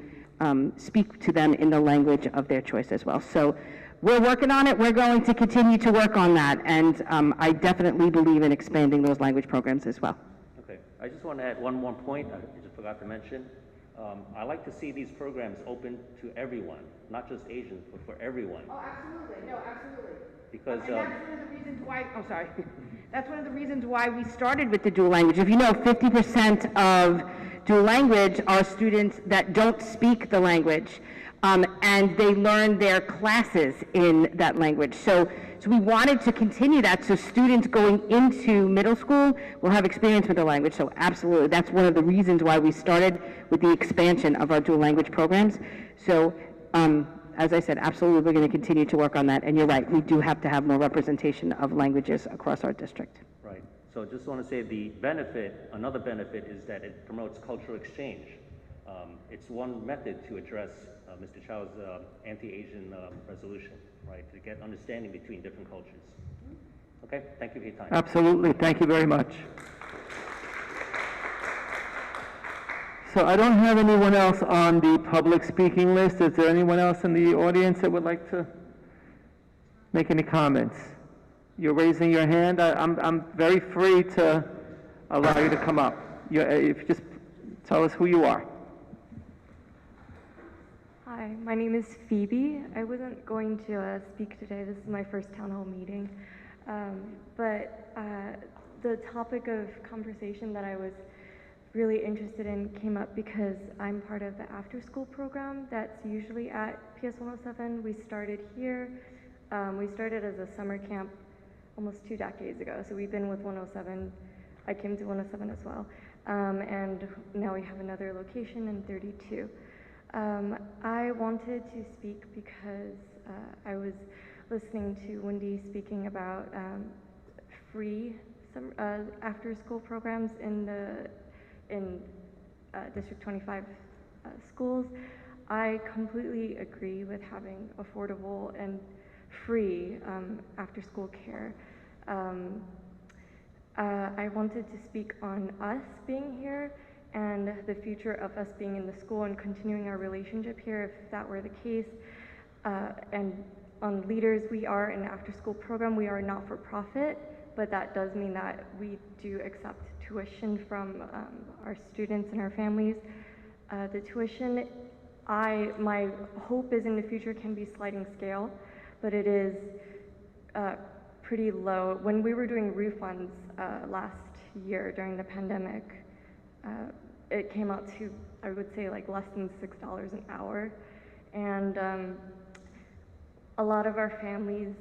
E: speak to them in the language of their choice as well. So we're working on it. We're going to continue to work on that, and I definitely believe in expanding those language programs as well.
M: Okay, I just want to add one more point I just forgot to mention. I like to see these programs open to everyone, not just Asians, but for everyone.
B: Oh, absolutely. No, absolutely.
M: Because
B: and that's one of the reasons why, oh, sorry.
E: That's one of the reasons why we started with the dual language. If you know, 50% of dual language are students that don't speak the language, and they learn their classes in that language. So we wanted to continue that, so students going into middle school will have experience with the language. So absolutely, that's one of the reasons why we started with the expansion of our dual language programs. So as I said, absolutely, we're going to continue to work on that. And you're right, we do have to have more representation of languages across our district.
M: Right. So just want to say the benefit, another benefit is that it promotes cultural exchange. It's one method to address Mr. Chow's anti-Asian resolution, right, to get understanding between different cultures. Okay, thank you for your time.
A: Absolutely, thank you very much. So I don't have anyone else on the public speaking list. Is there anyone else in the audience that would like to make any comments? You're raising your hand. I'm very free to allow you to come up. If you just tell us who you are.
N: Hi, my name is Phoebe. I wasn't going to speak today. This is my first town hall meeting. But the topic of conversation that I was really interested in came up because I'm part of the after-school program that's usually at PS 107. We started here. We started as a summer camp almost 2 decades ago. So we've been with 107. I came to 107 as well. And now we have another location in 32. I wanted to speak because I was listening to Wendy speaking about free after-school programs in District 25 schools. I completely agree with having affordable and free after-school care. I wanted to speak on us being here and the future of us being in the school and continuing our relationship here if that were the case. And on leaders, we are an after-school program. We are not for profit, but that does mean that we do accept tuition from our students and our families. The tuition my hope is in the future can be sliding scale, but it is pretty low. When we were doing refunds last year during the pandemic, it came out to, I would say, like less than $6 an hour. And a lot of our families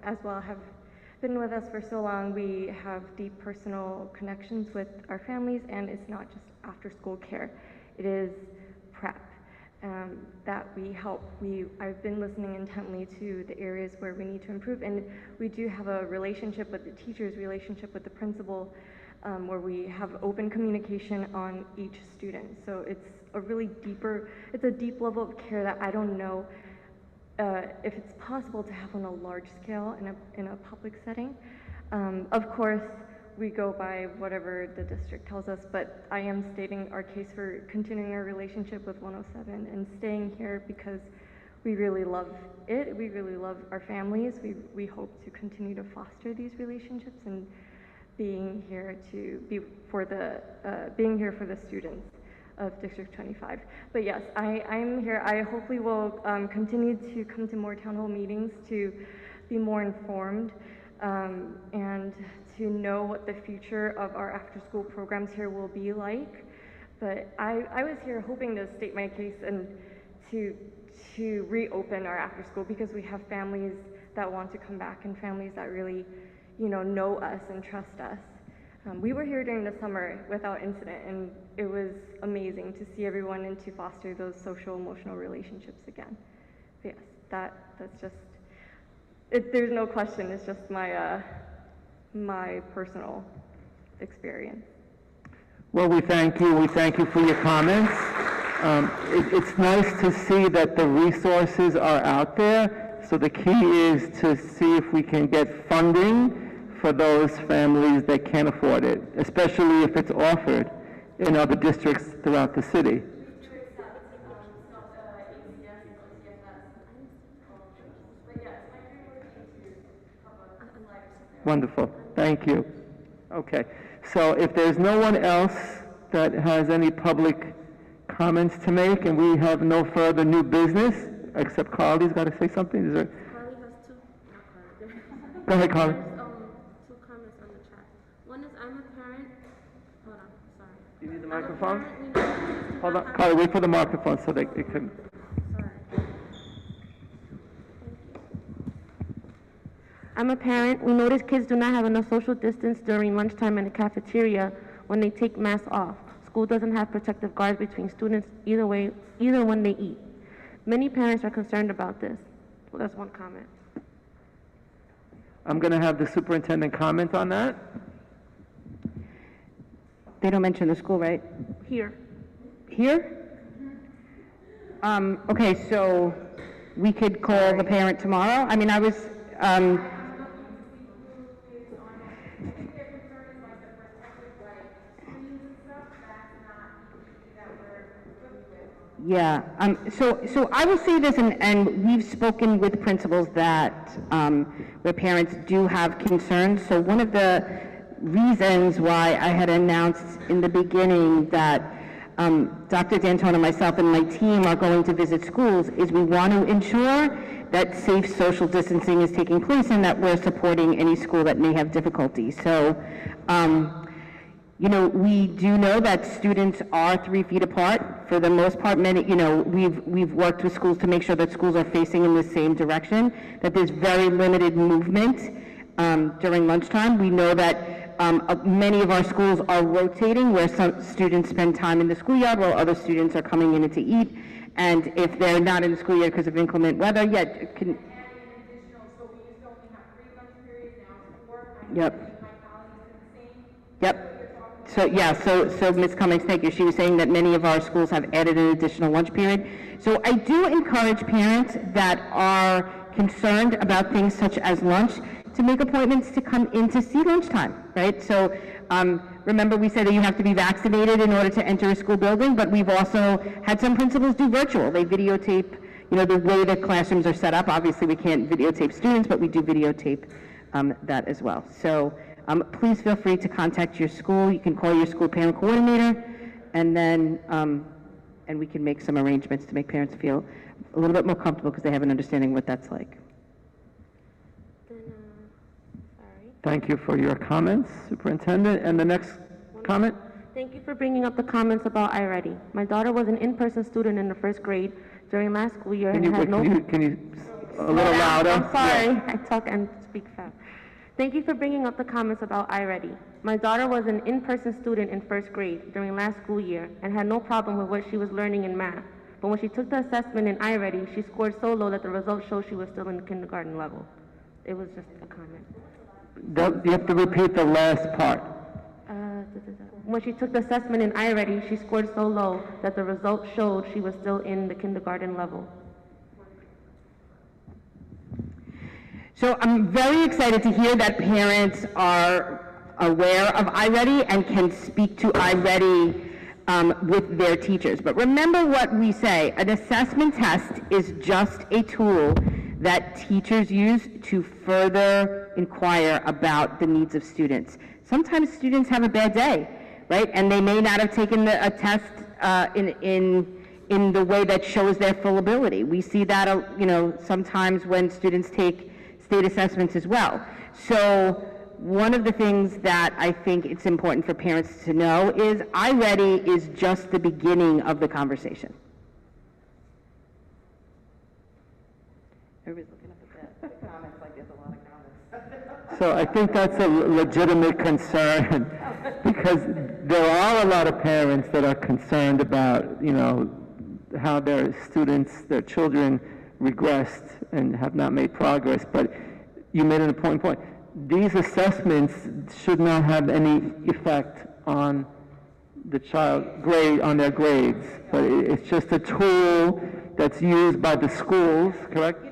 N: as well have been with us for so long. We have deep personal connections with our families, and it's not just after school care. It is prep that we help. I've been listening intently to the areas where we need to improve, and we do have a relationship with the teachers, relationship with the principal, where we have open communication on each student. So it's a deep level of care that I don't know if it's possible to have on a large scale in a public setting. Of course, we go by whatever the district tells us, but I am stating our case for continuing our relationship with 107 and staying here because we really love it. We really love our families. We hope to continue to foster these relationships and being here for the students of District 25. But yes, I'm here. I hopefully will continue to come to more town hall meetings to be more informed and to know what the future of our after-school programs here will be like. But I was here hoping to state my case and to reopen our after-school because we have families that want to come back and families that really, know us and trust us. We were here during the summer without incident, and it was amazing to see everyone and to foster those social emotional relationships again. But yes, that's just, there's no question, it's just my personal experience.
A: Well, we thank you. We thank you for your comments. It's nice to see that the resources are out there. So the key is to see if we can get funding for those families that can't afford it, especially if it's offered in other districts throughout the city. Wonderful. Thank you. Okay. So if there's no one else that has any public comments to make, and we have no further new business, except Carly's got to say something. Is there?
O: Carly has two. Not Carly.
A: Go ahead, Carly.
O: Two comments on the chat. One is I'm a parent. Hold on. Sorry.
A: You need the microphone? Hold on. Carly, wait for the microphone so that it can.
O: I'm a parent. We notice kids do not have enough social distance during lunchtime in the cafeteria when they take masks off. School doesn't have protective guards between students either when they eat. Many parents are concerned about this. Well, that's one comment.
A: I'm going to have the superintendent comment on that.
E: They don't mention the school, right?
O: Here.
E: Here? Okay, so we could call the parent tomorrow. I mean, I was, yeah, so I will say this, and we've spoken with principals that where parents do have concerns. So one of the reasons why I had announced in the beginning that Dr. D'Antona, myself, and my team are going to visit schools is we want to ensure that safe social distancing is taking place and that we're supporting any school that may have difficulties. So, we do know that students are 3 feet apart. For the most part, we've worked with schools to make sure that schools are facing in the same direction, that there's very limited movement during lunchtime. We know that many of our schools are rotating, where some students spend time in the schoolyard while other students are coming in to eat. And if they're not in the schoolyard because of inclement weather, So Ms. Cummings, thank you. She was saying that many of our schools have added an additional lunch period. So I do encourage parents that are concerned about things such as lunch to make appointments to come in to see lunchtime, right? So remember we said that you have to be vaccinated in order to enter a school building, but we've also had some principals do virtual. They videotape, the way the classrooms are set up. Obviously we can't videotape students, but we do videotape that as well. So please feel free to contact your school. You can call your school parent coordinator, and then and we can make some arrangements to make parents feel a little bit more comfortable because they have an understanding what that's like.
A: Thank you for your comments, Superintendent. And the next comment?
O: Thank you for bringing up the comments about iReady. My daughter was an in-person student in the first grade during last school year
A: Can
O: and had no...
A: you a little louder?
O: I'm sorry,
A: Yeah.
O: I talk and speak fast. Thank you for bringing up the comments about iReady. My daughter was an in-person student in first grade during last school year and had no problem with what she was learning in math. But when she took the assessment in iReady, she scored so low that the results showed she was still in the kindergarten level. It was just a comment.
A: You have to repeat the last part.
O: When she took the assessment in iReady, she scored so low that the results showed she was still in the kindergarten level.
E: So I'm very excited to hear that parents are aware of iReady and can speak to iReady with their teachers. But remember what we say, an assessment test is just a tool that teachers use to further inquire about the needs of students. Sometimes students have a bad day, right? And they may not have taken a test in the way that shows their full ability. We see that, sometimes when students take state assessments as well. So one of the things that I think it's important for parents to know is iReady is just the beginning of the conversation. Everybody's looking up at the comments like there's a lot of comments.
A: So I think that's a legitimate concern because there are a lot of parents that are concerned about, how their students, their children regressed and have not made progress. But you made an important point. These assessments should not have any effect on the child grade, on their grades. But it's just a tool that's used by the schools, correct?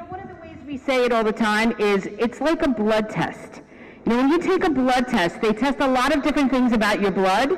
E: One of the ways we say it all the time is it's like a blood test. When you take a blood test, they test a lot of different things about your blood,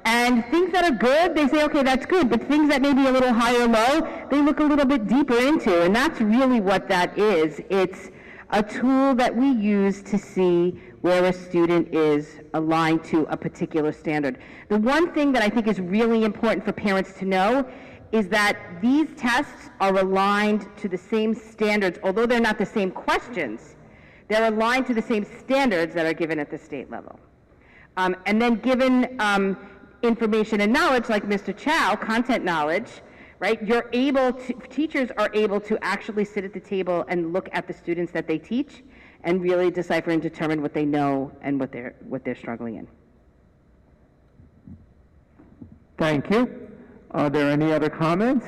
E: and things that are good, they say, okay, that's good, but things that may be a little high or low, they look a little bit deeper into, and that's really what that is. It's a tool that we use to see where a student is aligned to a particular standard. The one thing that I think is really important for parents to know is that these tests are aligned to the same standards, although they're not the same questions, they're aligned to the same standards that are given at the state level. And then given information and knowledge, like Mr. Chow, content knowledge, right? Teachers are able to actually sit at the table and look at the students that they teach and really decipher and determine what they know and what they're struggling in.
A: Thank you. Are there any other comments?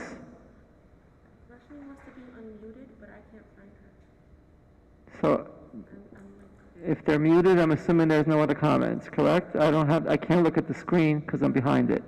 O: Leslie wants to be unmuted, but I can't find her.
A: So if they're muted, I'm assuming there's no other comments, correct? I can't look at the screen because I'm behind it.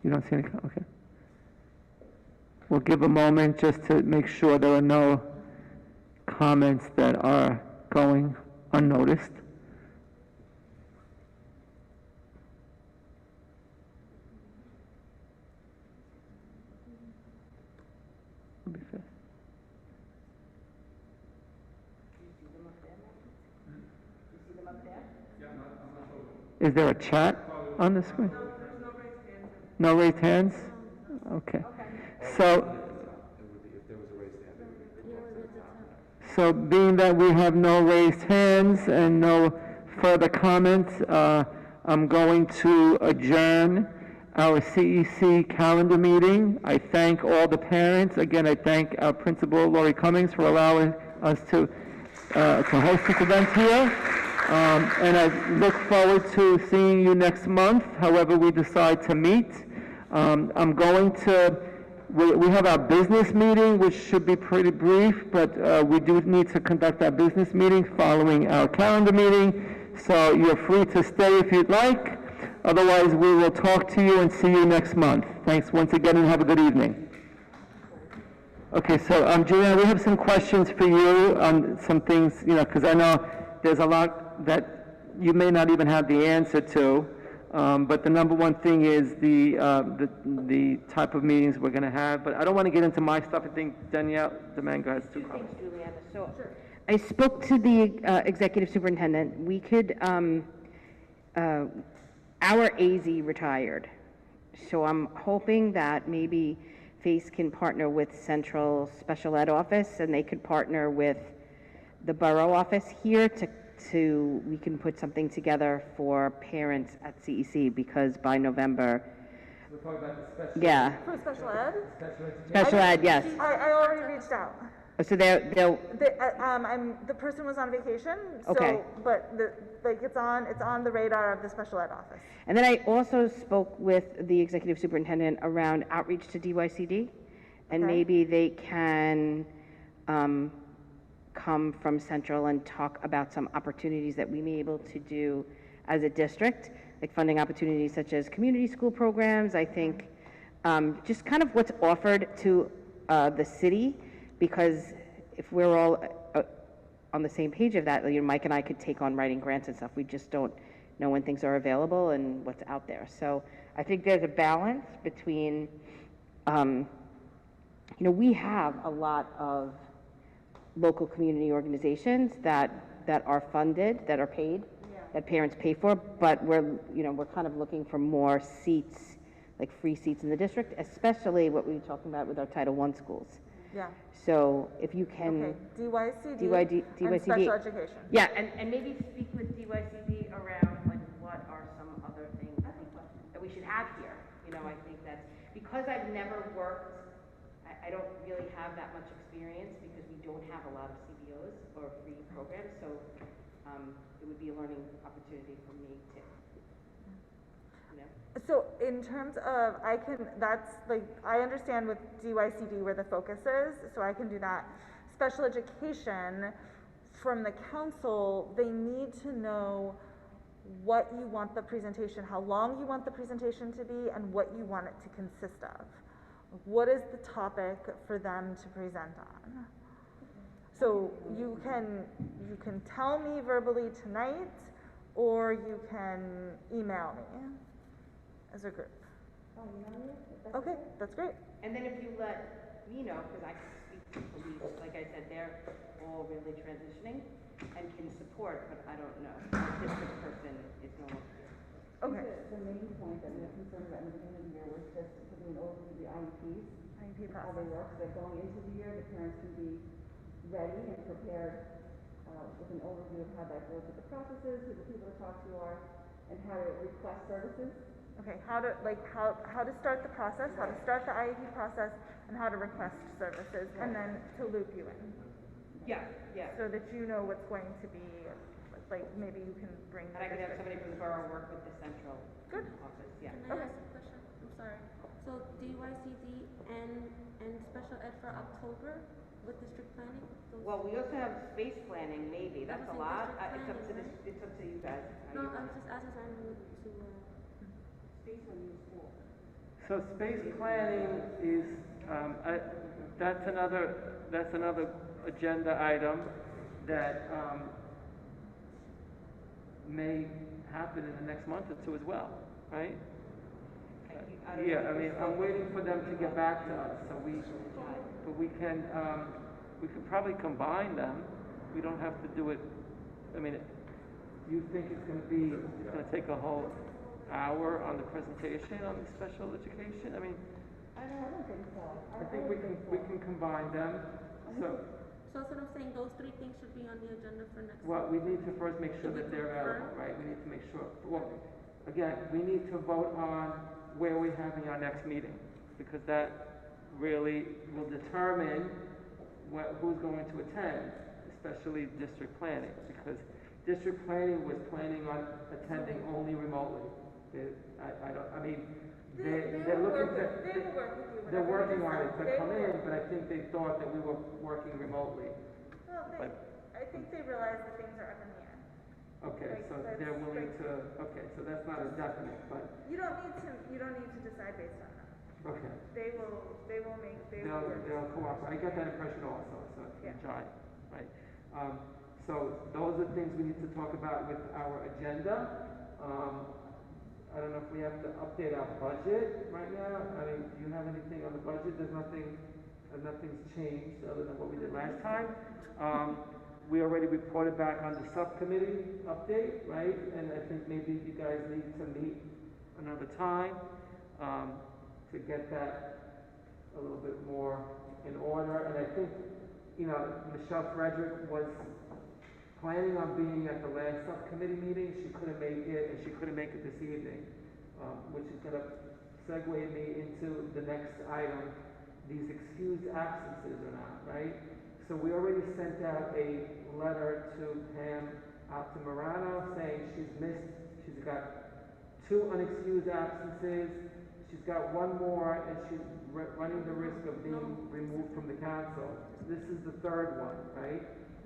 A: You don't see any, okay. We'll give a moment just to make sure there are no comments that are going unnoticed. We'll be fast. Is there a chat on the screen? No raised hands? Okay. So being that we have no raised hands and no further comments, I'm going to adjourn our CEC calendar meeting. I thank all the parents. Again, I thank our principal, Lori Cummings, for allowing us to host this event here. And I look forward to seeing you next month, however we decide to meet. I'm going to we have our business meeting, which should be pretty brief, but we do need to conduct our business meeting following our calendar meeting. So you're free to stay if you'd like. Otherwise, we will talk to you and see you next month. Thanks once again and have a good evening. Okay, so Juliana, we have some questions for you on some things, because I know there's a lot that you may not even have the answer to. But the number one thing is the type of meetings we're going to have. But I don't want to get into my stuff. I think Danielle Domingo has two comments.
E: Thanks, Juliana. So I spoke to the executive superintendent. We could, our AZ retired. So I'm hoping that maybe FACE can partner with Central Special Ed Office, and they could partner with the borough office here we can put something together for parents at CEC, because by November.
A: We're talking about the special.
E: Yeah.
B: For special ed?
E: Special ed, yes.
B: I already reached out.
E: So they'll.
B: The person was on vacation. So,
E: Okay.
B: But it's on the radar of the special ed office.
E: And then I also spoke with the executive superintendent around outreach to DYCD, and
B: Okay.
E: maybe they can come from Central and talk about some opportunities that we may be able to do as a district, like funding opportunities such as community school programs. I think just kind of what's offered to the city, because if we're all on the same page of that, Mike and I could take on writing grants and stuff. We just don't know when things are available and what's out there. So I think there's a balance between, we have a lot of local community organizations that are funded, that are paid, that parents pay for, but we're kind of looking for more seats, like free seats in the district, especially what we were talking about with our Title I schools.
B: Yeah.
E: So if you can.
B: Okay,
E: DYCD.
B: and special education.
E: Yeah, and maybe speak with DYCD around like what are some other things that we should have here. I think that's, because I've never worked, I don't really have that much experience because we don't have a lot of CBOs or free programs, so it would be a learning opportunity for me too.
B: So in terms of, I understand with DYCD where the focus is, so I can do that. Special education, from the council, they need to know what you want the presentation, how long you want the presentation to be, and what you want it to consist of. What is the topic for them to present on? So you can tell me verbally tonight, or you can email me as a group. Okay, that's great.
E: And then if you let me know, because I can speak to police, like I said, they're all really transitioning and can support, but I don't know. The district person is no longer here.
B: Okay.
C: The main point that we were concerned about in the beginning of the year was just to do an overview of the IEPs.
B: IEP
C: how they work, so that going into the year, the parents can be ready and prepared with an overview of how that goes with the processes, who the people to talk to are, and how to request services.
B: Okay, how to start the process, how to start the IEP process, and how to request services, and then to loop you in.
E: Yeah.
B: So that you know what's going to be, like maybe you can bring.
E: And I could have somebody from the borough work with the central office, yeah.
N: Can I ask a question? I'm sorry. So DYCD and special ed for October with district planning?
E: Well, we also have space planning, maybe. That's a lot. It's up to it's up to you guys.
N: No, I'm just asking to
E: space or new school.
A: So space planning is, that's another agenda item that may happen in the next month or two as well, right? Yeah, I mean, I'm waiting for them to get back to us, so we can probably combine them. We don't have to do it, I mean, you think it's gonna take a whole hour on the presentation on the special education? I mean,
C: I don't think so.
A: I think we can combine them. So
N: that's what I'm saying, those three things should be on the agenda for next
A: well, we need to first make sure that they're available, right? We need to make sure. Well, again, we need to vote on where we're having our next meeting, because that really will determine who's going to attend, especially district planning, because district planning was planning on attending only remotely. I mean, they're looking to,
B: They will work with you.
A: they're
B: whatever
A: working
B: you
A: on it to
B: decide.
A: come in, but I think they thought that we were working remotely.
B: Well, I think they realize that things are up in the air.
A: Okay,
B: Like,
A: so
B: that's
A: they're willing
B: like-
A: to, okay, so that's not a definite, but,
B: You don't need to decide based on that.
A: okay.
B: They will work.
A: They'll cooperate. I get that impression also, so it's
B: Yeah.
A: jive, right? So those are things we need to talk about with our agenda. I don't know if we have to update our budget right now. I mean, do you have anything on the budget? There's nothing's changed other than what we did last time. We already reported back on the subcommittee update, right? And I think maybe you guys need to meet another time to get that a little bit more in order. And I think, Michelle Frederick was planning on being at the last subcommittee meeting. She couldn't make it, and she couldn't make it this evening, which is going to segue me into the next item, these excused absences or not, right? So we already sent out a letter to Pam Altamirano saying she's got 2 unexcused absences, she's got 1 more, and she's running the risk of being removed from the council. This is the 3rd one, right?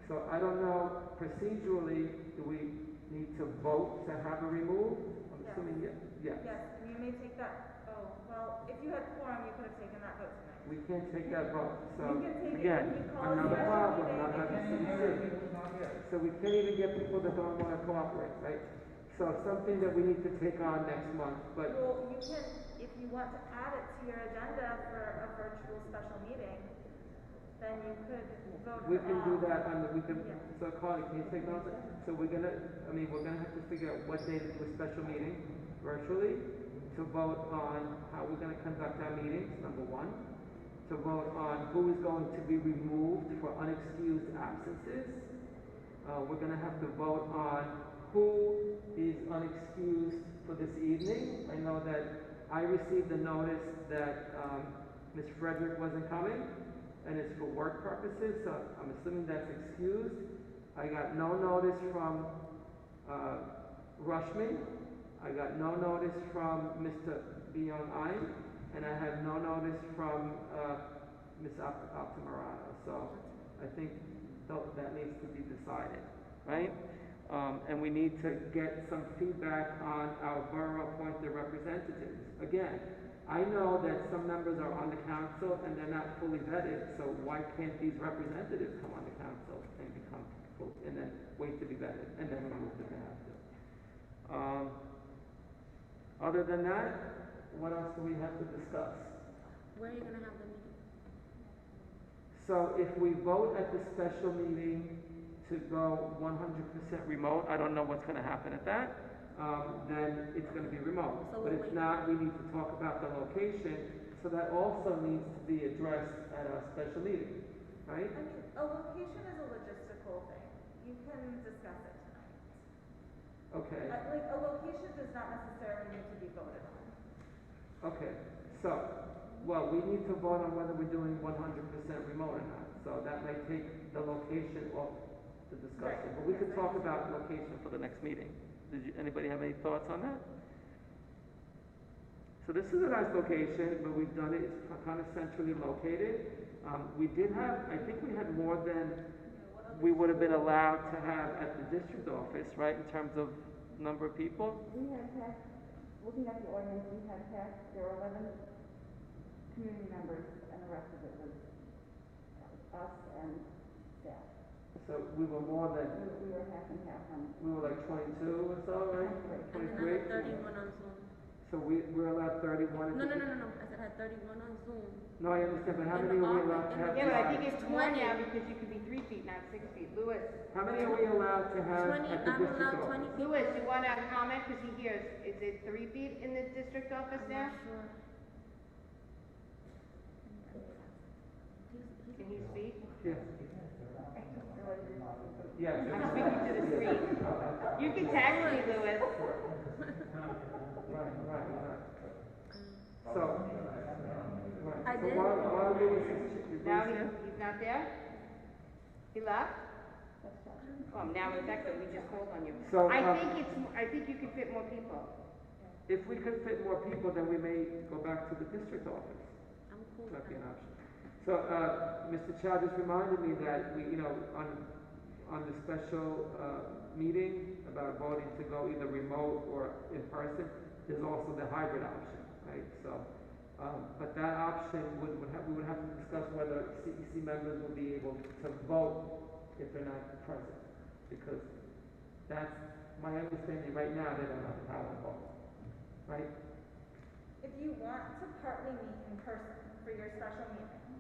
A: So I don't know, procedurally, do we need to vote to have her removed? I'm assuming yes.
B: Yes, and you may take that. Oh, well, if you had quorum, you could have taken that vote tonight.
A: We can't take that vote, so,
B: You can take it
A: again,
B: when you call a
A: another
B: special
A: problem,
B: meeting.
A: not having CDC. So we can't even get people that don't want to cooperate, right? So something that we need to take on next month, but,
B: Well, you can, if you want to add it to your agenda for a virtual special meeting, then you could vote
A: we
B: for
A: can
B: all.
A: do that on the, we can,
B: Yeah.
A: so Carly, can you take notes? So we're gonna have to figure out what day to do a special meeting virtually, to vote on how we're gonna conduct our meetings, number 1. To vote on who is going to be removed for unexcused absences. We're gonna have to vote on who is unexcused for this evening. I know that I received a notice that Ms. Frederick wasn't coming, and it's for work purposes, so I'm assuming that's excused. I got no notice from Rushman. I got no notice from Mr. Bion-Ein, and I had no notice from Ms. Altamirano. So I think that needs to be decided, right? And we need to get some feedback on our borough-appointed representatives. Again, I know that some members are on the council and they're not fully vetted, so why can't these representatives come on the council and become full, and then wait to be vetted, and then remove if they have to? Other than that, what else do we have to discuss?
O: Where are you gonna have the meeting?
A: So if we vote at the special meeting to go 100% remote, I don't know what's gonna happen at that, then it's gonna be remote.
O: So
A: But
O: we'll
A: if
O: wait.
A: not, we need to talk about the location, so that also needs to be addressed at our special meeting, right?
B: I mean, a location is a logistical thing. You can discuss it tonight.
A: Okay,
B: Like, a location does not necessarily need to be voted on.
A: okay, so, well, we need to vote on whether we're doing 100% remote or not, so that may take the location off the discussion.
B: Right.
A: But we could talk about location for the next meeting. Anybody have any thoughts on that? So this is a nice location, but we've done it, it's kind of centrally located. We did have, I think we had more than we would have been allowed to have at the district office, right, in terms of number of people?
C: We had half, looking at the ordinance, we had half, there were 11 community members, and the rest of it was us and staff.
A: So we were more than,
C: We were half and half on.
A: we were like 22 or so, right? 23?
O: 31 on Zoom.
A: So we're allowed 31?
O: No. I said I had 31 on Zoom.
A: No, I understand, but how
O: In
A: many
O: the
A: are we
O: office,
A: allowed to
O: in the-
A: have?
P: Yeah, but I
A: live?
P: think it's more now because you can be 3 feet, not 6 feet. Louis,
A: How many are we allowed to have
O: 20,
A: at the
O: I'm
A: district
O: allowed
A: office?
O: 20 people.
P: Louis, you want to comment because he hears? Is it 3 feet in the district office
O: I'm
P: now?
O: not sure.
P: Can you speak?
A: Yes. Yes.
P: I'm speaking to the screen. You can text me, Louis.
A: Right. So, right.
O: I
A: So
O: did.
A: while Louis is
P: Now
A: here?
P: he's not there? He left? Now in fact, we just called on you.
A: So,
P: I think you can fit more people.
A: If we could fit more people, then we may go back to the district office.
O: I'm cool with
A: That'd be an
O: that.
A: option. So, Mr. Chow just reminded me that we, on the special, meeting about voting to go either remote or in person, there's also the hybrid option, right? So, but that option we would have to discuss whether CEC members will be able to vote if they're not present. Because that's my understanding right now, they don't have the power to vote, right?
B: If you want to partly meet in person for your special meeting,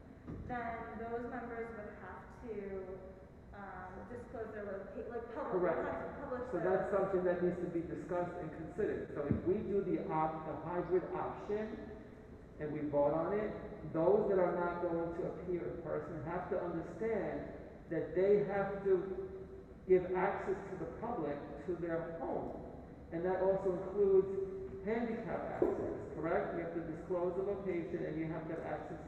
B: then those members would have to disclose their location, like
A: Correct.
B: publish
A: So that's something that needs to be discussed and considered. So if we do the hybrid option and we vote on it, those that are not going to appear in person have to understand that they have to give access to the public to their home. And that also includes handicap access, correct? You have to disclose the location and you have to have access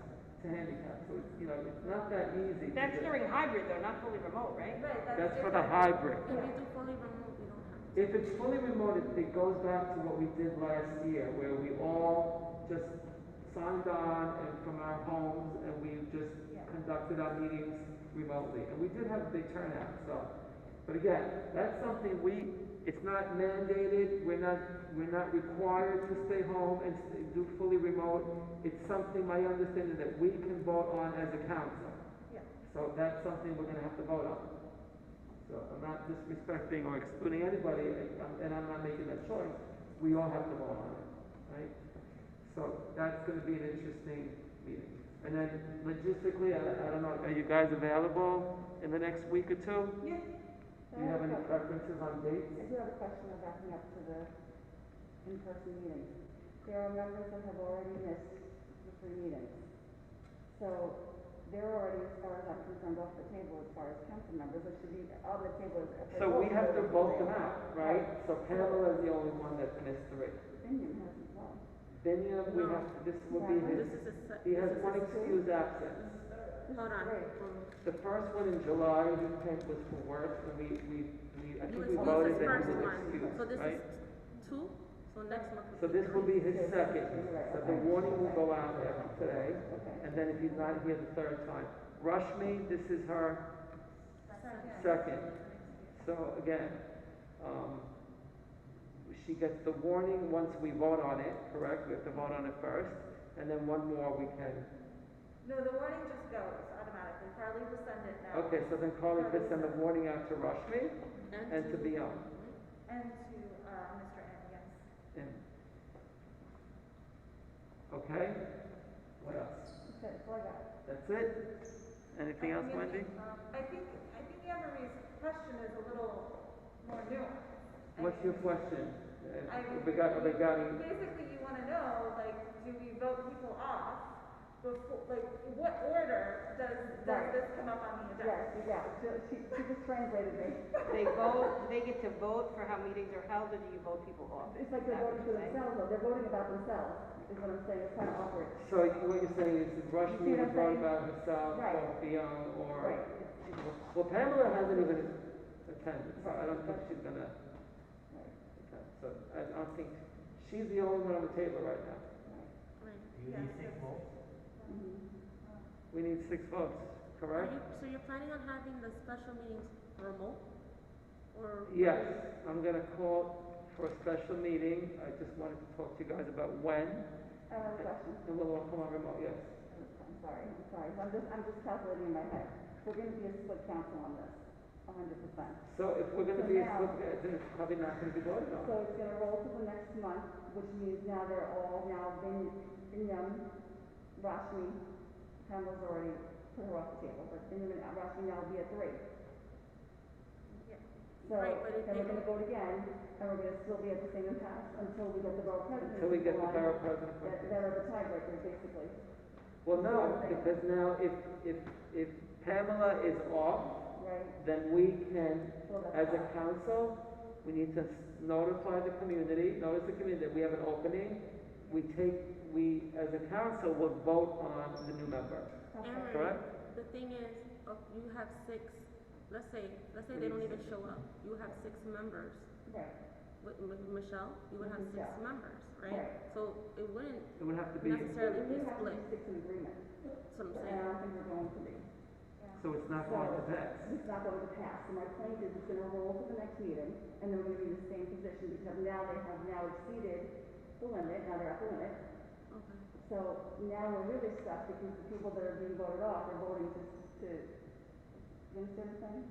A: to handicap. So it's, it's not that easy.
E: That's during hybrid though, not fully remote, right?
B: Right,
A: That's for the hybrid.
O: If we do fully remote, we don't have to.
A: If it's fully remote, it goes back to what we did last year, where we all just signed on and from our homes and we just conducted our meetings remotely. And we did have a big turnout, so. But again, that's something it's not mandated, we're not required to stay home and do fully remote. It's something, my understanding, that we can vote on as a council.
B: Yeah.
A: So that's something we're gonna have to vote on. So I'm not disrespecting or excluding anybody, and I'm not making that choice. We all have to vote on it, right? So that's gonna be an interesting meeting. And then logistically, I don't know, are you guys available in the next week or two?
B: Yeah.
A: Do you have any preferences on dates?
C: I do have a question of backing up to the in-person meetings. There are members that have already missed the 3 meetings. So they're already, as far as I'm concerned, off the table as far as council members. It should be on the table as
A: So we have to vote them out, right? So Pamela is the only one that's missed 3.
C: Binion has as well.
A: Binion, this will be his, he has one excused absence.
O: Hold on.
A: The first one in July, he was for work, and I think we
O: This
A: voted
O: is
A: that
O: first
A: he was
O: one.
A: excused,
O: So this
A: right?
O: is 2, so next month.
A: So this will be his second, so the warning will go out after today, and then if he's not here the 3rd time. Rashmi, this is her second. So again, she gets the warning once we vote on it, correct? We have to vote on it first, and then one more we can.
B: No, the warning just goes automatically. Carly will send it now.
A: Okay, so then Carly could send the warning out to Rashmi and to Beyond.
B: And to Mr. N, yes.
A: And, okay, what else?
C: That's all I got.
A: That's it? Anything else, Wendy?
B: I think Anne-Marie's question is a little more nuanced.
A: What's your question?
B: Basically, you want to know, like, do we vote people off before, like, what order does this come up on the agenda?
C: Yes, she just translated me.
E: They get to vote for how meetings are held, or do you vote people off?
C: It's like they're voting for themselves, though. They're voting about themselves, is what I'm saying. It's kind of awkward.
A: So what you're saying is Rashmi would vote about herself,
C: Right.
A: or Beyond, or...
C: Right.
A: Well, Pamela hasn't even attended, so I don't think she's gonna attend. So I don't think, she's the only one on the table right now.
O: You need 6 votes?
A: We need 6 votes, correct?
O: So you're planning on having the special meetings remote? Or?
A: Yes, I'm gonna call for a special meeting. I just wanted to talk to you guys about when.
C: I have a question.
A: And we'll all come on remote, yes.
C: I'm sorry. I'm just calculating in my head. We're going to be a split council on this, 100%.
A: So if we're gonna
C: So
A: be a
C: now-
A: split, then it's probably not gonna be voted on.
C: So it's going to roll to the next month, which means now they're all Binyam, Rashmi, Pamela's already put her off the table, but Binyam and Rashmi now will be at 3. So
O: Right, but if
C: then we're
O: they-
C: going to vote again, and we're going to still be at the same impasse until we get the borough president.
A: Until we get the
C: line
A: borough president.
C: That are the tiebreakers, basically.
A: Well, no, because now if Pamela is off,
C: Right.
A: then we can,
C: Well, that's
A: as a
C: fine.
A: council, we need to notify the community, notice the community that we have an opening. We, as a council, will vote on the new member,
O: Emery,
A: correct?
O: the thing is, you have 6, let's say they don't even show up. You have 6 members.
C: Right.
Q: with Michelle, you would have
C: With
Q: 6
C: Michelle.
Q: members, right?
C: Right.
Q: So it wouldn't
A: It would have to be,
Q: necessarily be
C: We have to
Q: split.
C: be 6 in agreement.
Q: That's what I'm
C: And I
Q: saying.
C: don't think we're going to be.
A: so it's not going to pass.
C: It's not going to pass. So my point is, it's gonna roll to the next meeting, and then we're gonna be in the same position, because now they have now exceeded the limit, now they're at the limit.
Q: Okay.
C: So now we're really stuck, because the people that are being voted off are voting to, you understand what I'm saying?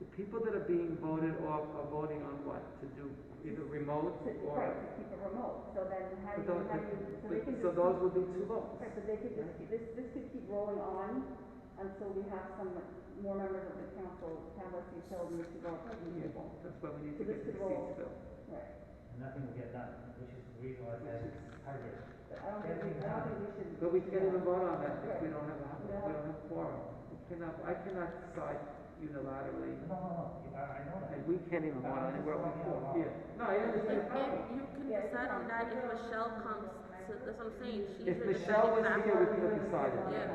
A: The people that are being voted off are voting on what? To do either remote
C: Right,
A: or?
C: to keep it remote, so then how do
A: But
C: you, so they can just.
A: so those would be 2 votes.
C: Right, but they could just, this could keep rolling on until we have some more members of the council have us seats filled and we should go up to these people.
A: That's why we need
C: So
A: to
C: this
A: get these
C: could roll.
A: seats filled.
C: Right.
G: And nothing will get done, which is the reason why I said it's hybrid.
C: But I don't think we should.
A: But we can't even vote on that if
C: Right.
A: we don't have quorum. I cannot decide unilaterally.
G: No, I know that.
A: And we can't even vote on it, we're only 4. Yeah. No, I understand.
Q: You can decide on that if Michelle comes to, that's what I'm saying, she's
A: If
Q: the
A: Michelle was
Q: deciding
A: here, we
Q: factor.
A: could have decided.
Q: Yes.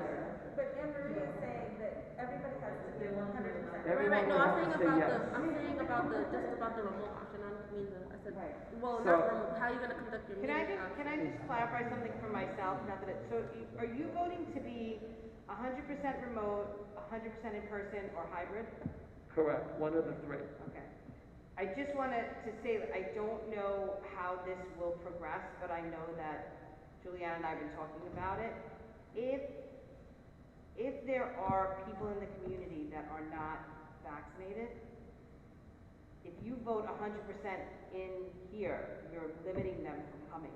B: But Anne Marie is saying that everybody has to do 100%.
Q: Right, no,
A: would
Q: I'm
A: have
Q: saying
A: to say
Q: about
A: yes.
Q: I'm saying about just about the remote option, I don't mean I said, well,
A: So-
Q: not remote, how are you gonna conduct your
P: Can
Q: meeting?
P: I just clarify something for myself, not that are you voting to be 100% remote, 100% in person, or hybrid?
A: Correct, one of the 3.
P: Okay. I just wanted to say that I don't know how this will progress, but I know that Juliana and I have been talking about it. If there are people in the community that are not vaccinated, if you vote 100% in here, you're limiting them from coming.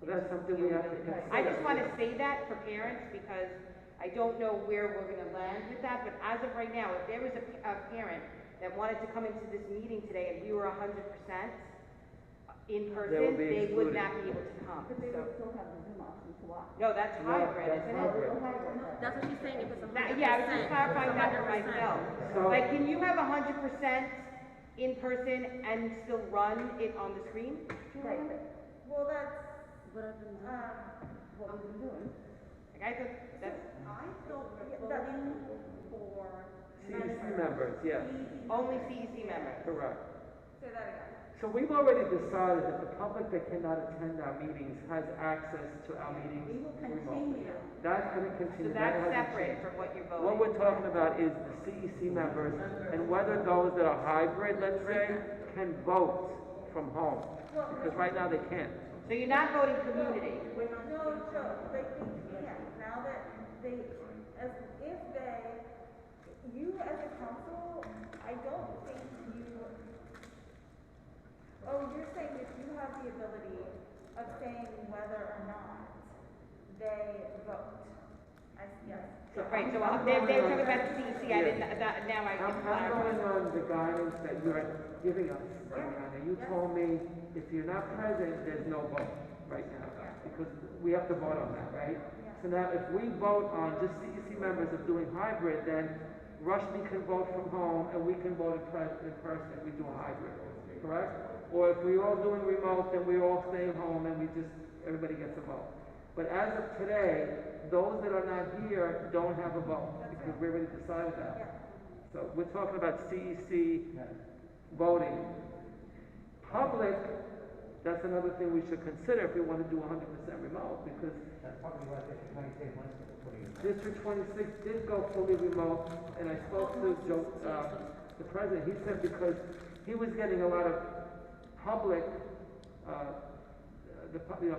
A: Well, that's something we have to consider.
P: I just want to say that for parents, because I don't know where we're gonna land with that, but as of right now, if there was a parent that wanted to come into this meeting today and we were 100% in person, they would not be able to come.
C: But they
P: So-
C: would still have the Zoom option to watch.
P: No, that's hybrid,
A: that's
P: isn't
A: hybrid.
P: it?
Q: That's what she's saying, if it's 100%.
P: Yeah, I was just clarifying that for myself.
A: So-
P: Like, can you have 100% in person and still run it on the screen?
C: Right,
B: Well, that's,
Q: What I've been doing.
C: what we've been doing.
P: Like, I thought that's
B: I thought we're voting for
A: CEC members, yes,
P: only CEC members.
A: correct.
B: Say that again.
A: So we've already decided that the public that cannot attend our meetings has access to our meetings remotely. That's going to
P: So
A: continue. That
P: that's
A: hasn't
P: separate
A: changed.
P: from what you're voting.
A: What we're talking about is the CEC members and whether those that are hybrid, let's say, can vote from home. Because right now they can't.
P: So you're not voting community.
B: No, Joe, they can, now that they, as, if they, you as a council, I don't think you, you're saying if you have the ability of saying whether or not they vote. Yes.
P: Right, so they're talking about the CEC, I didn't, now I
A: I'm
P: can
A: going
P: clarify.
A: on the guidance that you're giving us, Juliana. You told me if you're not present, there's no vote right now, because we have to vote on that, right? So now, if we vote on just CEC members of doing hybrid, then Rushmore can vote from home and we can vote in person, we do a hybrid, correct? Or if we're all doing remote, then we're all staying home and everybody gets a vote. But as of today, those that are not here don't have a vote, because we already decided that. So we're talking about CEC voting. Public, that's another thing we should consider if we want to do 100% remote, because
G: That's probably why District 26 wants to put it.
A: District 26 did go fully remote, and I spoke to Joe, the president. He said because he was getting a lot of public,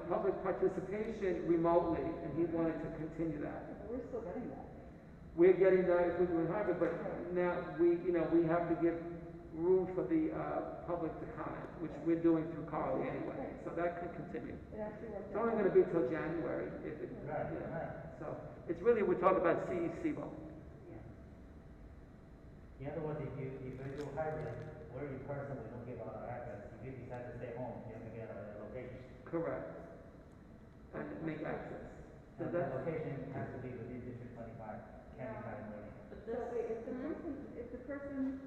A: public participation remotely, and he wanted to continue that.
C: But we're still getting that.
A: We're getting that if we're doing hybrid, but now we have to give room for the public to comment, which we're doing through Carly anyway. So that can continue.
C: It actually worked
A: It's only going to be till January. So it's really, we're talking about CEC vote.
G: In other words, if you do hybrid, we're in person, we don't give out our address. If you decide to stay home, you have to get a location.
A: Correct. And make access. So
G: And that
A: that's,
G: location has to be within District 25, can't be kind of waiting.
C: So wait, if the person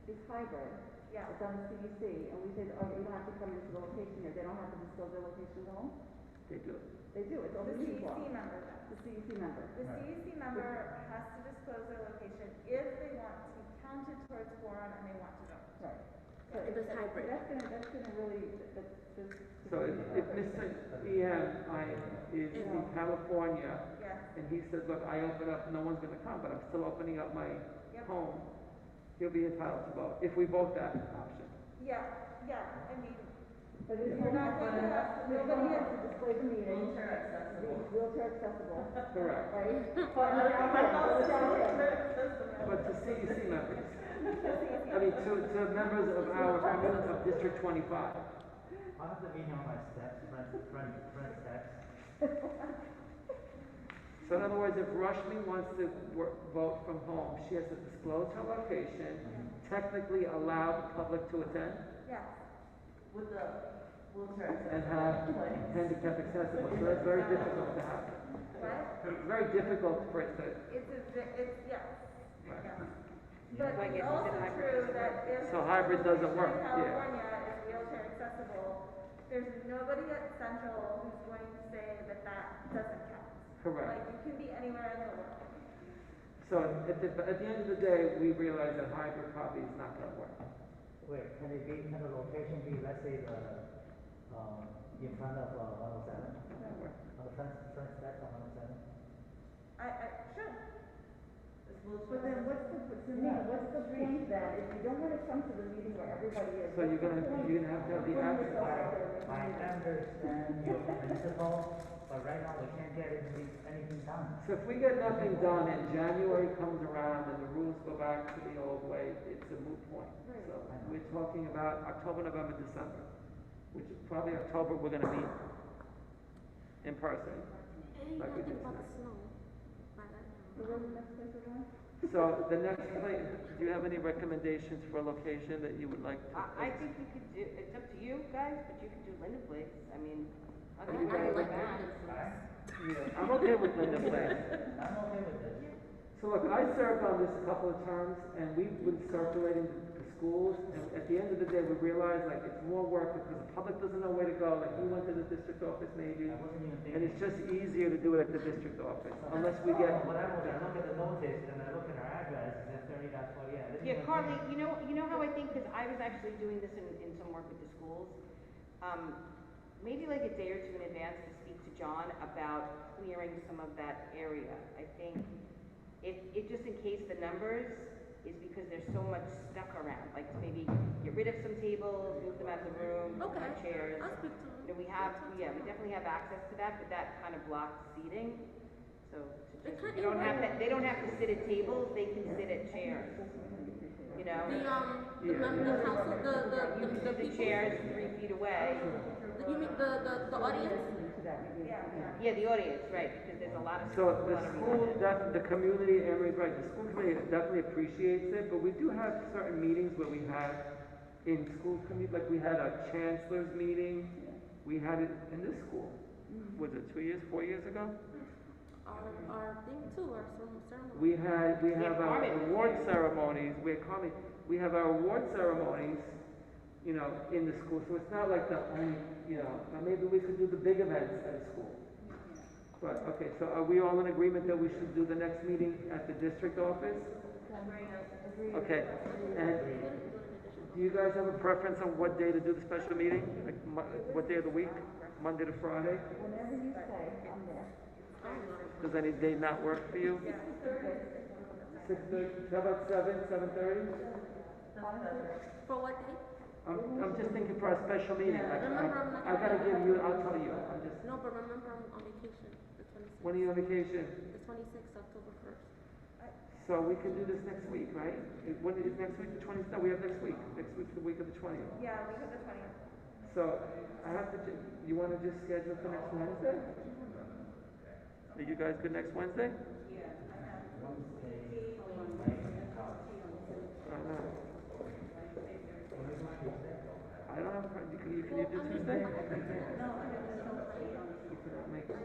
C: is hybrid, it's on the CEC, and we said, oh, you don't have to come into the location here, they don't have to disclose their location at home?
A: they do.
C: They do, it's on
B: The
C: the meeting law.
B: CEC member does.
C: The CEC member.
B: The CEC member has to disclose their location if they want to be counted towards quorum and they want to vote.
C: Right.
N: This hybrid.
C: That's gonna really,
A: So if Mr. is in California, and he says, look, I open up, no one's gonna come, but I'm still opening up my home, he'll be entitled to vote, if we vote that option.
B: Yeah, I mean,
C: but it's
B: you're not going to have, nobody has
C: to display the meeting. Wheelchair accessible.
A: Correct.
C: Right?
A: But to CEC members, I mean, to members of of District 25.
G: I have the meeting on my steps, front steps.
A: So in other words, if Rushmi wants to vote from home, she has to disclose her location, technically allow the public to attend,
C: With the wheelchair
A: and have handicap accessible. So that's very difficult to happen. It's very difficult for it to.
B: But it's also true that if
A: So hybrid doesn't work,
B: California is wheelchair accessible, there's nobody at Central who's going to say that doesn't count.
A: Correct.
B: Like, you can be anywhere in the world.
A: So at the end of the day, we realize that hybrid probably is not going to work.
G: Wait, can the location be, let's say, in front of 107? On the front steps of 107?
B: Sure.
C: But then what's the point then, if you don't want to come to the meeting where everybody is?
A: So you're gonna have to have the access.
G: I understand your principle, but right now we can't get anything done.
A: So if we get nothing done and January comes around and the rules go back to the old way, it's a moot point. So we're talking about October, November, December, which is probably October we're gonna meet in person. Like we did tonight. So the next place, do you have any recommendations for a location that you would like to?
P: I think you could do, it's up to you guys, but you could do Linda Place. I mean,
A: I'm okay with Linda Place.
G: I'm okay with this.
A: So look, I served on this a couple of terms, and we've been circulating the schools, and at the end of the day, we realized like it's more work because the public doesn't know where to go. Like we went to the district office maybe, and it's just easier to do it at the district office, unless we get.
G: Whatever, I look at the notice and I look at our address, it's 30.40.
P: yeah, Carly, you know how I think, because I was actually doing this in some work with the schools. Maybe like a day or two in advance to speak to John about clearing some of that area. I think it just in case the numbers is because there's so much stuff around, like to maybe get rid of some tables, move them out of the room, put more chairs.
Q: I'll speak to him.
P: We definitely have access to that, but that kind of blocks seating. So they don't have to sit at tables, they can sit at chairs. You know?
Q: The council,
P: the chairs 3 feet away.
Q: You mean the audience?
P: Yeah, the audience, right, because there's a lot of.
A: So the school, the community, Emery's right, the school committee definitely appreciates it, but we do have certain meetings where we have in school committee, like we had a chancellor's meeting, we had it in this school. Was it 4 years ago?
Q: Our thing too, our ceremony.
A: We have our award ceremonies, we have our award ceremonies, you know, in the school, so it's not like the only, you know, maybe we could do the big events at a school. But, okay, so are we all in agreement that we should do the next meeting at the district office? Okay, and do you guys have a preference on what day to do the special meeting? Like, what day of the week? Monday to Friday?
C: Whenever you say, I'm there.
A: Does any day not work for you? 6:30, how about 7:30?
Q: For what day?
A: I'm just thinking for a special meeting.
Q: Remember, I'm not
A: I gotta give you, I'll tell you, I'm just.
Q: No, but remember, I'm on vacation, the 26th.
A: When are you on vacation?
Q: The 26th, October 1st.
A: So we can do this next week, right? When is next week, the 20th? No, we have next week. Next week's the week of the 20th.
B: Yeah, week of the 20th.
A: So I have to, you wanna just schedule for next Wednesday? Are you guys good next Wednesday? I don't have, can you do Tuesday? You cannot make it.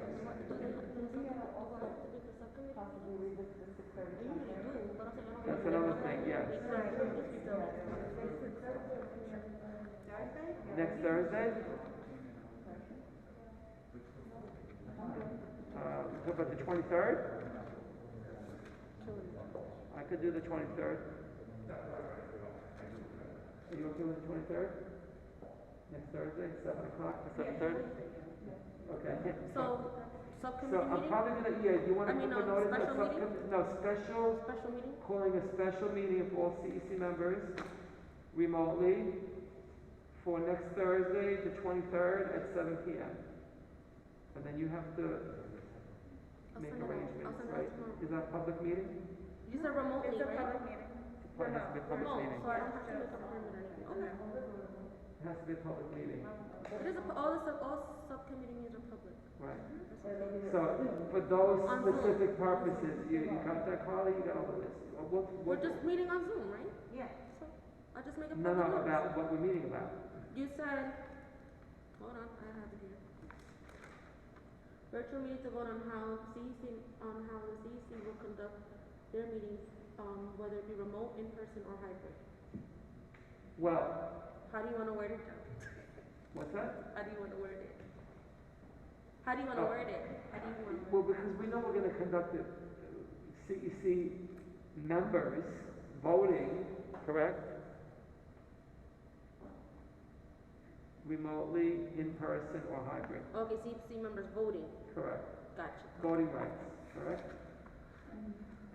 A: That's another thing, yes. Next Thursday? How about the 23rd? I could do the 23rd. Are you okay with the 23rd? Next Thursday, 7 o'clock to 7:30? Okay.
Q: So,
A: So
Q: subcommittee
A: I'm
Q: meeting?
A: probably gonna, yeah, you wanna
Q: I mean,
A: put the notice
Q: special
A: of
Q: meeting?
A: subcommittee? No,
Q: Special meeting?
A: calling a special meeting of all CEC members remotely for next Thursday, the 23rd at 7 p.m. And then you have to make arrangements, right? Is that a public meeting?
Q: You said remotely,
B: It's a
Q: right?
B: public meeting.
A: It has to be a public
Q: Remote,
A: meeting.
Q: so I don't have to make a appointment or anything. Okay.
A: It has to be a public meeting.
Q: It is all subcommittee meetings are public.
A: Right. So for those
Q: On Zoom.
A: specific purposes, you got that, Carly? You got all of this?
Q: We're just meeting on Zoom, right? Yeah. So, I just make a
A: No,
Q: public
A: no,
Q: notice.
A: about what we're meeting about.
Q: You said, hold on, I have it here. Virtual meeting to vote on how the CEC will conduct their meetings, whether it be remote, in person, or hybrid.
A: Well,
Q: How do you want to word it, Joe?
A: what's that?
Q: How do you want to word it? How do you want to word it? How do you want to
A: Well, because we know we're gonna conduct the CEC members voting, correct? Remotely, in person, or hybrid,
Q: Okay, CEC members voting.
A: correct?
Q: Gotcha.
A: Voting rights, correct?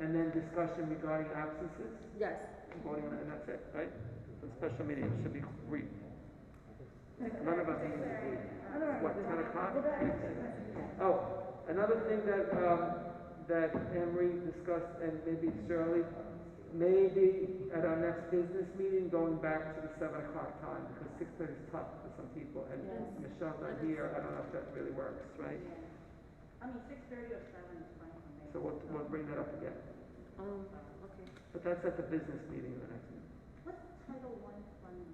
A: And then discussion regarding absences,
Q: Yes.
A: voting on it, and that's it, right? The special meeting should be brief. None of our meetings are brief. What, 10 o'clock? Oh, another thing that Emery discussed, and maybe Shirley, maybe at our next business meeting, going back to the 7 o'clock time, because 6:30 is tough for some people, and Michelle's not here, I don't know if that really works, right?
D: I mean, 6:30 or 7 is fine for me.
A: So we'll bring that up again.
Q: Okay.
A: But that's at the business meeting, the next meeting.
D: What's Title I funding?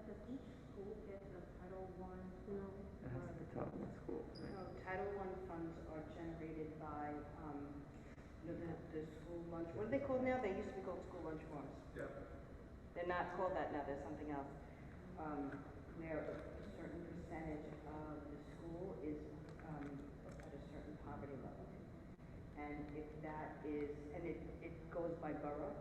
D: Does each school get the Title I?
Q: No.
A: It has to be taught in the school, right?
P: No, Title I funds are generated by, the school lunch, what are they called now? They used to be called school lunch forms.
A: Yeah.
P: They're not called that now, there's something else. Where a certain percentage of the school is, at a certain poverty level. And if that is, and it goes by borough.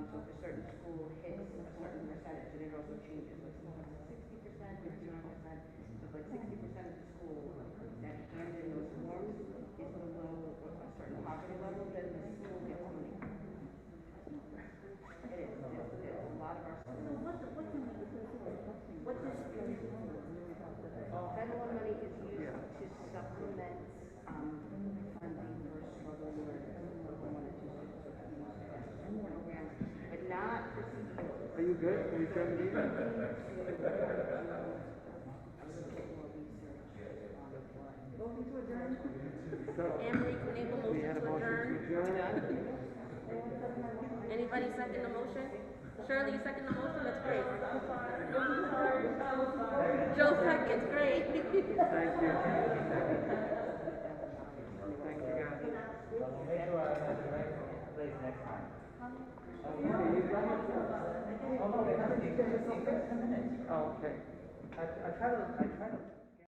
P: So if a certain school hits a certain percentage, and it also changes, like sometimes it's 60%, 59%. So if like 60% of the school that hand in those forms is below a certain poverty level, then the school gets money. It is, it's a lot of our schools. So what can we do? What does Title I money is used to supplement, funding for struggling learners, level 1 and 2 students, programs, but not for CEOs.
A: Are you good? Are you trying to leave?
Q: Motion to adjourn?
A: So,
Q: Emery, can I have a
A: we
Q: motion
A: had a
Q: to
A: motion to
Q: adjourn?
A: adjourn.
Q: Anybody second the motion? Shirley, you second the motion? That's great. Joe seconds, great.
A: Thank you. Thank you, guys.
G: Place next time.
A: Oh, okay.
G: I try to